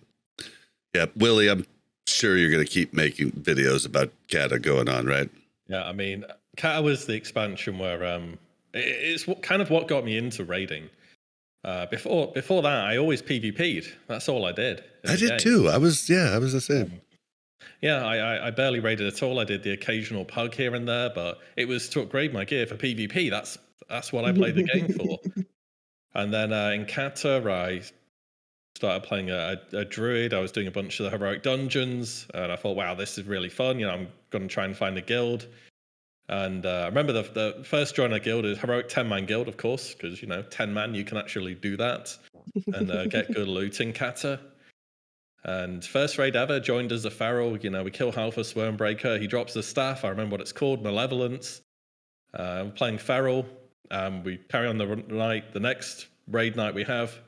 Yeah, Willie, I'm sure you're going to keep making videos about Kata going on, right?
Yeah, I mean, Kata was the expansion where it's kind of what got me into raiding. Before that, I always PvP'd. That's all I did.
I did too. I was the same.
Yeah, I barely raided at all. I did the occasional pug here and there, but it was to upgrade my gear for PvP. That's what I played the game for. And then in Kata, I started playing a druid. I was doing a bunch of the heroic dungeons, and I thought, wow, this is really fun. You know, I'm going to try and find a guild. And I remember the first join I guild is heroic 10-man guild, of course, because, 10-man, you can actually do that and get good loot in Kata. And first raid ever, joined as a feral. We kill half a Swarmbreaker. He drops the staff. I remember what it's called, Malevolence. I'm playing feral. We carry on the night. The next raid night we have,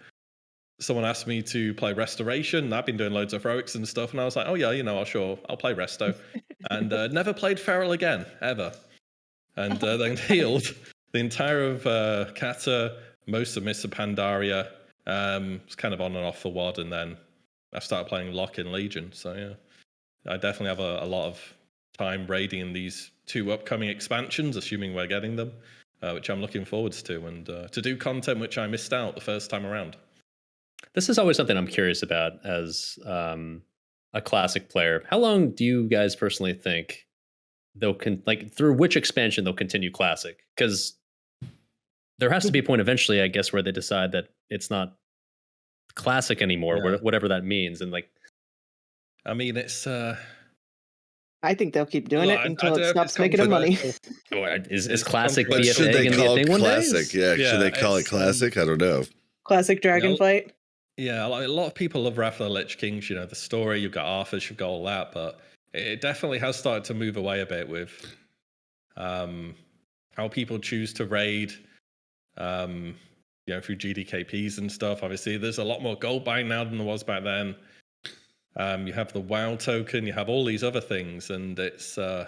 someone asked me to play Restoration. I've been doing loads of heroics and stuff, and I was like, oh yeah, I'll play Resto. And never played feral again, ever. And then healed the entire of Kata, most of Mr. Pandaria. It's kind of on and off for WoD, and then I started playing Lock in Legion. So yeah, I definitely have a lot of time raiding in these 2 upcoming expansions, assuming we're getting them, which I'm looking forward to, and to do content which I missed out the first time around.
This is always something I'm curious about as a Classic player. How long do you guys personally think they'll through which expansion they'll continue Classic? Because there has to be a point eventually, I guess, where they decide that it's not Classic anymore, whatever that means. And I mean,
it's
I think they'll keep doing it until it stops making them money.
Is Classic
But should they call it Classic? Yeah, should they call it Classic? I don't know.
Classic Dragonflight.
Yeah, a lot of people love Wrath of the Lich Kings, the story, you've got Arthas, you've got all that, but it definitely has started to move away a bit with how people choose to raid, through GDKPs and stuff. Obviously, there's a lot more gold buying now than there was back then. You have the WoW token, you have all these other things, and it's, I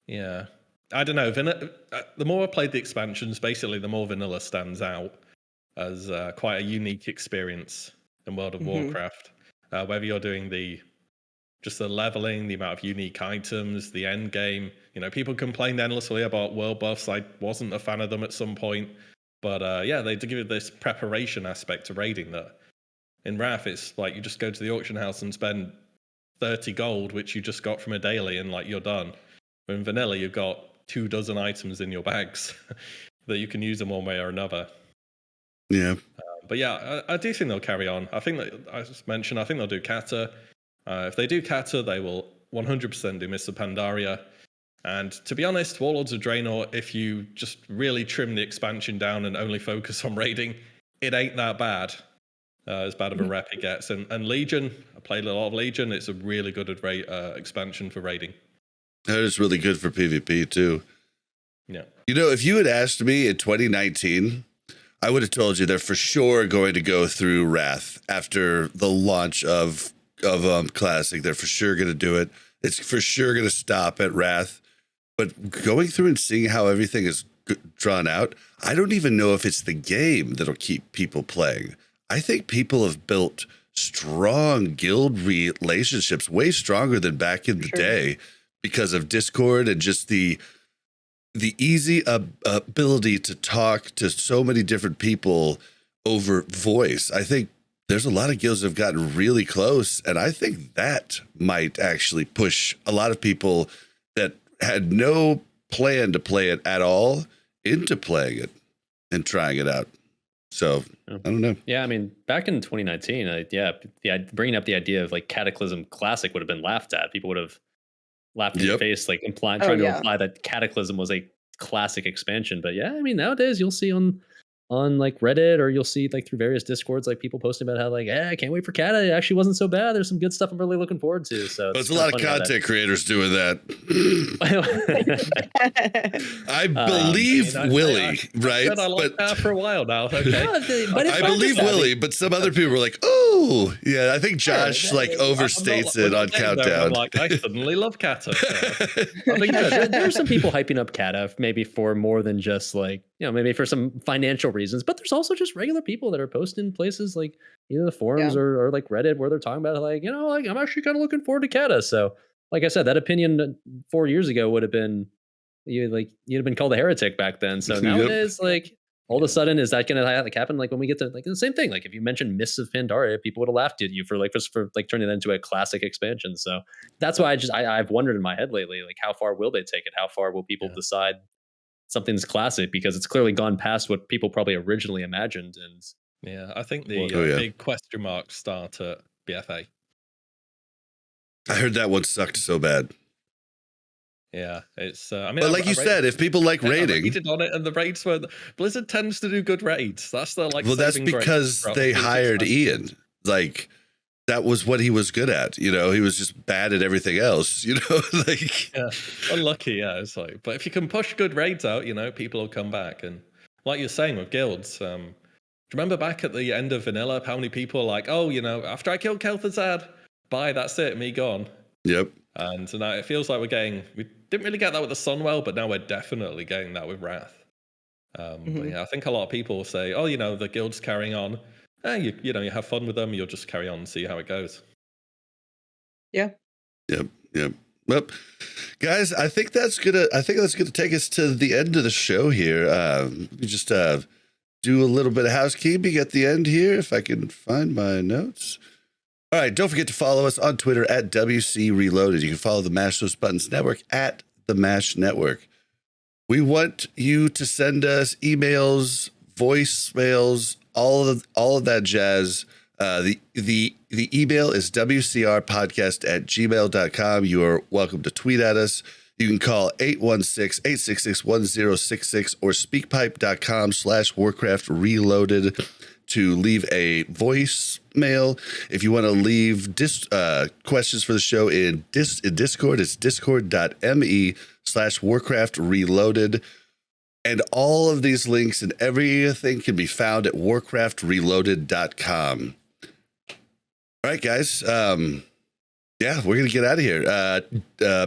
don't know. The more I played the expansions, basically, the more vanilla stands out as quite a unique experience in World of Warcraft. Whether you're doing the leveling, the amount of unique items, the end game. People complained endlessly about world buffs. I wasn't a fan of them at some point. But they do give you this preparation aspect to raiding that. In Wrath, it's like you just go to the auction house and spend 30 gold, which you just got from a daily, and you're done. But in Vanilla, you've got 24 items in your bags that you can use in one way or another.
Yeah.
But yeah, I do think they'll carry on. I think that, I just mentioned, I think they'll do Kata. If they do Kata, they will 100% do Mr. Pandaria. And to be honest, Warlords of Draenor, if you just really trim the expansion down and only focus on raiding, it ain't that bad. As bad of a rep it gets. And Legion, I played a lot of Legion. It's a really good expansion for raiding.
That is really good for PvP too.
Yeah.
If you had asked me in 2019, I would have told you they're for sure going to go through Wrath after the launch of Classic. They're for sure going to do it. It's for sure going to stop at Wrath. But going through and seeing how everything is drawn out, I don't even know if it's the game that'll keep people playing. I think people have built strong guild relationships, way stronger than back in the day, because of Discord and just the easy ability to talk to so many different people over voice. I think there's a lot of guilds that have gotten really close, and I think that might actually push a lot of people that had no plan to play it at all into playing it and trying it out. So I don't know.
Yeah, I mean, back in 2019, bringing up the idea of Cataclysm Classic would have been laughed at. People would have laughed in your face, trying to imply that Cataclysm was a Classic expansion. But yeah, I mean, nowadays you'll see on Reddit, or you'll see through various Discords, people posting about how I can't wait for Kata. It actually wasn't so bad. There's some good stuff I'm really looking forward to. So
there's a lot of content creators doing that. I believe WillE, right?
I like that for a while now. Okay.
I believe WillE, but some other people were like, "Oh, yeah." I think Josh overstates it on Countdown.
I suddenly love Kata. So.
There are some people hyping up Kata maybe for more than just maybe for some financial reasons, but there's also just regular people that are posting places like either the forums or like Reddit where they're talking about like, like I'm actually kind of looking forward to Kata. So like I said, that opinion 4 years ago would have been you'd have been called a heretic back then. So nowadays, like all of a sudden, is that going to happen? Like when we get to like the same thing, like if you mentioned Mists of Pandaria, people would have laughed at you for turning that into a classic expansion. So that's why I've wondered in my head lately, like how far will they take it? How far will people decide something's classic? Because it's clearly gone past what people probably originally imagined. And
yeah, I think the big question marks start at BFA.
I heard that one sucked so bad.
Yeah, it's.
But like you said, if people like raiding,
I raided on it, and the raids were. Blizzard tends to do good raids. That's the like.
Well, that's because they hired Ian. Like that was what he was good at. He was just bad at everything else. Like
unlucky. Yeah, it's like. But if you can push good raids out, people will come back. And like you're saying with guilds, do you remember back at the end of Vanilla, how many people are like, oh, after I killed Kel'Thuzad, bye, that's it, me gone.
Yep.
And so now it feels like we didn't really get that with the Sunwell, but now we're definitely getting that with Wrath. But yeah, I think a lot of people say, oh, the guild's carrying on. You have fun with them. You'll just carry on and see how it goes.
Yeah.
Yep. Well, guys, I think that's gonna take us to the end of the show here. We just do a little bit of housekeeping at the end here, if I can find my notes. All right, don't forget to follow us on Twitter at WC Reloaded. You can follow the Mash Those Buttons Network at the Mash Network. We want you to send us emails, voicemails, all of that jazz. The email is wcrpodcast@gmail.com. You are welcome to tweet at us. You can call 816-866-1066 or speakpipe.com/Warcraft Reloaded to leave a voicemail. If you want to leave questions for the show in Discord, it's discord.me/Warcraft Reloaded. And all of these links and everything can be found at warcraftreloaded.com. All right, guys. We're going to get out of here.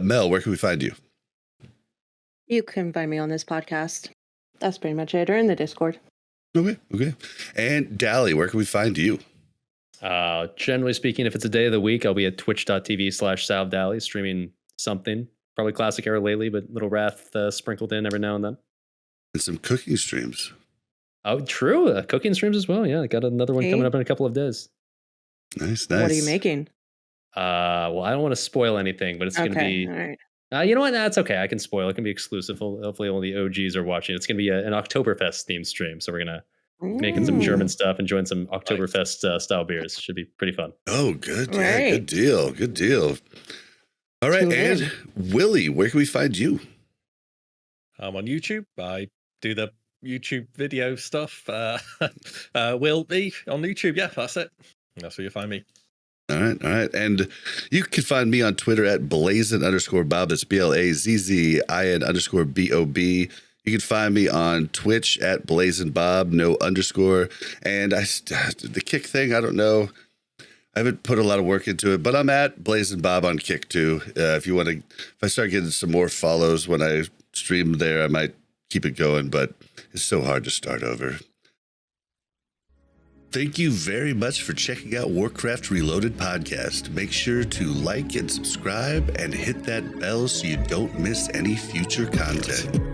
Mel, where can we find you?
You can find me on this podcast. That's pretty much it, or in the Discord.
Okay. And Dally, where can we find you?
Generally speaking, if it's a day of the week, I'll be at twitch.tv/Salvdali streaming something. Probably Classic era lately, but little Wrath sprinkled in every now and then.
And some cooking streams.
Oh, true. Cooking streams as well. Yeah, I got another one coming up in a couple of days.
Nice.
What are you making?
Well, I don't want to spoil anything, but it's going to be...
All right.
You know what? That's okay. I can spoil. It can be exclusive. Hopefully only OGs are watching. It's going to be an Oktoberfest themed stream. So we're going to making some German stuff, enjoying some Oktoberfest style beers. Should be pretty fun.
Oh, good. Right. Yeah, good deal. All right. And Willie, where can we find you?
I'm on YouTube. I do the YouTube video stuff. WillE on YouTube. Yeah, that's it. That's where you find me.
All right. And you can find me on Twitter at Blazin_Bob. That's BLAZZIN_BOB. You can find me on Twitch at BlazinBob, no underscore. And the Kick thing, I don't know. I haven't put a lot of work into it, but I'm at BlazinBob on Kick too. If I start getting some more follows when I stream there, I might keep it going, but it's so hard to start over. Thank you very much for checking out Warcraft Reloaded Podcast. Make sure to like and subscribe and hit that bell so you don't miss any future content.